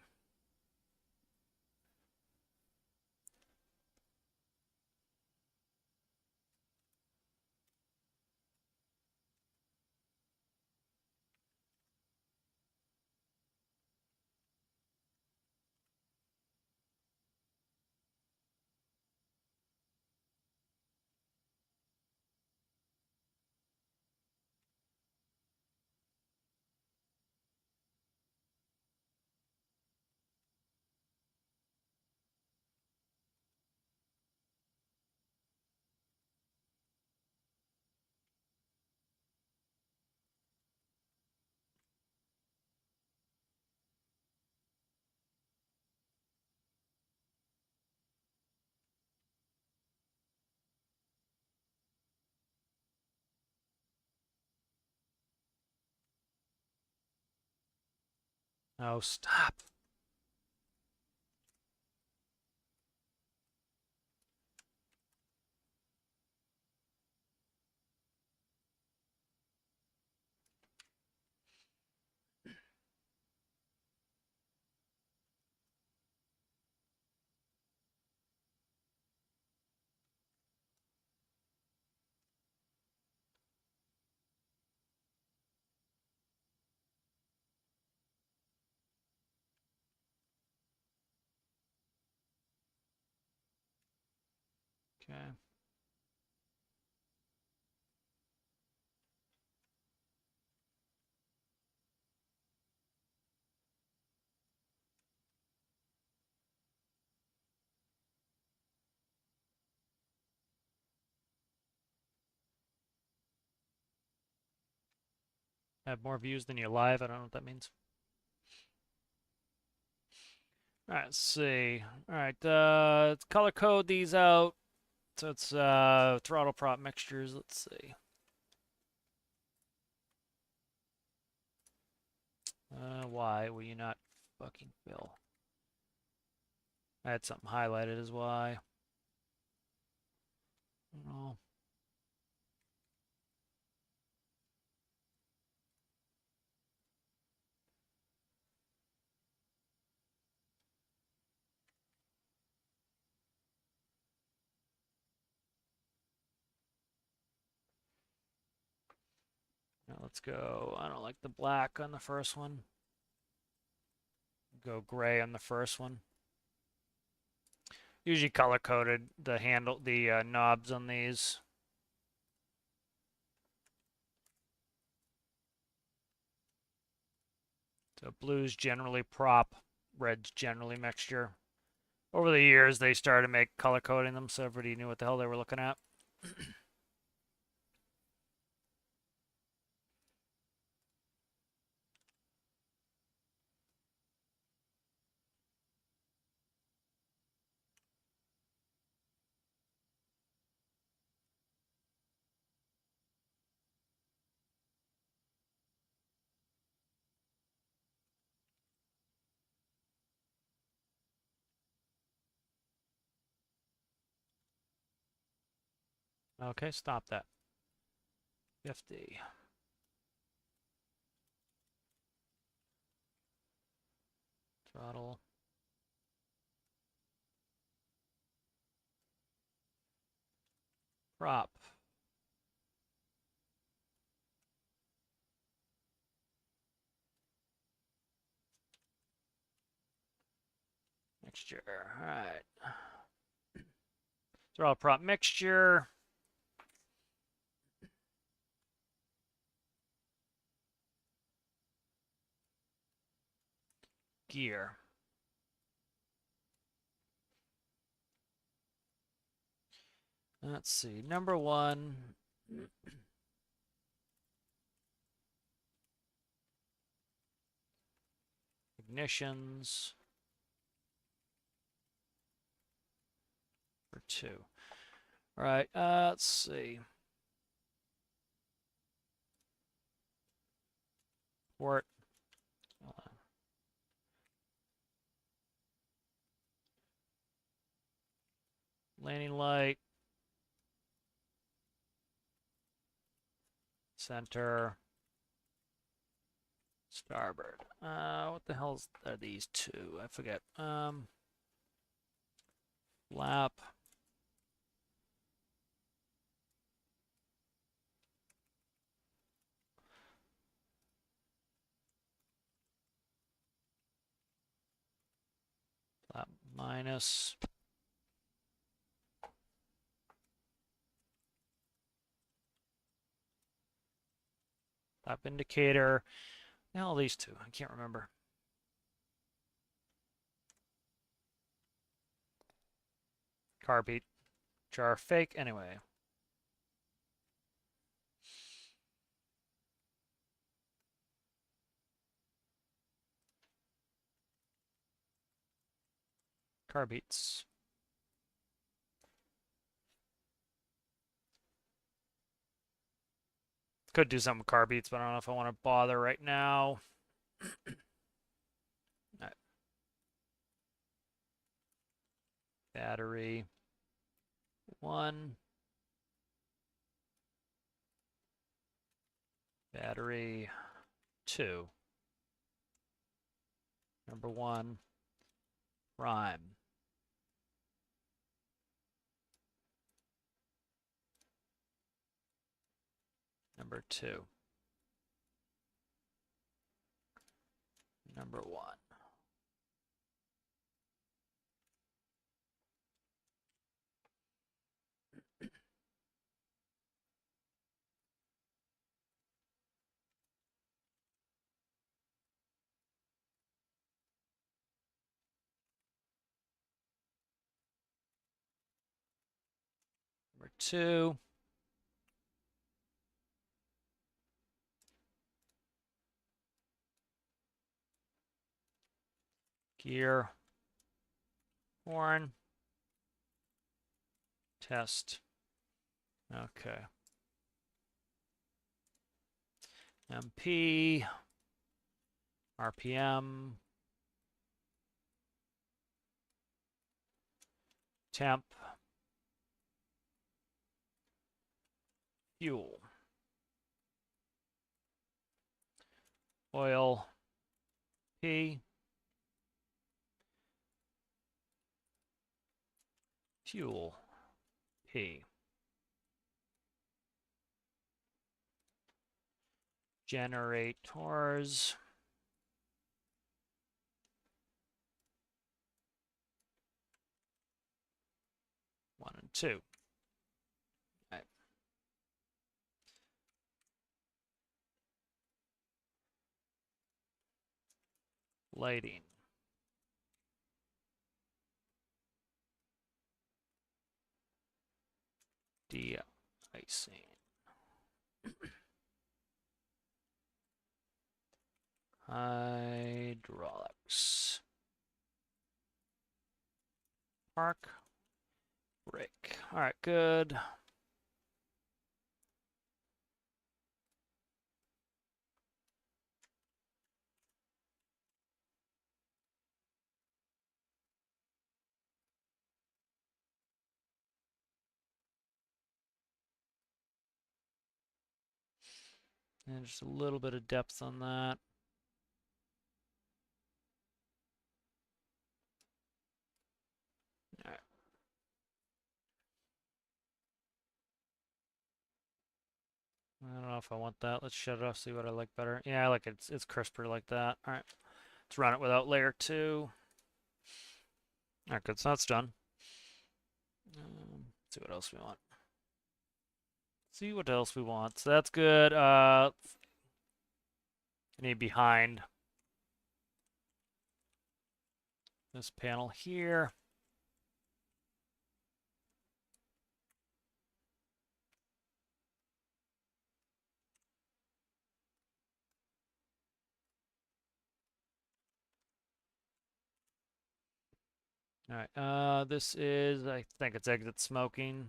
Oh, stop. Okay. Have more views than you live. I don't know what that means. All right, let's see. All right, let's color code these out. So it's throttle prop mixtures. Let's see. Why will you not fucking fill? I had something highlighted as why. Oh. Now let's go. I don't like the black on the first one. Go gray on the first one. Usually color coded the handle, the knobs on these. So blue's generally prop, red's generally mixture. Over the years, they started to make color coding them so everybody knew what the hell they were looking at. Okay, stop that. 50. Throttle. Prop. Mixture. All right. Throttle prop mixture. Gear. Let's see. Number one. Ignitions. For 2. All right. Let's see. Port. Landing light. Center. Starboard. What the hell are these two? I forget. Flap. Flap minus. Flap indicator. The hell are these two? I can't remember. Carbeat. Jar fake anyway. Carbeats. Could do some carbeats, but I don't know if I want to bother right now. Right. Battery 1. Battery 2. Number 1. Prime. Number 2. Number 1. Number 2. gear, horn, test. Okay. MP, RPM, temp, fuel, oil, P, fuel, P. Generators. One and two. All right. Lighting. De-icing. Hydraulics. Park. Brake. All right, good. And just a little bit of depth on that. All right. I don't know if I want that. Let's shut it off, see what I like better. Yeah, I like it. It's crisper like that. All right. Let's run it without layer 2. All right, good. So that's done. See what else we want. See what else we want. So that's good. I need behind this panel here. All right. This is, I think it's exit smoking.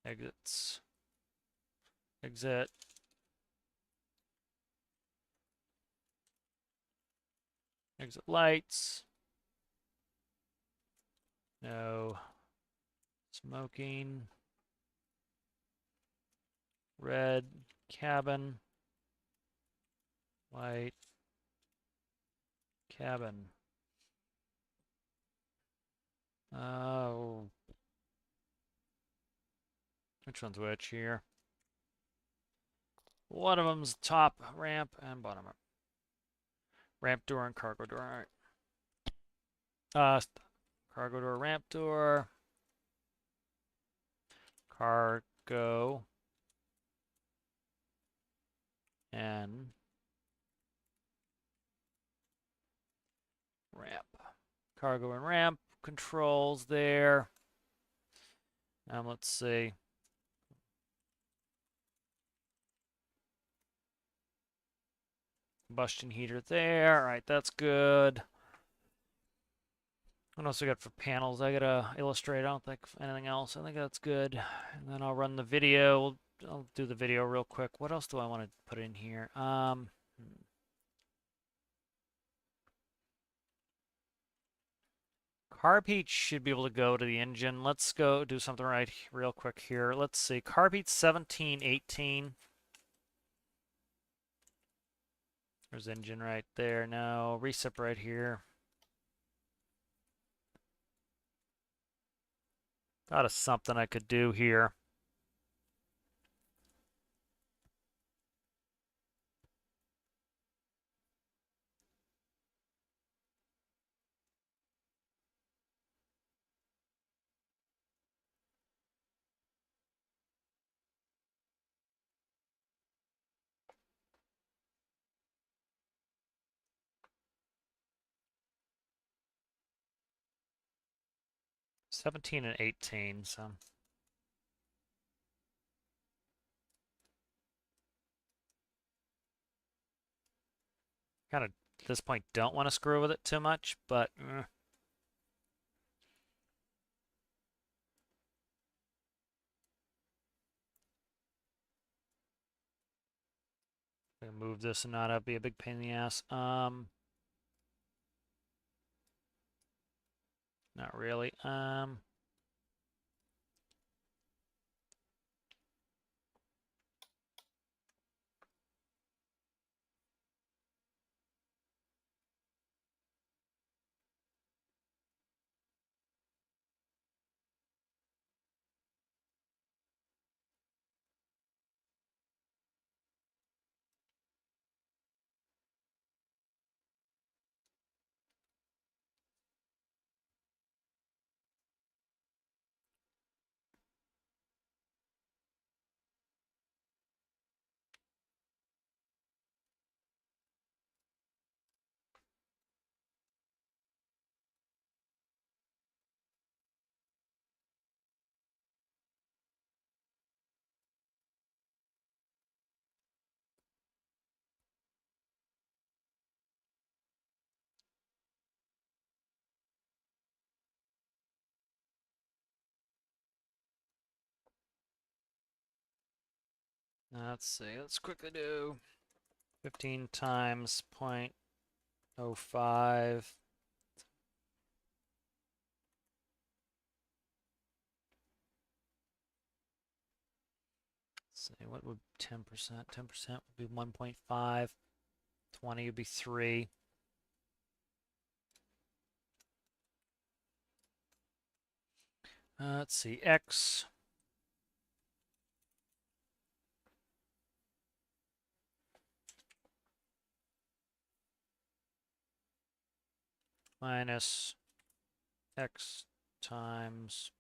Exits. Exit. Exit lights. No. Smoking. Red. Cabin. White. Cabin. Oh. Which one's which here? One of them's top ramp and bottom ramp. Ramp door and cargo door. All right. Cargo door, ramp door. Cargo. And ramp. Cargo and ramp controls there. Let's see. Combustion heater there. All right, that's good. What else we got for panels? I gotta illustrate. I don't think anything else. I think that's good. And then I'll run the video. I'll do the video real quick. What else do I want to put in here? Carb heat should be able to go to the engine. Let's go do something right real quick here. Let's see. Carb heat 1718. There's engine right there. Now recip right here. Thought of something I could do here. '17 and '18, so kind of this point don't want to screw with it too much, but I'm gonna move this and not be a big pain in the ass. Not really. Let's see. Let's quickly do 15 times 0.05. Let's see, what would 10%? 10% would be 1.5. 20 would be 3. Let's see, X minus X times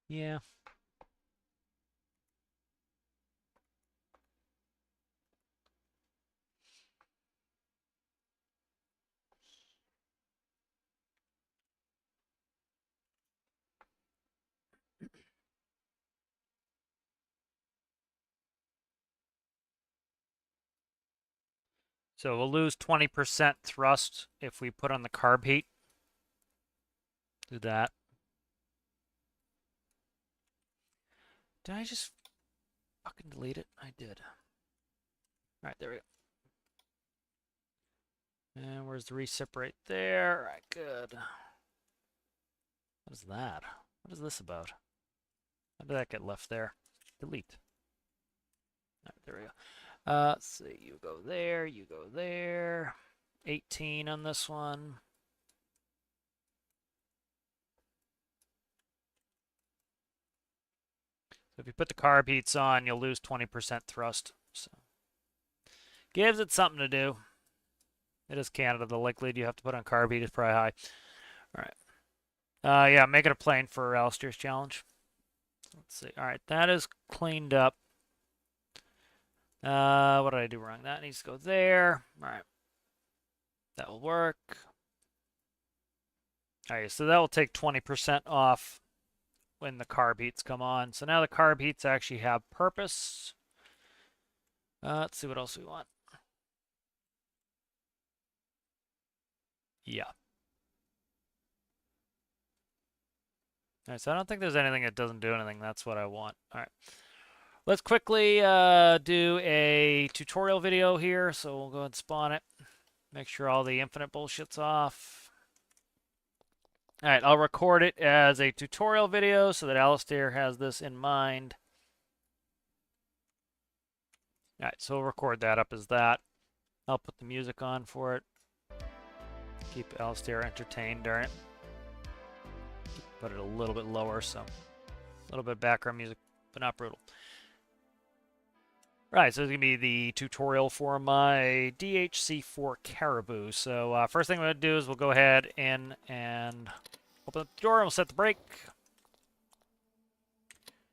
yeah. So we'll lose 20% thrust if we put on the carb heat. Do that. Did I just fucking delete it? I did. All right, there we go. And where's the recip right there? All right, good. What is that? What is this about? How did that get left there? Delete. All right, there we go. Let's see, you go there, you go there. 18 on this one. So if you put the carb heats on, you'll lose 20% thrust. So gives it something to do. It is Canada. The likelihood you have to put on carb heat is probably high. All right. Yeah, make it a plane for Alistair's challenge. Let's see. All right, that is cleaned up. What did I do wrong? That needs to go there. All right. That will work. All right, so that will take 20% off when the carb heats come on. So now the carb heats actually have purpose. Let's see what else we want. Yeah. All right, so I don't think there's anything that doesn't do anything. That's what I want. All right. Let's quickly do a tutorial video here. So we'll go ahead and spawn it. Make sure all the infinite bullshit's off. All right, I'll record it as a tutorial video so that Alistair has this in mind. All right, so we'll record that up as that. I'll put the music on for it. Keep Alistair entertained during it. Put it a little bit lower, so a little bit of background music, but not brutal. Right, so it's going to be the tutorial for my DHC4 Caribou. So first thing I'm going to do is we'll go ahead in and open up the door and we'll set the brake.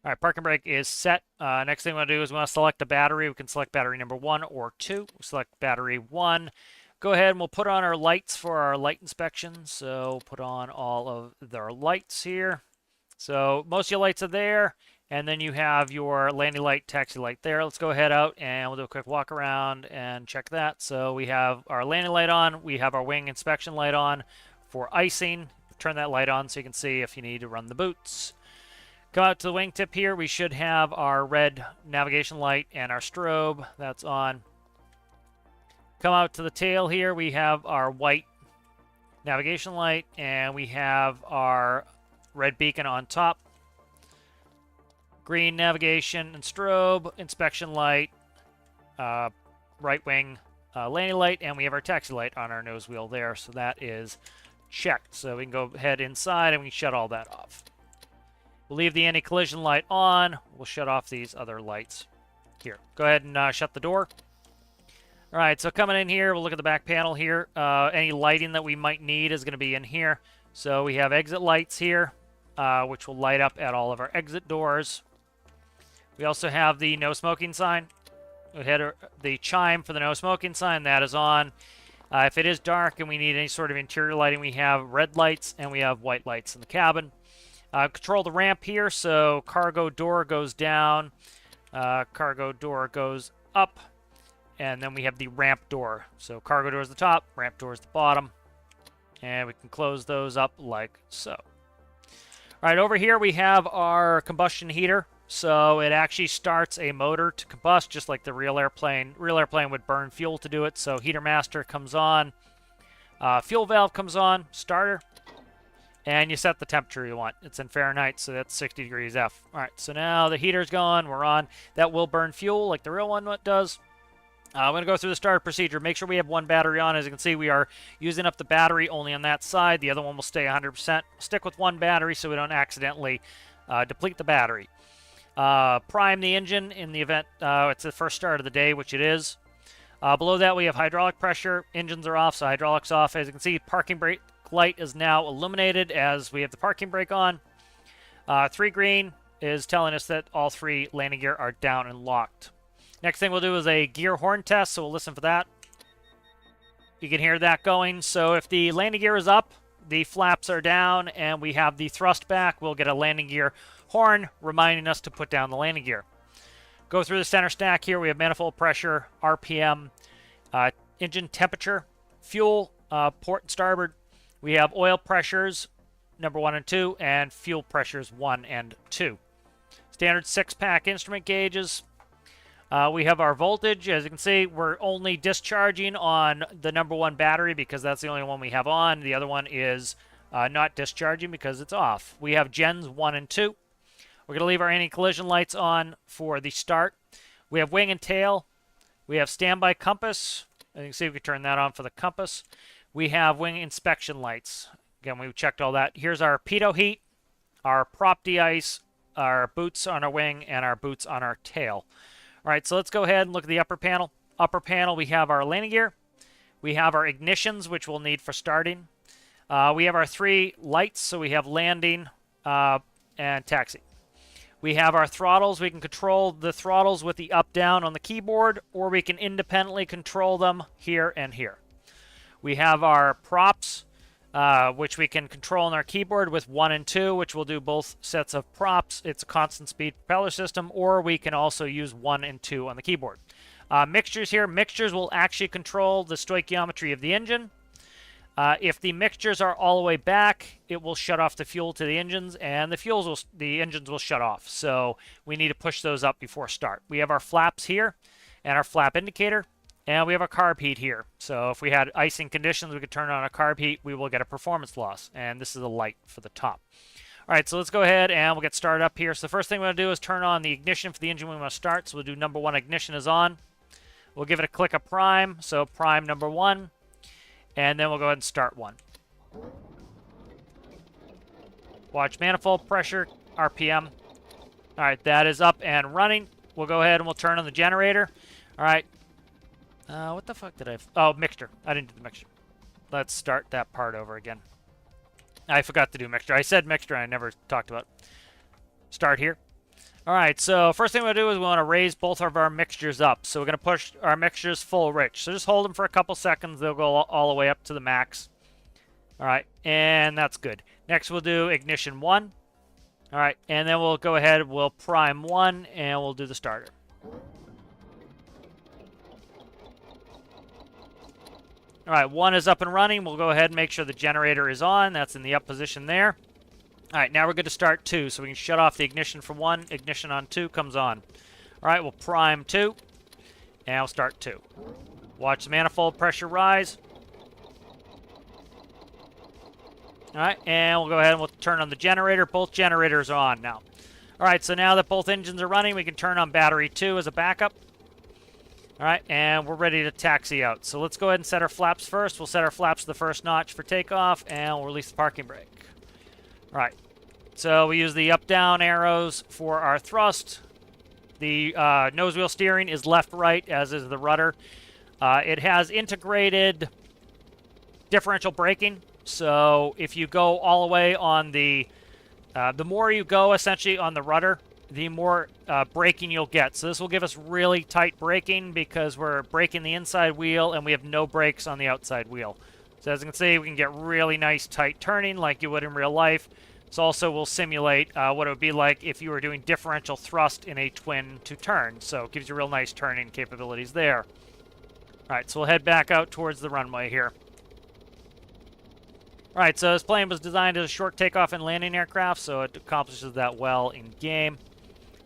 All right, parking brake is set. Next thing we want to do is we want to select a battery. We can select battery number 1 or 2. We'll select battery 1. Go ahead and we'll put on our lights for our light inspection. So put on all of their lights here. So most of your lights are there. And then you have your landing light, taxi light there. Let's go ahead out and we'll do a quick walk around and check that. So we have our landing light on. We have our wing inspection light on for icing. Turn that light on so you can see if you need to run the boots. Come out to the wingtip here. We should have our red navigation light and our strobe. That's on. Come out to the tail here. We have our white navigation light and we have our red beacon on top. Green navigation and strobe, inspection light, right wing landing light, and we have our taxi light on our nose wheel there. So that is checked. So we can go ahead inside and we can shut all that off. We'll leave the anti-collision light on. We'll shut off these other lights here. Go ahead and shut the door. All right, so coming in here, we'll look at the back panel here. Any lighting that we might need is going to be in here. So we have exit lights here, which will light up at all of our exit doors. We also have the no smoking sign. We had the chime for the no smoking sign. That is on. If it is dark and we need any sort of interior lighting, we have red lights and we have white lights in the cabin. Control the ramp here, so cargo door goes down, cargo door goes up, and then we have the ramp door. So cargo door is the top, ramp door is the bottom, and we can close those up like so. All right, over here we have our combustion heater. So it actually starts a motor to combust, just like the real airplane. Real airplane would burn fuel to do it. So heater master comes on, fuel valve comes on, starter. And you set the temperature you want. It's in Fahrenheit, so that's 60 degrees F. All right, so now the heater's gone. We're on. That will burn fuel like the real one does. I'm going to go through the start procedure. Make sure we have one battery on. As you can see, we are using up the battery only on that side. The other one will stay 100%. Stick with one battery so we don't accidentally deplete the battery. Prime the engine in the event it's the first start of the day, which it is. Below that, we have hydraulic pressure. Engines are off, so hydraulics off. As you can see, parking brake light is now illuminated as we have the parking brake on. 3 green is telling us that all 3 landing gear are down and locked. Next thing we'll do is a gear horn test, so we'll listen for that. You can hear that going. So if the landing gear is up, the flaps are down, and we have the thrust back, we'll get a landing gear horn reminding us to put down the landing gear. Go through the center stack here. We have manifold pressure, RPM, engine temperature, fuel, port and starboard. We have oil pressures, number 1 and 2, and fuel pressures 1 and 2. Standard 6-pack instrument gauges. We have our voltage. As you can see, we're only discharging on the number 1 battery because that's the only one we have on. The other one is not discharging because it's off. We have gens 1 and 2. We're going to leave our anti-collision lights on for the start. We have wing and tail. We have standby compass. As you can see, we can turn that on for the compass. We have wing inspection lights. Again, we checked all that. Here's our pitot heat, our prop de-ice, our boots on our wing, and our boots on our tail. All right, so let's go ahead and look at the upper panel. Upper panel, we have our landing gear. We have our ignitions, which we'll need for starting. We have our 3 lights, so we have landing and taxi. We have our throttles. We can control the throttles with the up-down on the keyboard, or we can independently control them here and here. We have our props, which we can control on our keyboard with 1 and 2, which will do both sets of props. It's a constant speed propeller system, or we can also use 1 and 2 on the keyboard. Mixtures here. Mixtures will actually control the stoichiometry of the engine. If the mixtures are all the way back, it will shut off the fuel to the engines, and the engines will shut off. So we need to push those up before start. We have our flaps here and our flap indicator. And we have a carb heat here. So if we had icing conditions, we could turn on a carb heat. We will get a performance loss. And this is a light for the top. All right, so let's go ahead and we'll get started up here. So the first thing we're going to do is turn on the ignition for the engine we want to start. So we'll do number 1 ignition is on. We'll give it a click of prime. So prime number 1. And then we'll go ahead and start 1. Watch manifold pressure, RPM. All right, that is up and running. We'll go ahead and we'll turn on the generator. All right. What the fuck did I... Oh, mixture. I didn't do the mixture. Let's start that part over again. I forgot to do mixture. I said mixture and I never talked about it. Start here. All right, so first thing we'll do is we want to raise both of our mixtures up. So we're going to push our mixtures full rich. So just hold them for a couple seconds. They'll go all the way up to the max. All right, and that's good. Next we'll do ignition 1. All right, and then we'll go ahead, we'll prime 1, and we'll do the starter. All right, 1 is up and running. We'll go ahead and make sure the generator is on. That's in the up position there. All right, now we're good to start 2, so we can shut off the ignition for 1. Ignition on 2 comes on. All right, we'll prime 2, and we'll start 2. Watch the manifold pressure rise. All right, and we'll go ahead and we'll turn on the generator. Both generators are on now. All right, so now that both engines are running, we can turn on battery 2 as a backup. All right, and we're ready to taxi out. So let's go ahead and set our flaps first. We'll set our flaps to the first notch for takeoff, and we'll release the parking brake. All right, so we use the up-down arrows for our thrust. The nose wheel steering is left-right, as is the rudder. It has integrated differential braking. So if you go all the way on the more you go essentially on the rudder, the more braking you'll get. So this will give us really tight braking because we're braking the inside wheel and we have no brakes on the outside wheel. So as you can see, we can get really nice tight turning like you would in real life. This also will simulate what it would be like if you were doing differential thrust in a twin to turn. So it gives you real nice turning capabilities there. All right, so we'll head back out towards the runway here. All right, so this plane was designed as a short takeoff and landing aircraft, so it accomplishes that well in game.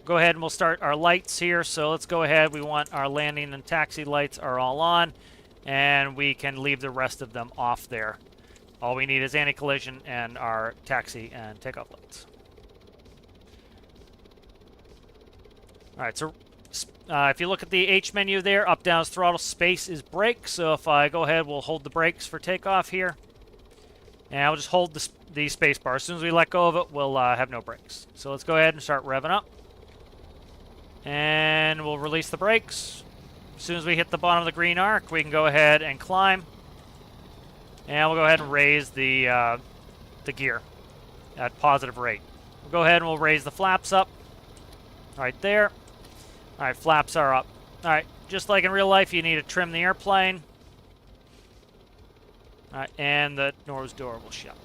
Go ahead and we'll start our lights here. So let's go ahead. We want our landing and taxi lights are all on, and we can leave the rest of them off there. All we need is anti-collision and our taxi and takeoff lights. All right, so if you look at the H menu there, up, down is throttle, space is brake. So if I go ahead, we'll hold the brakes for takeoff here. And I'll just hold the space bar. As soon as we let go of it, we'll have no brakes. So let's go ahead and start revving up. And we'll release the brakes. As soon as we hit the bottom of the green arc, we can go ahead and climb. And we'll go ahead and raise the gear at positive rate. We'll go ahead and we'll raise the flaps up. Right there. All right, flaps are up. All right, just like in real life, you need to trim the airplane. All right, and the nose door will shut.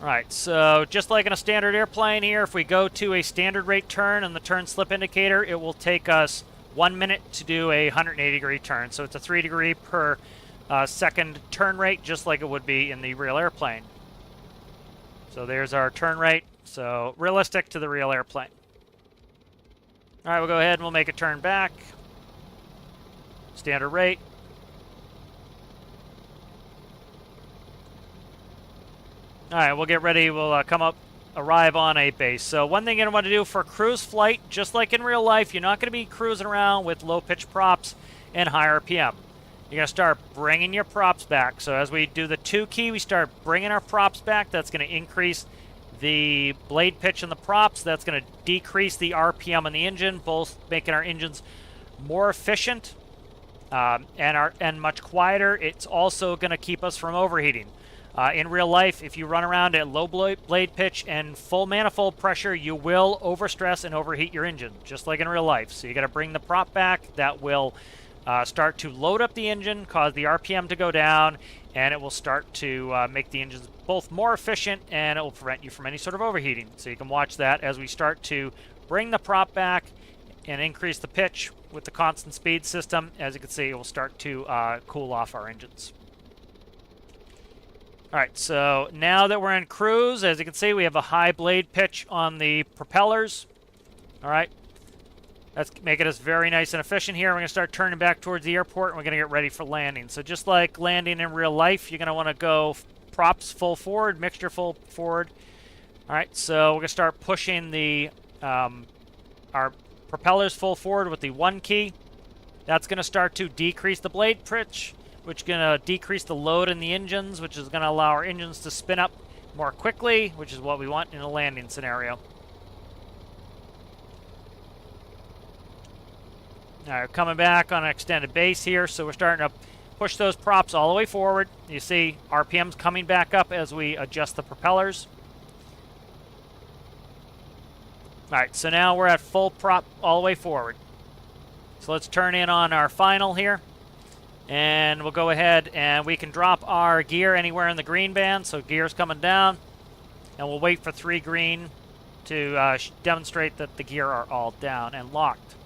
All right, so just like in a standard airplane here, if we go to a standard rate turn and the turn slip indicator, it will take us 1 minute to do a 180-degree turn. So it's a 3 degree per second turn rate, just like it would be in the real airplane. So there's our turn rate. So realistic to the real airplane. All right, we'll go ahead and we'll make a turn back. Standard rate. All right, we'll get ready. We'll arrive on a base. So one thing you're going to want to do for cruise flight, just like in real life, you're not going to be cruising around with low-pitch props and high RPM. You're going to start bringing your props back. So as we do the 2 key, we start bringing our props back. That's going to increase the blade pitch in the props. That's going to decrease the RPM on the engine, both making our engines more efficient and much quieter. It's also going to keep us from overheating. In real life, if you run around at low blade pitch and full manifold pressure, you will overstress and overheat your engine, just like in real life. So you got to bring the prop back. That will start to load up the engine, cause the RPM to go down, and it will start to make the engines both more efficient, and it will prevent you from any sort of overheating. So you can watch that as we start to bring the prop back and increase the pitch with the constant speed system. As you can see, it will start to cool off our engines. All right, so now that we're in cruise, as you can see, we have a high blade pitch on the propellers. All right, that's making us very nice and efficient here. We're going to start turning back towards the airport, and we're going to get ready for landing. So just like landing in real life, you're going to want to go props full forward, mixture full forward. All right, so we're going to start pushing the our propellers full forward with the 1 key. That's going to start to decrease the blade pitch, which is going to decrease the load in the engines, which is going to allow our engines to spin up more quickly, which is what we want in a landing scenario. All right, coming back on an extended base here, so we're starting to push those props all the way forward. You see RPMs coming back up as we adjust the propellers. All right, so now we're at full prop all the way forward. So let's turn in on our final here. And we'll go ahead and we can drop our gear anywhere in the green band. So gear's coming down. And we'll wait for 3 green to demonstrate that the gear are all down and locked.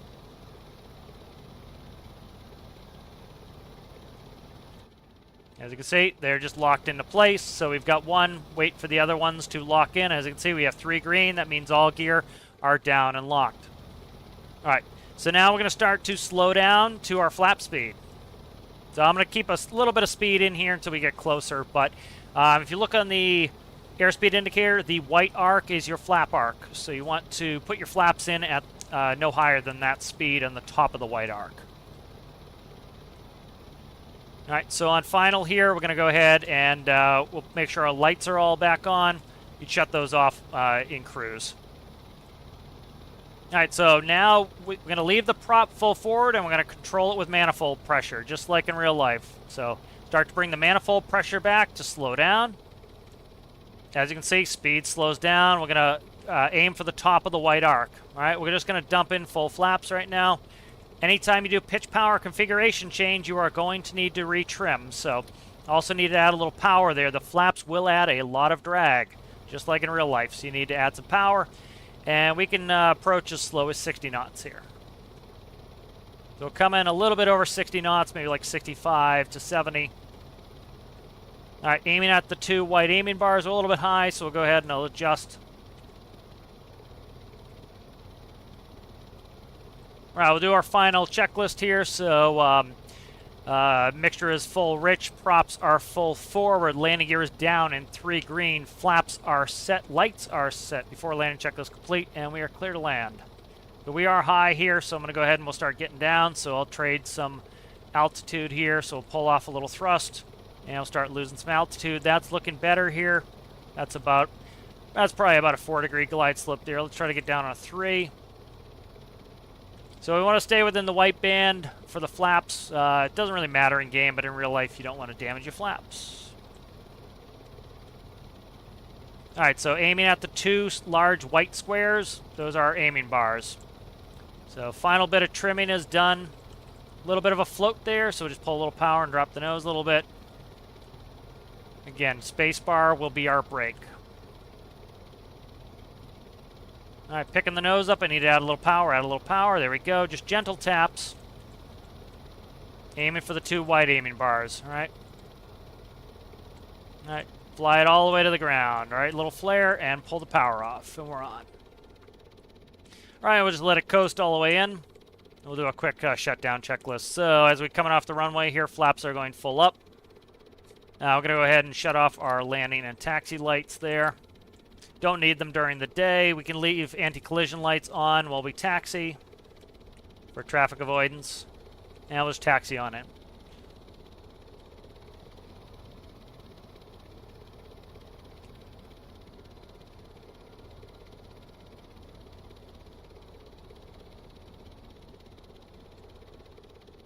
As you can see, they're just locked into place. So we've got 1, wait for the other ones to lock in. As you can see, we have 3 green. That means all gear are down and locked. All right, so now we're going to start to slow down to our flap speed. So I'm going to keep a little bit of speed in here until we get closer. But if you look on the airspeed indicator, the white arc is your flap arc. So you want to put your flaps in at no higher than that speed on the top of the white arc. All right, so on final here, we're going to go ahead and we'll make sure our lights are all back on. You shut those off in cruise. All right, so now we're going to leave the prop full forward and we're going to control it with manifold pressure, just like in real life. So start to bring the manifold pressure back to slow down. As you can see, speed slows down. We're going to aim for the top of the white arc. All right, we're just going to dump in full flaps right now. Anytime you do pitch power configuration change, you are going to need to retrim. So also need to add a little power there. The flaps will add a lot of drag, just like in real life. So you need to add some power. And we can approach as slow as 60 knots here. So we'll come in a little bit over 60 knots, maybe like 65 to 70. All right, aiming at the 2 white aiming bars are a little bit high, so we'll go ahead and I'll adjust. All right, we'll do our final checklist here. So mixture is full rich, props are full forward, landing gear is down in 3 green, flaps are set, lights are set before landing checklist complete, and we are clear to land. But we are high here, so I'm going to go ahead and we'll start getting down. So I'll trade some altitude here, so we'll pull off a little thrust, and we'll start losing some altitude. That's looking better here. That's probably about a 4-degree glide slope there. Let's try to get down on a 3. So we want to stay within the white band for the flaps. It doesn't really matter in game, but in real life, you don't want to damage your flaps. All right, so aiming at the 2 large white squares, those are our aiming bars. So final bit of trimming is done. A little bit of a float there, so we'll just pull a little power and drop the nose a little bit. Again, spacebar will be our brake. All right, picking the nose up, I need to add a little power, there we go. Just gentle taps. Aiming for the 2 white aiming bars, all right? All right, fly it all the way to the ground, all right? Little flare, and pull the power off, and we're on. All right, we'll just let it coast all the way in. We'll do a quick shutdown checklist. So as we're coming off the runway here, flaps are going full up. Now we're going to go ahead and shut off our landing and taxi lights there. Don't need them during the day. We can leave anti-collision lights on while we taxi for traffic avoidance. And we'll just taxi on in.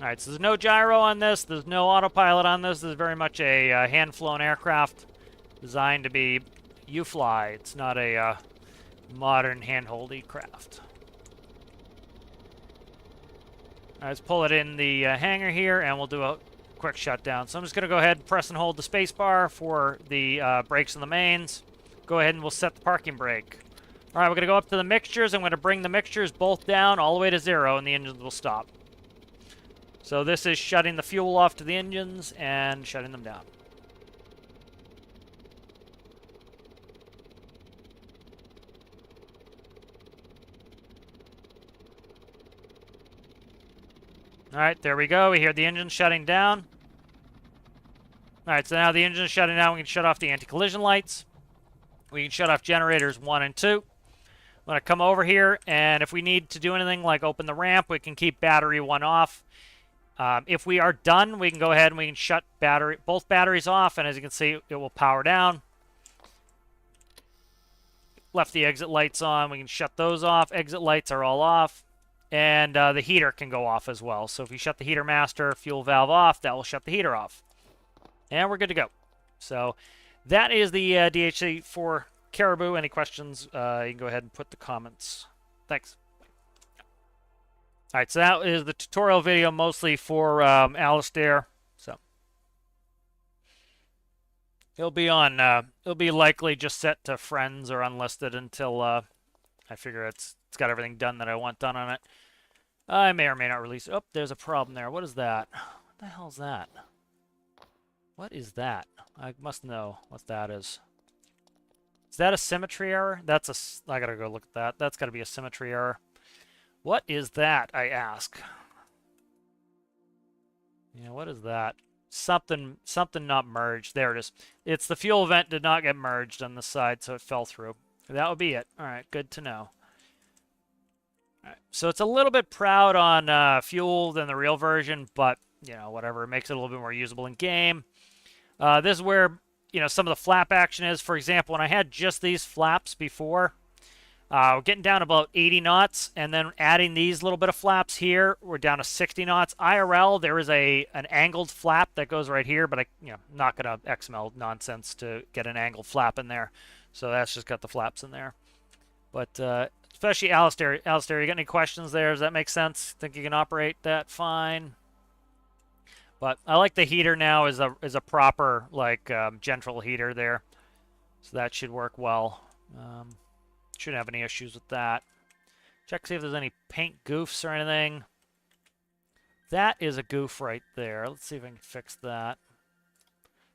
All right, so there's no gyro on this. There's no autopilot on this. This is very much a hand-flown aircraft designed to be U-fly. It's not a modern hand-holdy craft. All right, let's pull it in the hangar here, and we'll do a quick shutdown. So I'm just going to go ahead and press and hold the space bar for the brakes and the mains. Go ahead and we'll set the parking brake. All right, we're going to go up to the mixtures. I'm going to bring the mixtures both down all the way to 0, and the engines will stop. So this is shutting the fuel off to the engines and shutting them down. All right, there we go. We hear the engine shutting down. All right, so now the engine is shutting down. We can shut off the anti-collision lights. We can shut off generators 1 and 2. I'm going to come over here, and if we need to do anything like open the ramp, we can keep battery 1 off. If we are done, we can go ahead and we can shut both batteries off, and as you can see, it will power down. Left the exit lights on. We can shut those off. Exit lights are all off. And the heater can go off as well. So if you shut the heater master fuel valve off, that will shut the heater off. And we're good to go. So that is the DHC for Caribou. Any questions, you can go ahead and put the comments thanks. All right, so that is the tutorial video mostly for Alistair. So it'll be on. It'll be likely just set to friends or unlisted until I figure it's got everything done that I want done on it. I may or may not release it. Oh, there's a problem there. What is that? What the hell's that? What is that? I must know what that is. Is that a symmetry error? That's a... I gotta go look at that. That's gotta be a symmetry error. What is that, I ask? Yeah, what is that? Something not merged. There it is. It's the fuel vent did not get merged on the side, so it fell through. That would be it. All right, good to know. All right, so it's a little bit proud on fuel than the real version, but, you know, whatever. It makes it a little bit more usable in game. This is where, you know, some of the flap action is. For example, when I had just these flaps before, we're getting down about 80 knots, and then adding these little bit of flaps here, we're down to 60 knots. IRL, there is an angled flap that goes right here, but I'm not going to XML nonsense to get an angled flap in there. So that's just got the flaps in there. But especially Alistair, you got any questions there? Does that make sense? Think you can operate that fine? But I like the heater now as a proper like gentle heater there, so that should work well. Shouldn't have any issues with that. Check see if there's any paint goofs or anything. That is a goof right there. Let's see if I can fix that.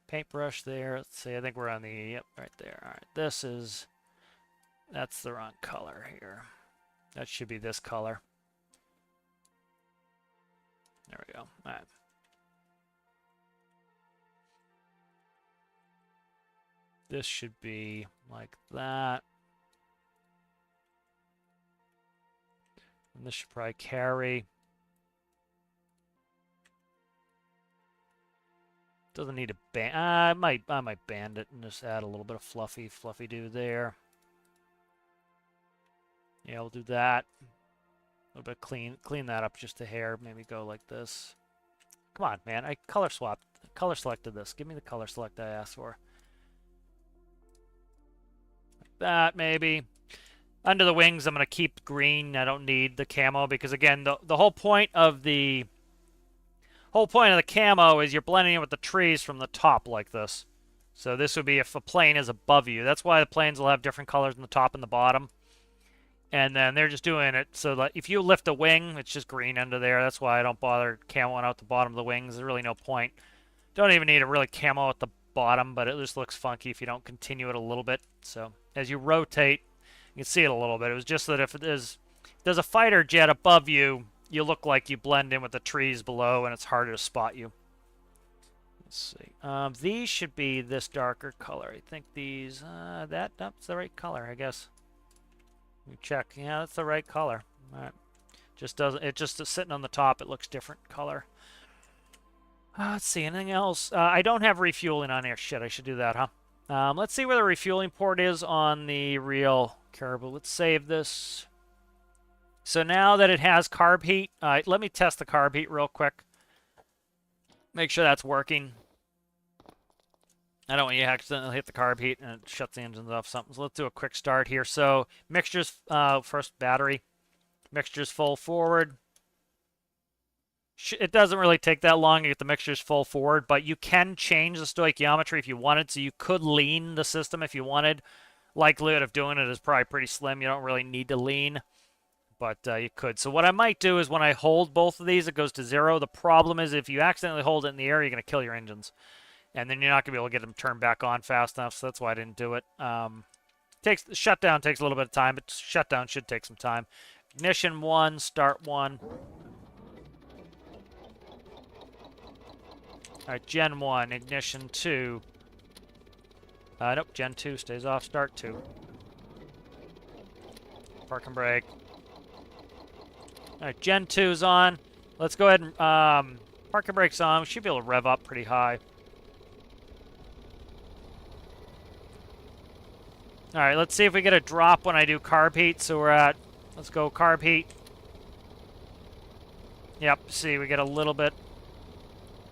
Paintbrush there. Let's see. I think we're on the yep right there. All right. That's the wrong color here. That should be this color. There we go. All right. This should be like that. And this should probably carry. Doesn't need a band. I might band it and just add a little bit of fluffy do there. Yeah, we'll do that. A little bit clean that up just a hair. Maybe go like this. Come on, man. I color selected this. Give me the color select I asked for. Like that, maybe. Under the wings, I'm going to keep green. I don't need the camo because, again, the whole point of the camo is you're blending in with the trees from the top like this. So this would be if a plane is above you. That's why the planes will have different colors on the top and the bottom. And then they're just doing it so that if you lift a wing, it's just green under there. That's why I don't bother camoing out the bottom of the wings. There's really no point. Don't even need a really camo at the bottom, but it just looks funky if you don't continue it a little bit. So as you rotate, you can see it a little bit. It was just that if there's a fighter jet above you, you look like you blend in with the trees below, and it's harder to spot you. Let's see. These should be this darker color. I think these, that's the right color, I guess. Let me check. Yeah, that's the right color. All right. Just sitting on the top, it looks different color. Let's see, anything else? I don't have refueling on here. Shit, I should do that, huh? Let's see where the refueling port is on the real Caribou. Let's save this. So now that it has carb heat, let me test the carb heat real quick. Make sure that's working. I don't want you to accidentally hit the carb heat and it shuts the engines off something. So let's do a quick start here. So mixtures, first battery. Mixtures full forward. It doesn't really take that long to get the mixtures full forward, but you can change the stoichiometry if you wanted, so you could lean the system if you wanted. Likelihood of doing it is probably pretty slim. You don't really need to lean, but you could. So what I might do is when I hold both of these, it goes to 0. The problem is if you accidentally hold it in the air, you're going to kill your engines, and then you're not going to be able to get them turned back on fast enough, so that's why I didn't do it. Shutdown takes a little bit of time, but shutdown should take some time. Ignition 1, start 1. All right, Gen 1, Ignition 2. Nope, Gen 2 stays off, Start 2. Park and brake. All right, Gen 2's on. Let's go ahead and park and brake's on. We should be able to rev up pretty high. All right, let's see if we get a drop when I do carb heat. So we're at, let's go carb heat. Yep, see, we get a little bit.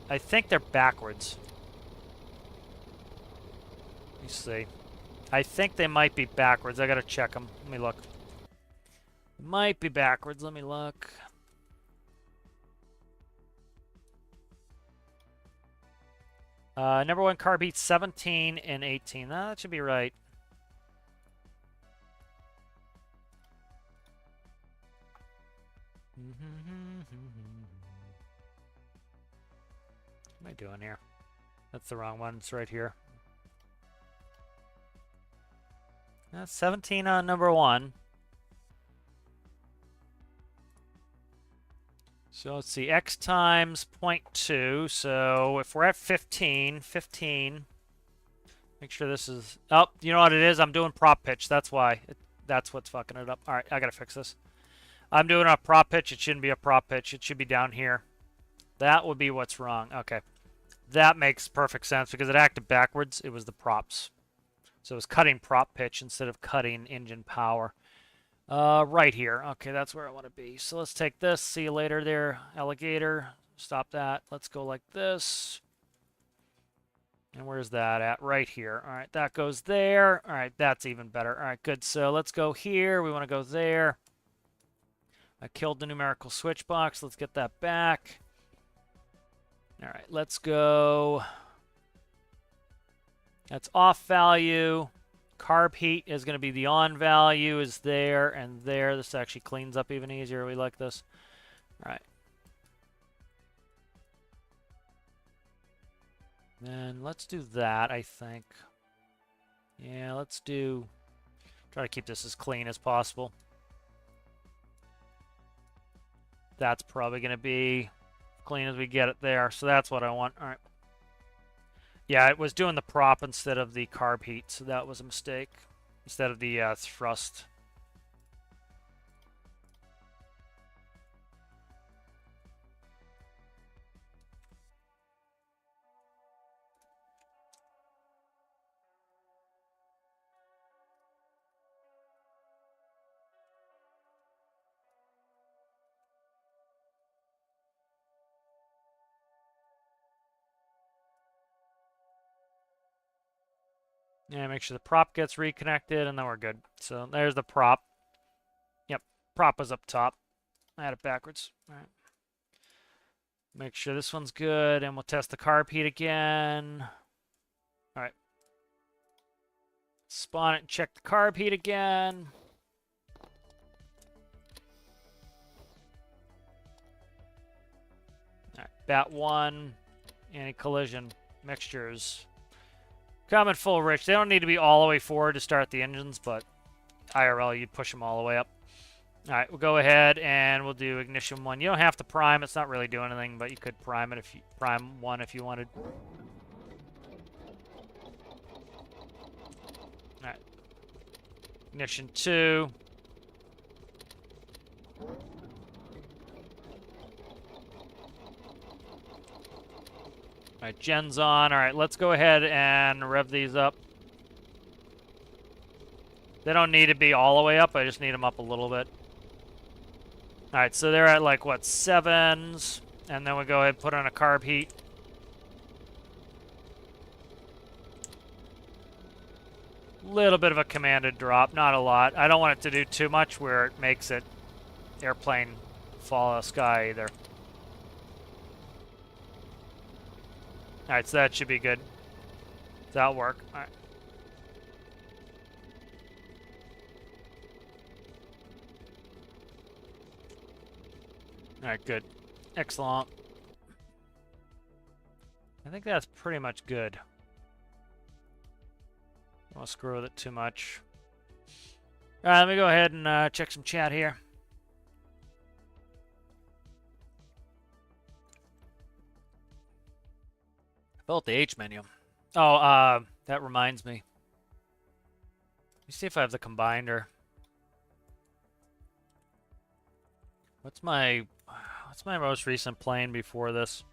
I think they're backwards. Let me see. I think they might be backwards. I gotta check them. Let me look. Might be backwards. Let me look. Number one car beats 17 and 18. That should be right. What am I doing here? That's the wrong one. It's right here. That's 17 on number one. So let's see, x times 0.2. So if we're at 15, make sure this is... Oh, you know what it is? I'm doing prop pitch. That's why. That's what's fucking it up. All right, I got to fix this. I'm doing a prop pitch. It shouldn't be a prop pitch. It should be down here. That would be what's wrong. Okay. That makes perfect sense because it acted backwards. It was the props. So it was cutting prop pitch instead of cutting engine power. Right here. Okay, that's where I want to be. So let's take this. See you later there, alligator. Stop that. Let's go like this. And where's that at? Right here. All right, that goes there. All right, that's even better. All right, good. So let's go here. We want to go there. I killed the numerical switch box. Let's get that back. All right, let's go. That's off value. Carb heat is going to be the on value is there and there. This actually cleans up even easier. We like this. All right. Then let's do that, I think. Yeah, let's do... Try to keep this as clean as possible. That's probably going to be clean as we get it there. So that's what I want. All right. Yeah, it was doing the prop instead of the carb heat, so that was a mistake. Instead of the thrust. Yeah, make sure the prop gets reconnected, and then we're good. So there's the prop. Yep, prop was up top. I had it backwards. All right. Make sure this one's good, and we'll test the carb heat again. All right. Spawn it and check the carb heat again. All right, bat one, anti-collision mixtures. Coming full rich. They don't need to be all the way forward to start the engines, but IRL, you'd push them all the way up. All right, we'll go ahead and we'll do ignition one. You don't have to prime. It's not really doing anything, but you could prime it if you prime one if you wanted. All right. Ignition two. All right, gen's on. All right, let's go ahead and rev these up. They don't need to be all the way up. I just need them up a little bit. All right, so they're at like, what, 7s? And then we go ahead and put on a carb heat. Little bit of a commanded drop, not a lot. I don't want it to do too much where it makes it airplane fall out of the sky either. All right, so that should be good. That'll work. All right. All right, good. Excellent. I think that's pretty much good. I won't screw with it too much. All right, let me go ahead and check some chat here. Built the H menu. Oh, that reminds me. Let me see if I have the combiner. What's my most recent plane before this?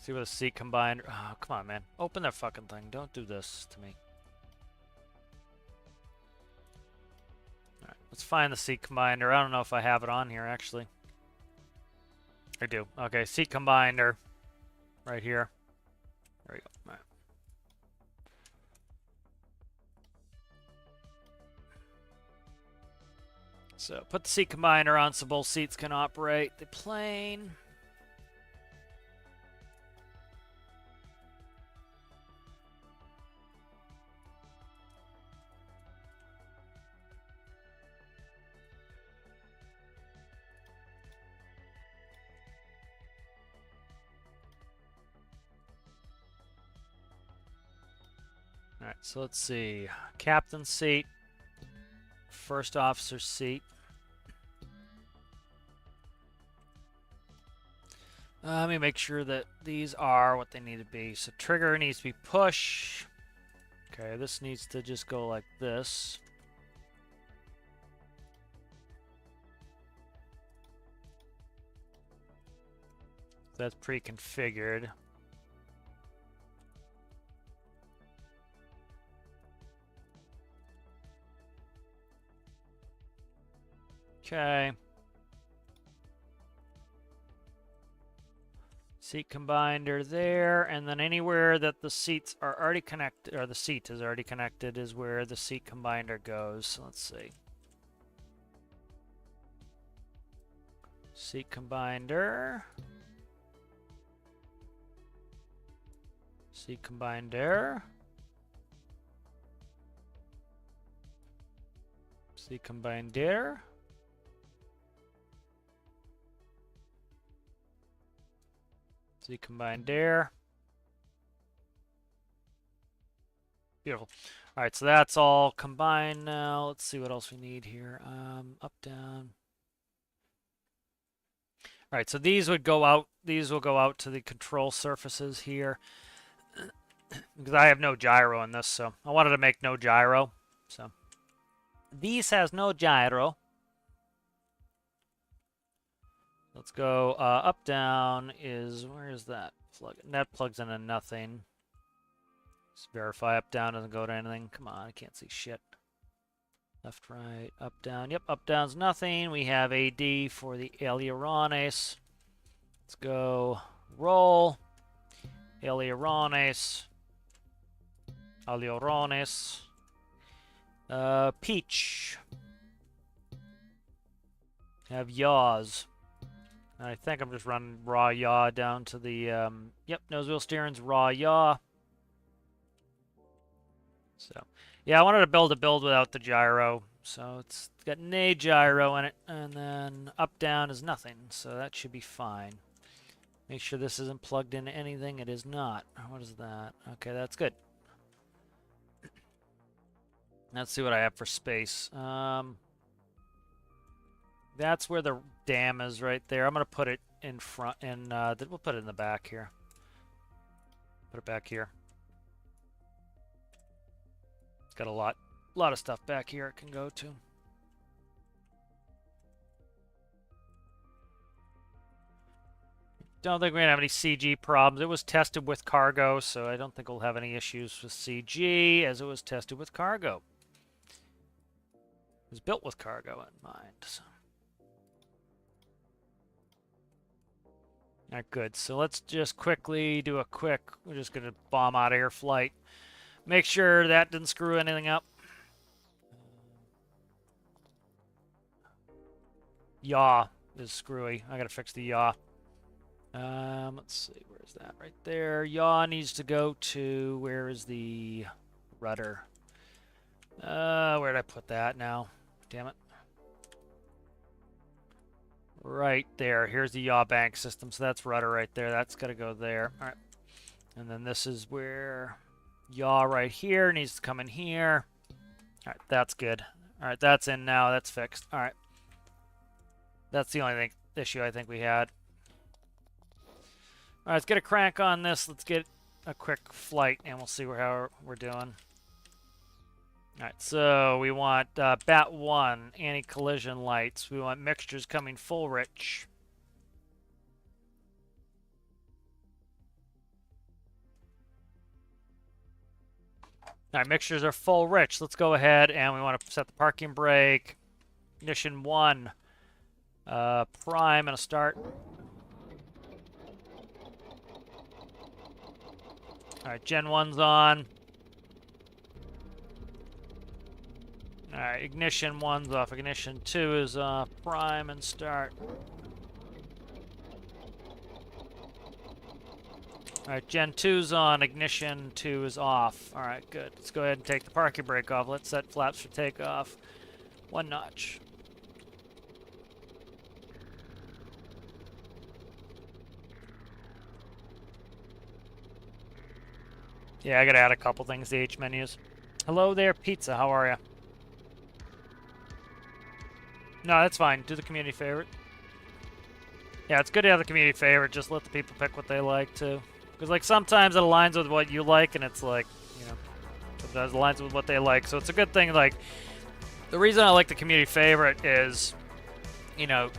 See what a seat combiner. Oh, come on, man. Open that fucking thing. Don't do this to me. Alright, let's find the seat combiner. I don't know if I have it on here, actually. I do. Okay, seat combiner. Right here. There we go. All right. So put the seat combiner on so both seats can operate the plane. All right, so let's see. Captain's seat, first officer's seat. Let me make sure that these are what they need to be. So trigger needs to be push. Okay, this needs to just go like this. That's pre-configured. Okay. Seat combiner there, and then anywhere that the seats are already connected, or the seat is already connected, is where the seat combiner goes. So let's see. Seat combiner. Seat combiner. Seat combiner. See combined there. Beautiful. All right, so that's all combined now. Let's see what else we need here. Up, down. All right, so these would go out. These will go out to the control surfaces here. Because I have no gyro in this, so I wanted to make no gyro. So these has no gyro. Let's go up, down is, where is that plug? That plugs into nothing. Let's verify up, down doesn't go to anything. Come on, I can't see shit. Left, right, up, down. Yep, up, down's nothing. We have AD for the ailerons. Let's go roll. Ailerons. Ailerons. Peach. Have yaws. I think I'm just running raw yaw down to the, yep, nose wheel steering's raw yaw. So, yeah, I wanted to build a build without the gyro. So it's got nay gyro in it, and then up, down is nothing. So that should be fine. Make sure this isn't plugged into anything. It is not. What is that? Okay, that's good. Let's see what I have for space. That's where the dam is right there. I'm going to put it in front, and we'll put it in the back here. Put it back here. It's got a lot of stuff back here it can go to. Don't think we're going to have any CG problems. It was tested with cargo, so I don't think we'll have any issues with CG as it was tested with cargo. It was built with cargo in mind, so. All right, good. So let's just quickly do a quick, we're just going to bomb out air flight. Make sure that didn't screw anything up. Yaw is screwy. I got to fix the yaw. Let's see, where's that? Right there. Yaw needs to go to, where is the rudder? Where did I put that now? Damn it. Right there. Here's the yaw bank system. So that's rudder right there. That's got to go there. All right. And then this is where yaw right here needs to come in here. All right. That's good. All right. That's in now. That's fixed. All right. That's the only issue I think we had. All right. Let's get a crank on this. Let's get a quick flight and we'll see how we're doing. All right, so we want BAT 1, anti-collision lights. We want mixtures coming full rich. All right, mixtures are full rich. Let's go ahead and we want to set the parking brake. Ignition 1, prime and a start. All right, Gen 1's on. Alright, ignition 1's off. Ignition 2 is off. Prime and start. Alright, Gen 2's on. Ignition 2 is off. Alright, good. Let's go ahead and take the parking brake off. Let's set flaps for takeoff. 1 notch. Yeah, I gotta add a couple things to H menus. Hello there, pizza. How are ya? No, that's fine. Do the community favorite. Yeah, it's good to have the community favorite. Just let the people pick what they like, too. Because, like, sometimes it aligns with what you like, and it's like, you know, sometimes it aligns with what they like. So it's a good thing, like, the reason I like the community favorite is, you know,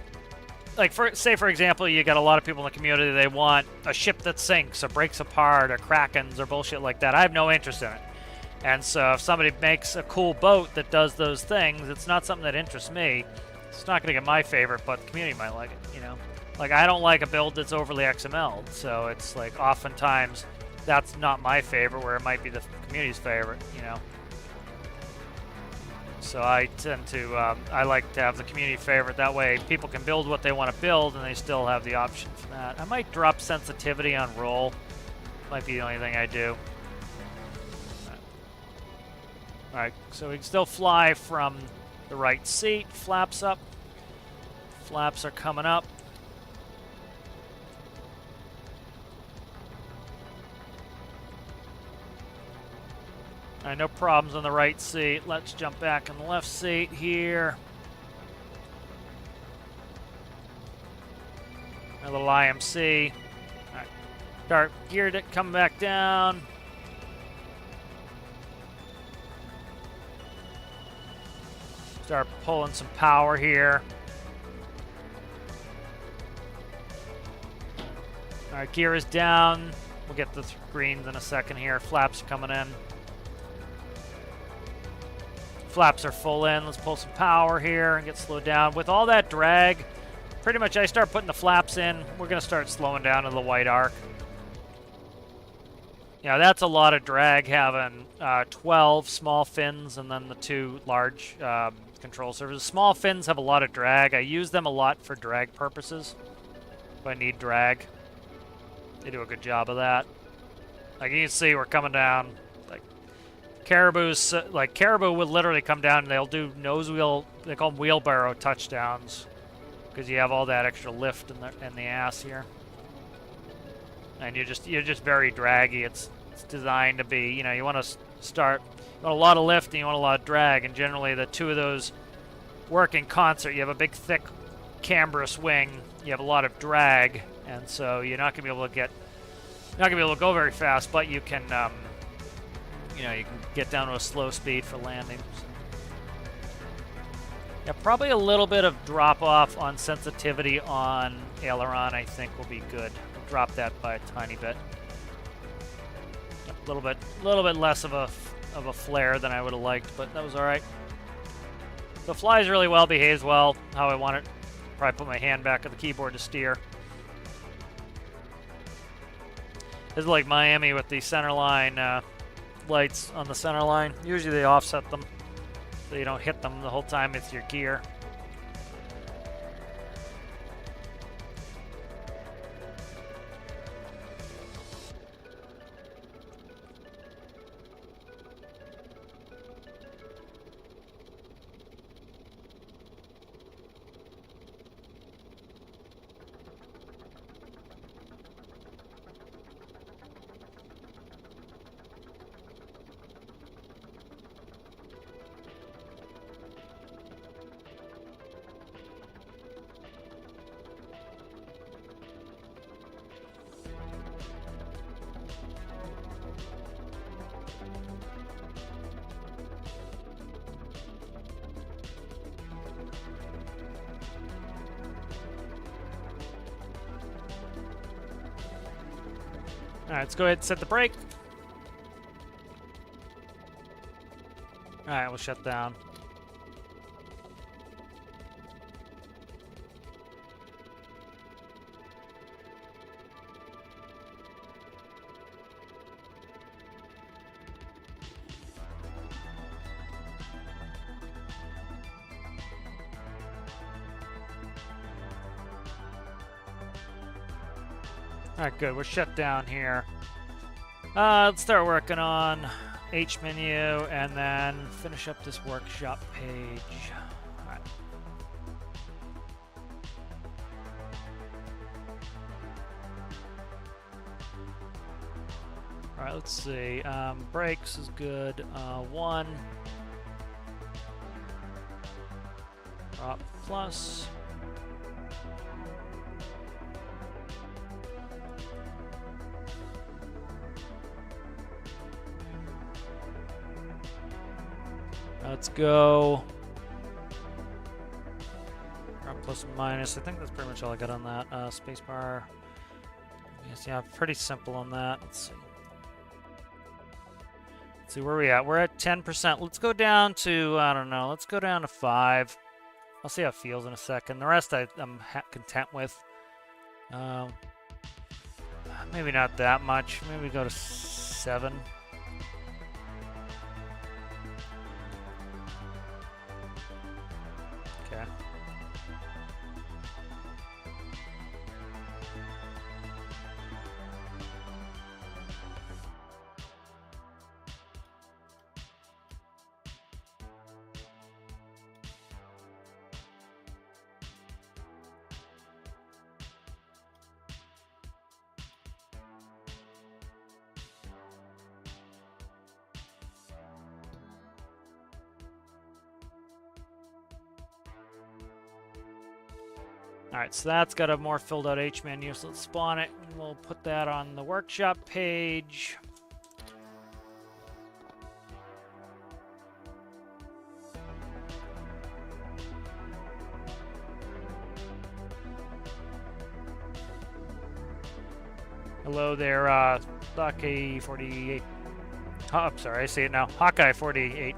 like, say, for example, you got a lot of people in the community, they want a ship that sinks or breaks apart or krakens or bullshit like that. I have no interest in it. And so if somebody makes a cool boat that does those things, it's not something that interests me. It's not going to get my favorite, but the community might like it, you know? Like, I don't like a build that's overly XML'd, so it's like, oftentimes, that's not my favorite, where it might be the community's favorite, you know? So I tend to, I like to have the community favorite. That way, people can build what they want to build, and they still have the option for that. I might drop sensitivity on roll. Might be the only thing I do. Alright, so we can still fly from the right seat. Flaps up. Flaps are coming up. Alright, no problems on the right seat. Let's jump back in the left seat here. A little IMC. Alright, start geared it, come back down. Start pulling some power here. Alright, gear is down. We'll get the greens in a second here. Flaps are coming in. Flaps are full in. Let's pull some power here and get slowed down. With all that drag, pretty much I start putting the flaps in. We're going to start slowing down to the white arc. Yeah, that's a lot of drag, having 12 small fins and then the 2 large control surfaces. Small fins have a lot of drag. I use them a lot for drag purposes. If I need drag, they do a good job of that. Like you can see, we're coming down. Caribou will literally come down and they'll do nose wheel, they call them wheelbarrow touchdowns, because you have all that extra lift in the ass here, and you're just very draggy. It's designed to be, you know, you want to you want a lot of lift and you want a lot of drag, and generally the two of those work in concert. You have a big thick camberous wing, you have a lot of drag, and so you're not gonna be able to go very fast, but you can you know, you can get down to a slow speed for landings. Yeah, probably a little bit of drop off on sensitivity on aileron, I think, will be good. We'll drop that by a tiny bit. A little bit less of a flare than I would have liked, but that was all right. The flies really well, behaves well, how I want it. Probably put my hand back at the keyboard to steer. This is like Miami with the center line lights on the center line. Usually they offset them so you don't hit them the whole time with your gear. Alright, let's go ahead and set the brake. Alright, we'll shut down. Alright, good. We're shut down here. Let's start working on H menu and then finish up this workshop page. Alright. Alright, let's see. Brakes is good. 1. Prop plus. Let's go. Plus minus. I think that's pretty much all I got on that. Spacebar. Yes, yeah, pretty simple on that. Let's see. Let's see where we at. We're at 10%. Let's go down to, I don't know, let's go down to 5. I'll see how it feels in a second. The rest I'm content with. Maybe not that much. Maybe go to 7. Okay. Alright, so that's got a more filled out H menu, so let's spawn it and we'll put that on the workshop page. Hello there, Hawkeye 48. Oh, I'm sorry, I see it now. Hawkeye 48.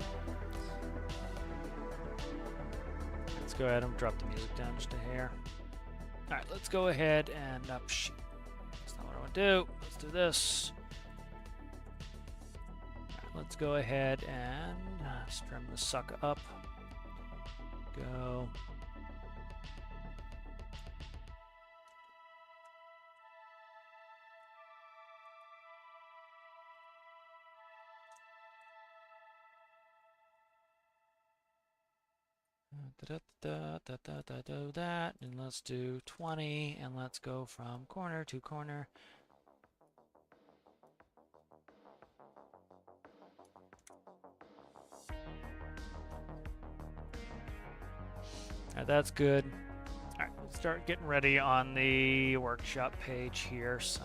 Let's go ahead and drop the music down just a hair. Alright, let's go ahead and shoot. That's not what I want to do. Let's do this. Right, let's go ahead and string the sucker up. Go. That, and let's do 20, and let's go from corner to corner. Alright, that's good. Alright, let's start getting ready on the workshop page here, so.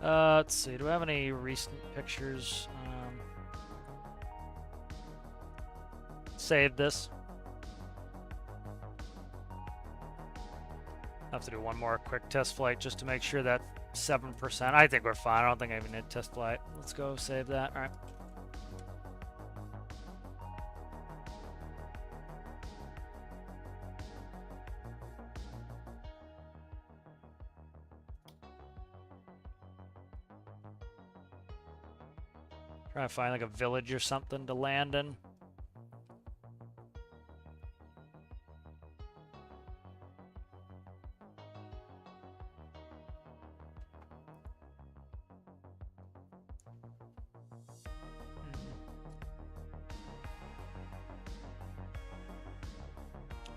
Let's see, do we have any recent pictures? Save this. I have to do one more quick test flight just to make sure that 7%. I think we're fine. I don't think I even need a test flight. Let's go save that. All right. Trying to find like a village or something to land in.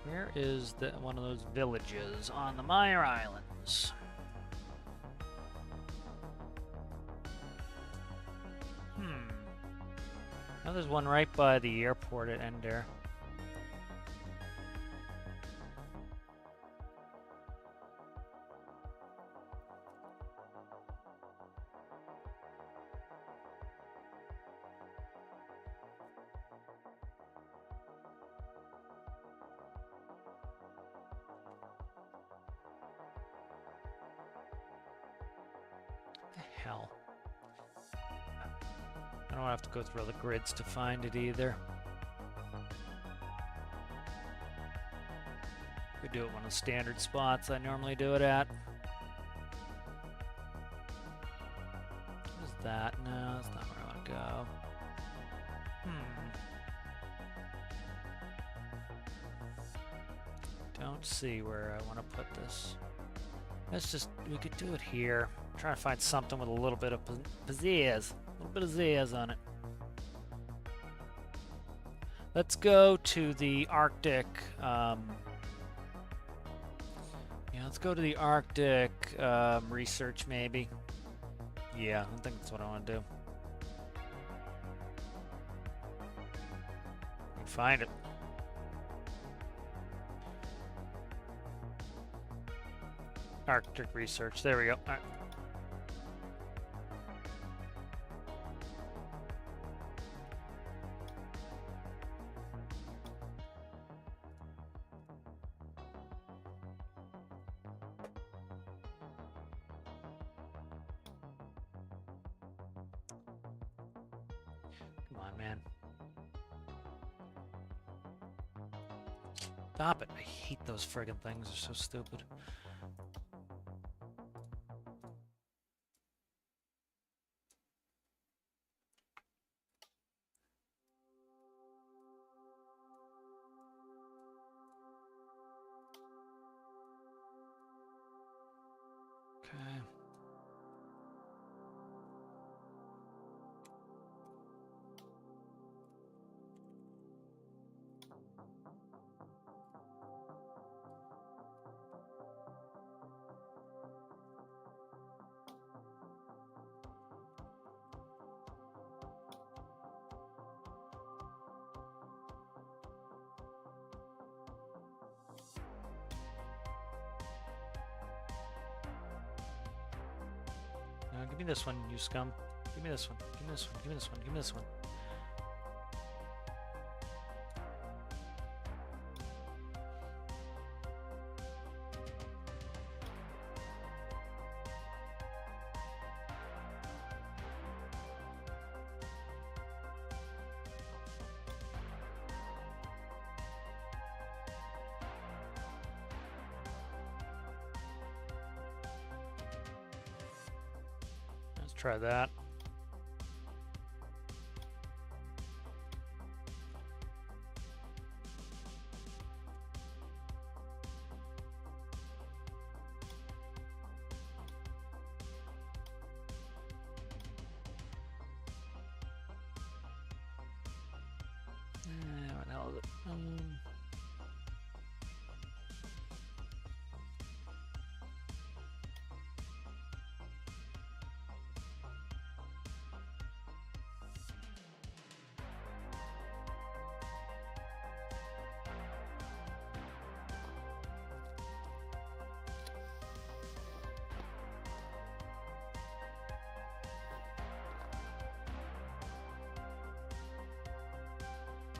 Where is one of those villages on the Maya Islands? Now there's one right by the airport at Ender. The hell? I don't have to go through all the grids to find it either. Could do it one of the standard spots I normally do it at. What is that? No, that's not where I want to go. don't see where I want to put this. We could do it here. I'm trying to find something with a little bit of pizzazz. A little bit of zazz on it. Let's go to the Arctic. Yeah, let's go to the Arctic research, maybe. Yeah, I think that's what I want to do. Find it. Arctic research. There we go. All right. Come on, man. Stop it. I hate those friggin' things. They're so stupid. Okay. Give me this one, you scum. Give me this one. Give me this one. Give me this one. Give me this one. Let's try that. What the hell is it?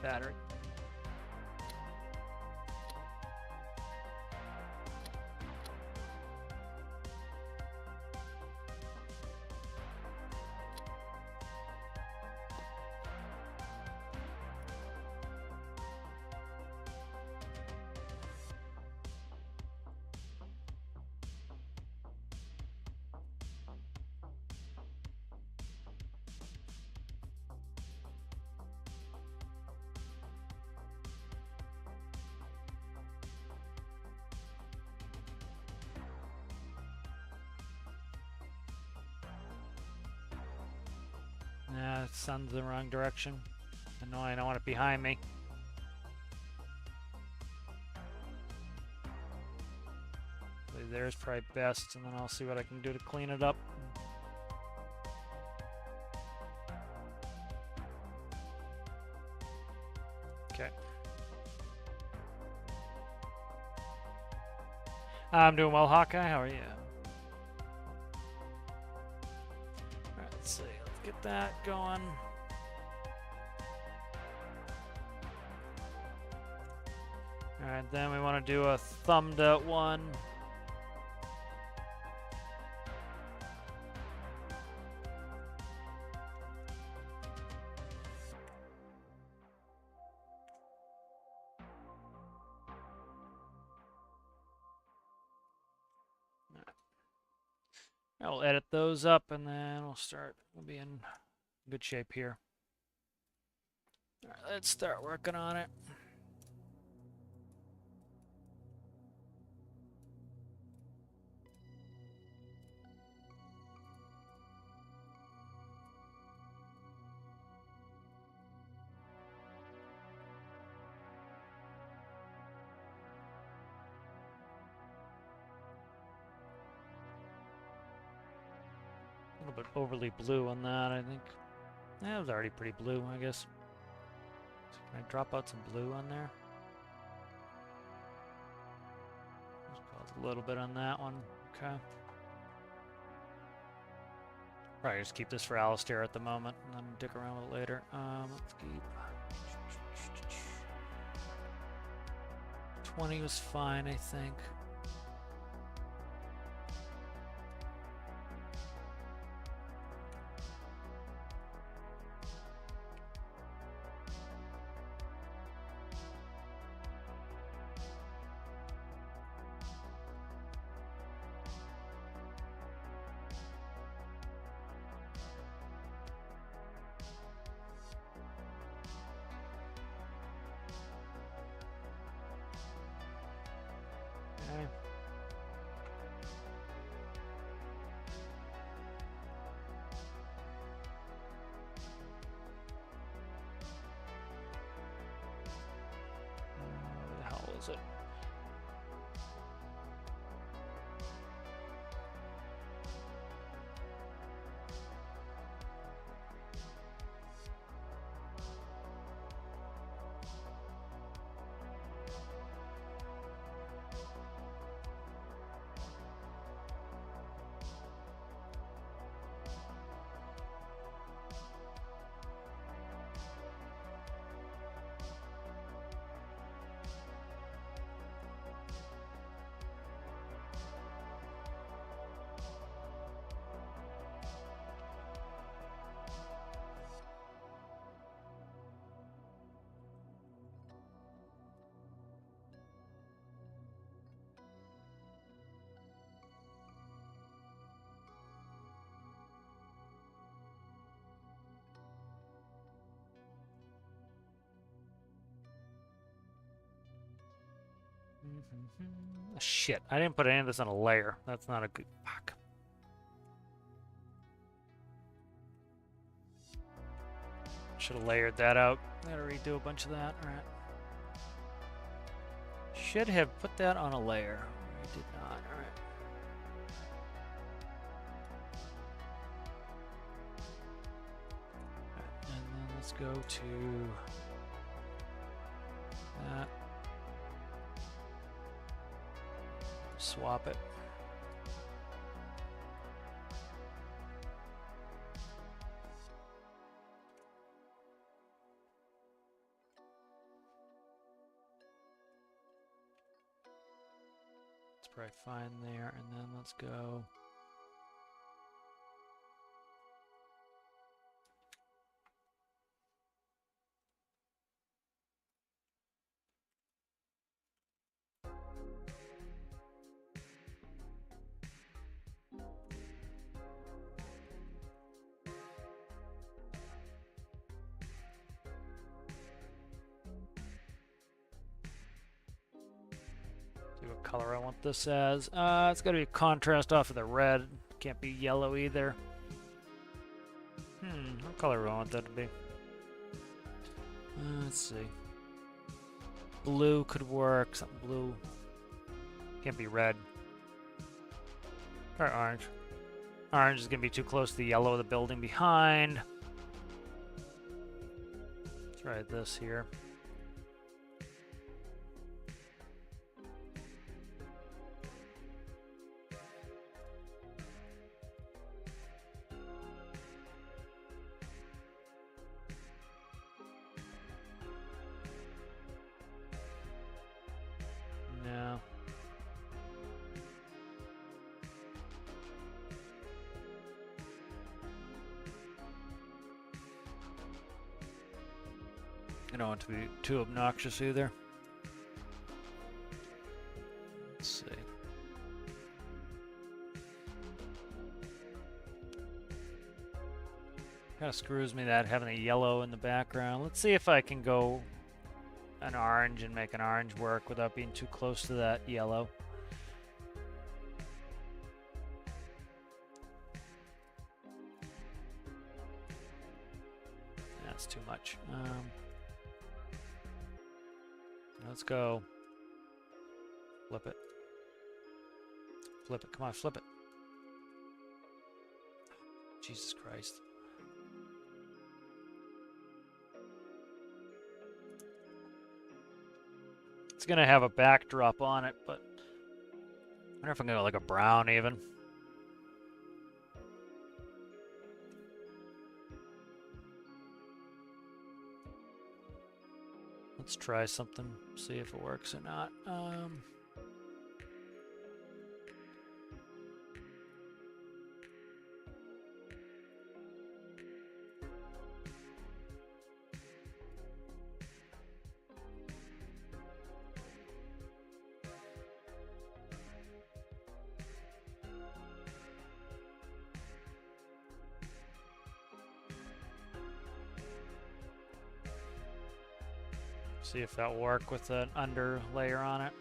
Battery. Nah, the sun's the wrong direction. Annoying, I want it behind me. There's probably best, and then I'll see what I can do to clean it up. Okay. I'm doing well, Hawkeye. How are you? Alright, let's see. Let's get that going. Alright, then we want to do a thumbed out one. I'll edit those up and then we'll start. We'll be in good shape here. All right, let's start working on it. bit overly blue on that, I think. That was already pretty blue, I guess. So can I drop out some blue on there? Just pause a little bit on that one. Okay. Probably just keep this for Alistair at the moment, and then dick around with it later. Let's keep... 20 was fine, I think. Okay. Where the hell is it? Shit, I didn't put any of this on a layer. That's not a good... Fuck. Should have layered that out. Gotta redo a bunch of that. Alright. Should have put that on a layer. I did not. Alright. And then let's go to that. Swap it. It's probably fine there, and then let's go. See what color I want this as. It's got to be a contrast off of the red. Can't be yellow either. What color do I want that to be? Let's see. Blue could work. Something blue. Can't be red. Or orange. Orange is going to be too close to the yellow of the building behind. Let's try this here. No. I don't want to be too obnoxious either. Let's see. Kind of screws me that having a yellow in the background. Let's see if I can go an orange and make an orange work without being too close to that yellow. That's too much. Let's go. Flip it. Flip it. Come on, flip it. Jesus Christ. It's gonna have a backdrop on it, but I wonder if I'm gonna like a brown even. Let's try something, see if it works or not. See if that'll work with an under layer on it.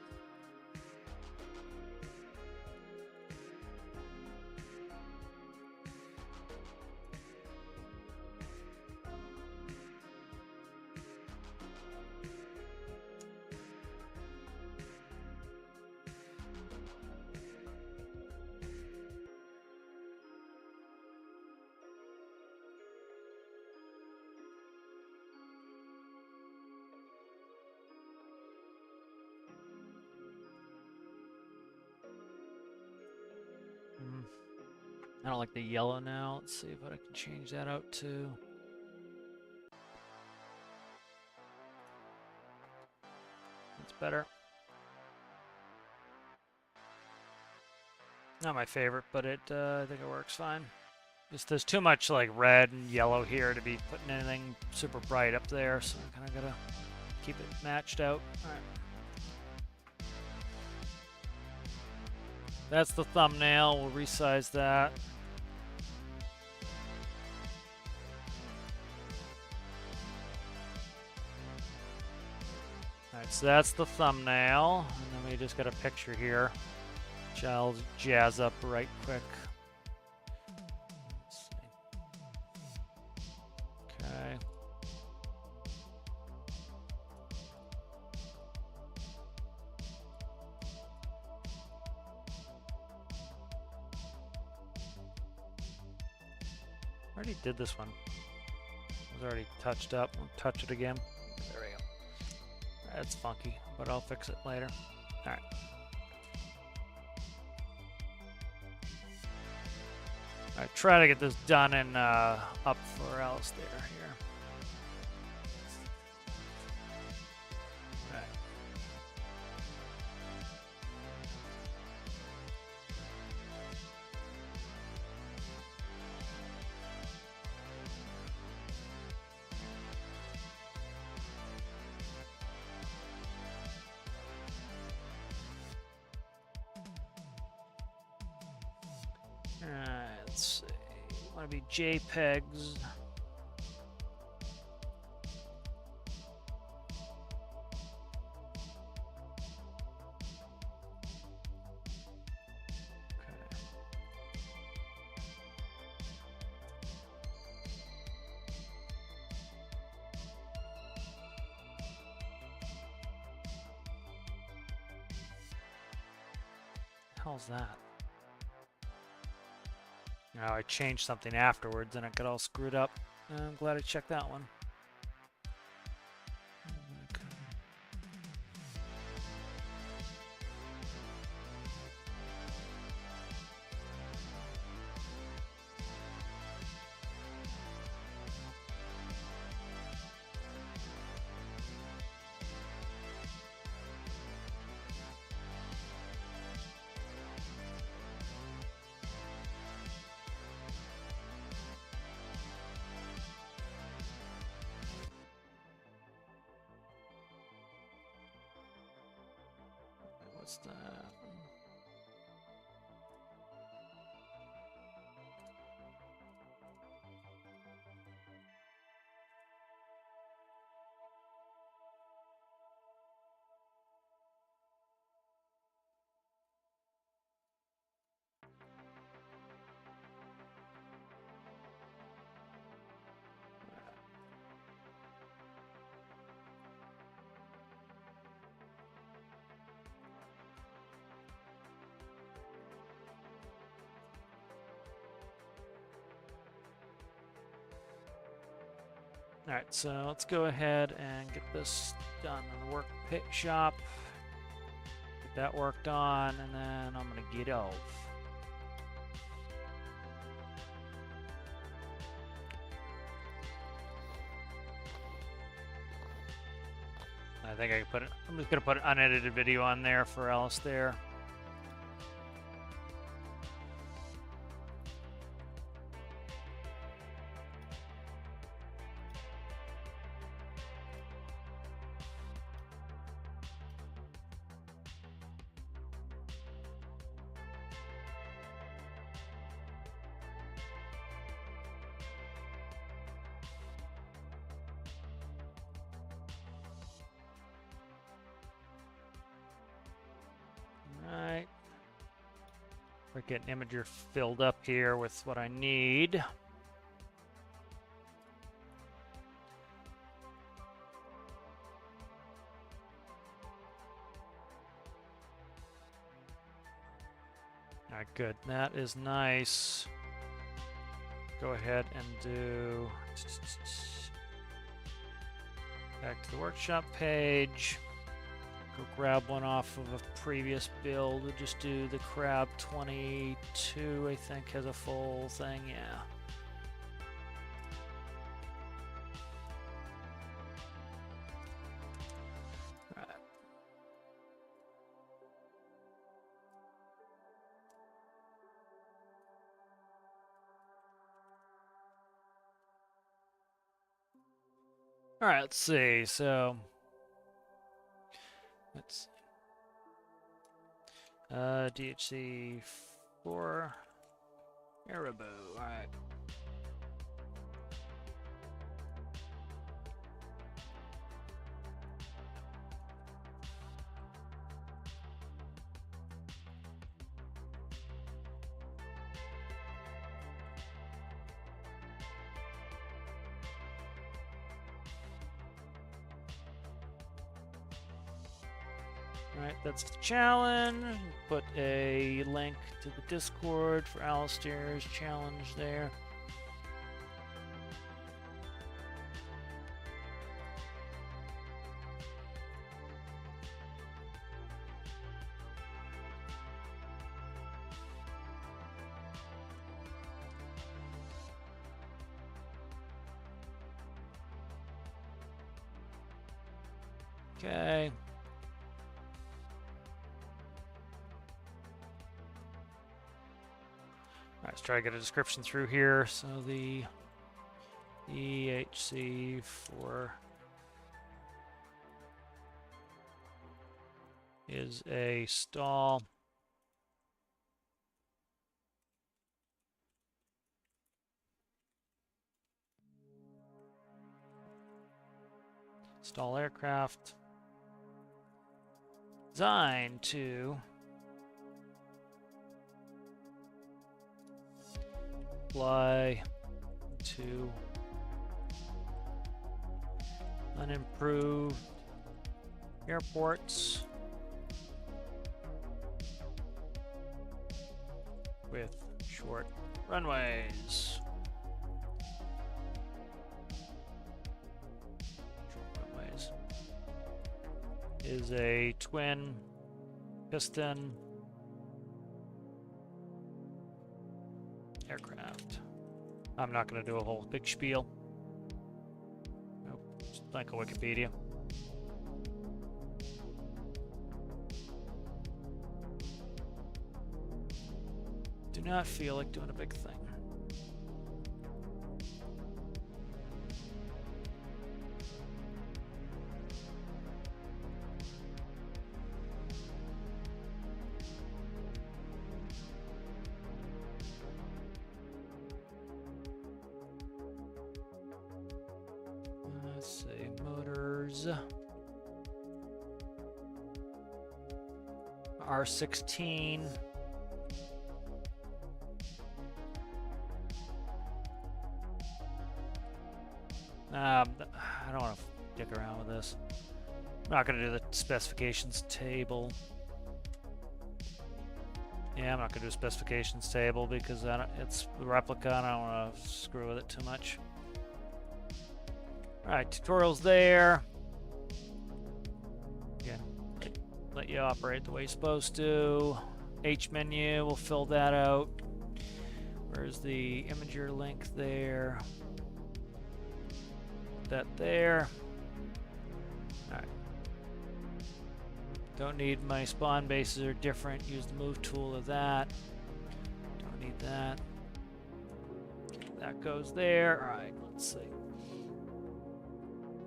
I don't like the yellow now. Let's see if I can change that out too. That's better. Not my favorite, but I think it works fine. Just there's too much like red and yellow here to be putting anything super bright up there, so I kind of gotta keep it matched out. All right. That's the thumbnail. We'll resize that. Alright, so that's the thumbnail. And then we just got a picture here, which I'll jazz up right quick. Let's see. Okay. I already did this one. It was already touched up. We'll touch it again. There we go. That's funky, but I'll fix it later. Alright. Alright, try to get this done and up for Alistair here. Alright. Alright, let's see. Want to be JPEGs. How's that? Now I changed something afterwards and it got all screwed up. I'm glad I checked that one. Okay. What's that? Alright, so let's go ahead and get this done in the workshop. Get that worked on, and then I'm gonna get off. I think I can put it. I'm just gonna put an unedited video on there for Alice there. Alright. We're getting imager filled up here with what I need. Alright, good. That is nice. Go ahead and do back to the workshop page. Go grab one off of a previous build. We'll just do the crab 22, I think, has a full thing. Yeah. All right, let's see. So, let's DHC 4 Caribou. All right. Alright, that's the challenge. Put a link to the Discord for Alistair's challenge there. Okay. Alright, let's try to get a description through here. So the EHC4 is a stall. Stall aircraft designed to fly to unimproved airports with short runways. Short runways is a twin piston aircraft. I'm not going to do a whole big spiel. Nope, just like a Wikipedia. Do not feel like doing a big thing. Let's see, motors. R16. I don't want to dick around with this. I'm not going to do the specifications table. Yeah, I'm not going to do a specifications table because it's a replica and I don't want to screw with it too much. Alright, tutorials there. Again, let you operate the way you're supposed to. H menu, we'll fill that out. Where's the imager link there? Put that there. Alright. Don't need my spawn bases are different. Use the move tool of that. Don't need that. That goes there. Alright, let's see.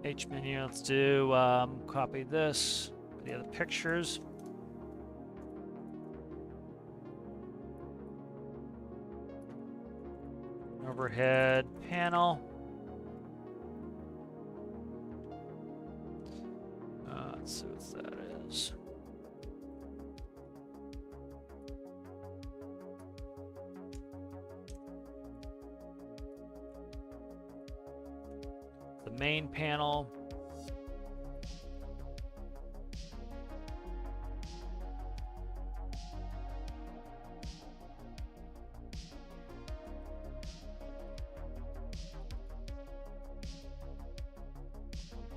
H menu, let's do copy this. The other pictures. Overhead panel. Let's see what that is. The main panel.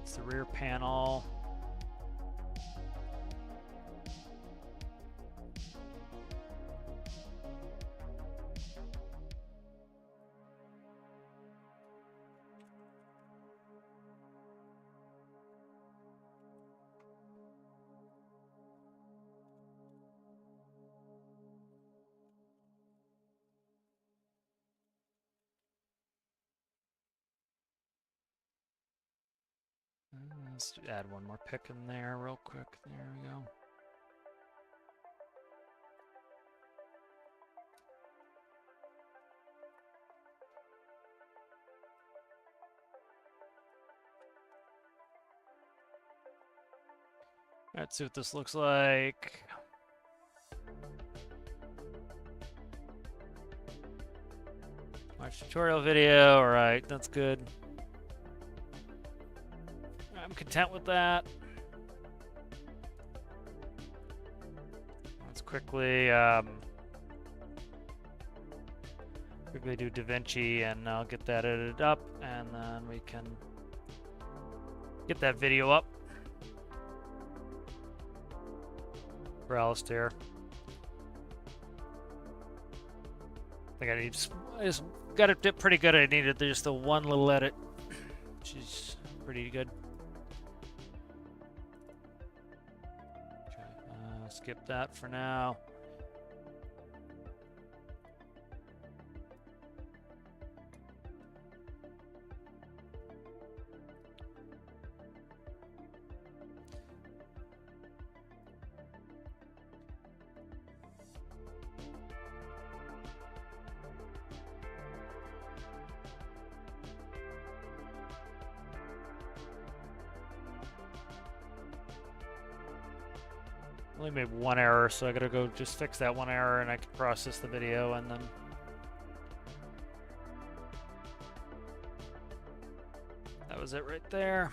It's the rear panel. Let's add one more pick in there real quick. There we go. Let's see what this looks like. Watch tutorial video. All right, that's good. I'm content with that. Let's quickly do DaVinci, and I'll get that edited up, and then we can get that video up for Alistair. I think I just got it pretty good. I needed just the one little edit, which is pretty good. Skip that for now. Only made one error, so I gotta go just fix that one error, and I can process the video, and then that was it right there.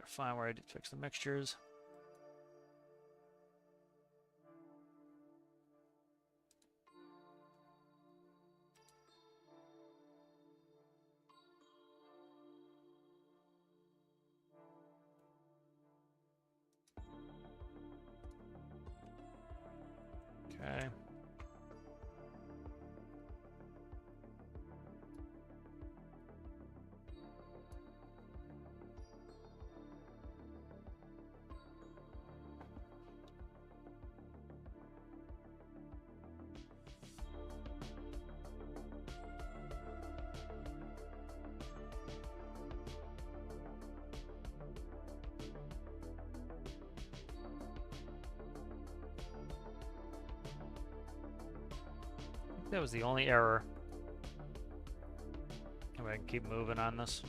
Find where I did fix the mixtures. Okay. That was the only error. Maybe I can keep moving on this.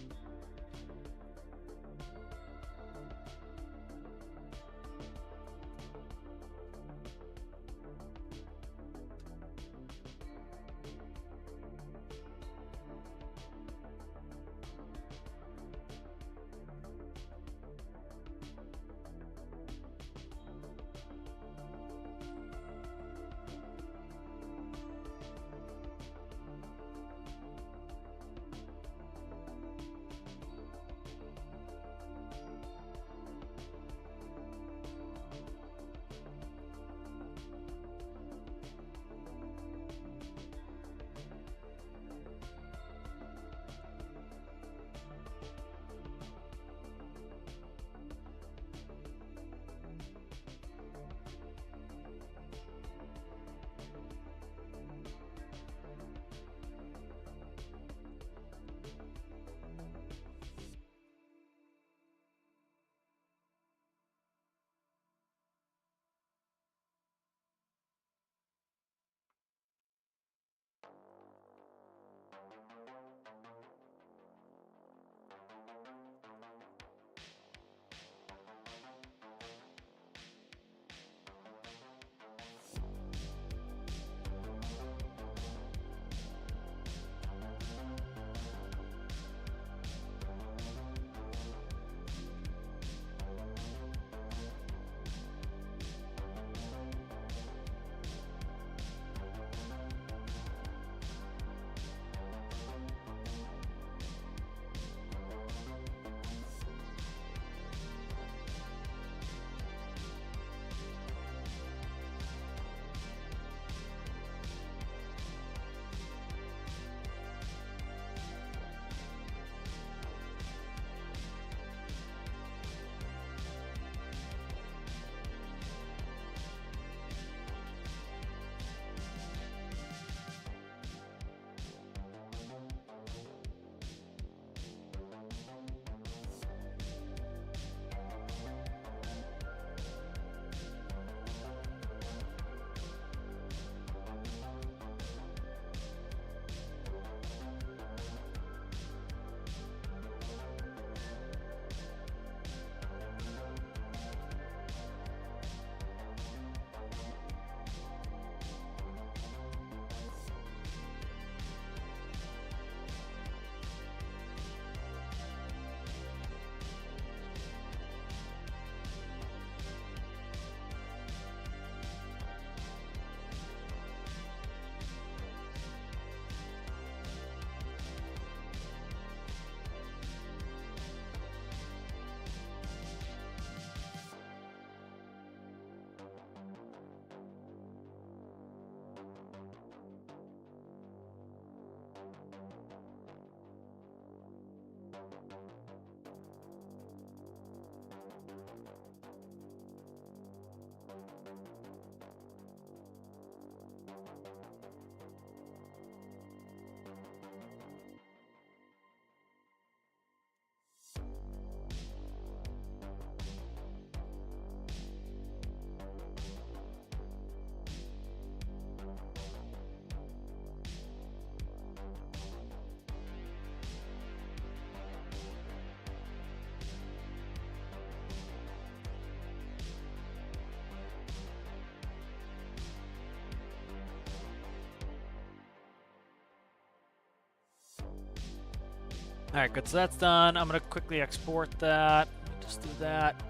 Alright, good. So that's done. I'm going to quickly export that. Just do that.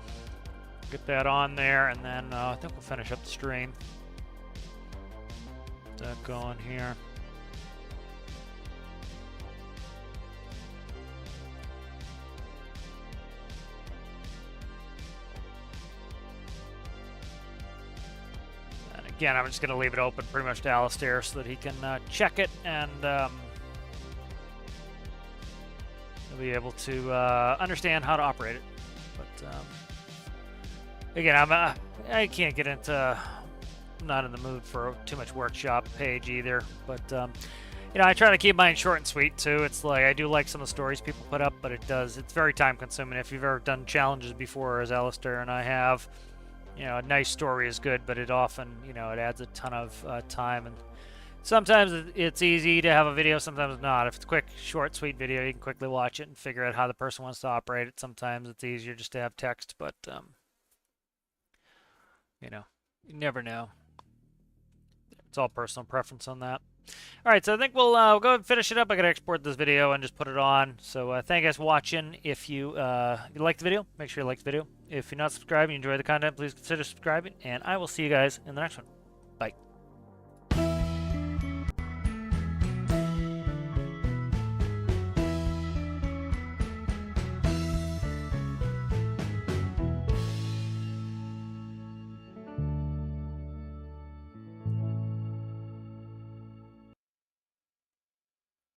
Get that on there, and then I think we'll finish up the stream. Get that going here. And again, I'm just going to leave it open pretty much to Alistair so that he can check it, and he'll be able to understand how to operate it. But again, I can't get into, I'm not in the mood for too much workshop page either, but you know, I try to keep mine short and sweet too. It's like I do like some of the stories people put up, but it's very time consuming. If you've ever done challenges before, as Alistair and I have, you know, a nice story is good, but it often, you know, it adds a ton of time, and sometimes it's easy to have a video, sometimes not. If it's a quick, short, sweet video, you can quickly watch it and figure out how the person wants to operate it. Sometimes it's easier just to have text, but you know, you never know. It's all personal preference on that. All right, so I think we'll go ahead and finish it up. I gotta export this video and just put it on. So thank you guys for watching. If you like the video, make sure you like the video. If you're not subscribed and you enjoy the content, please consider subscribing, and I will see you guys in the next one. Bye.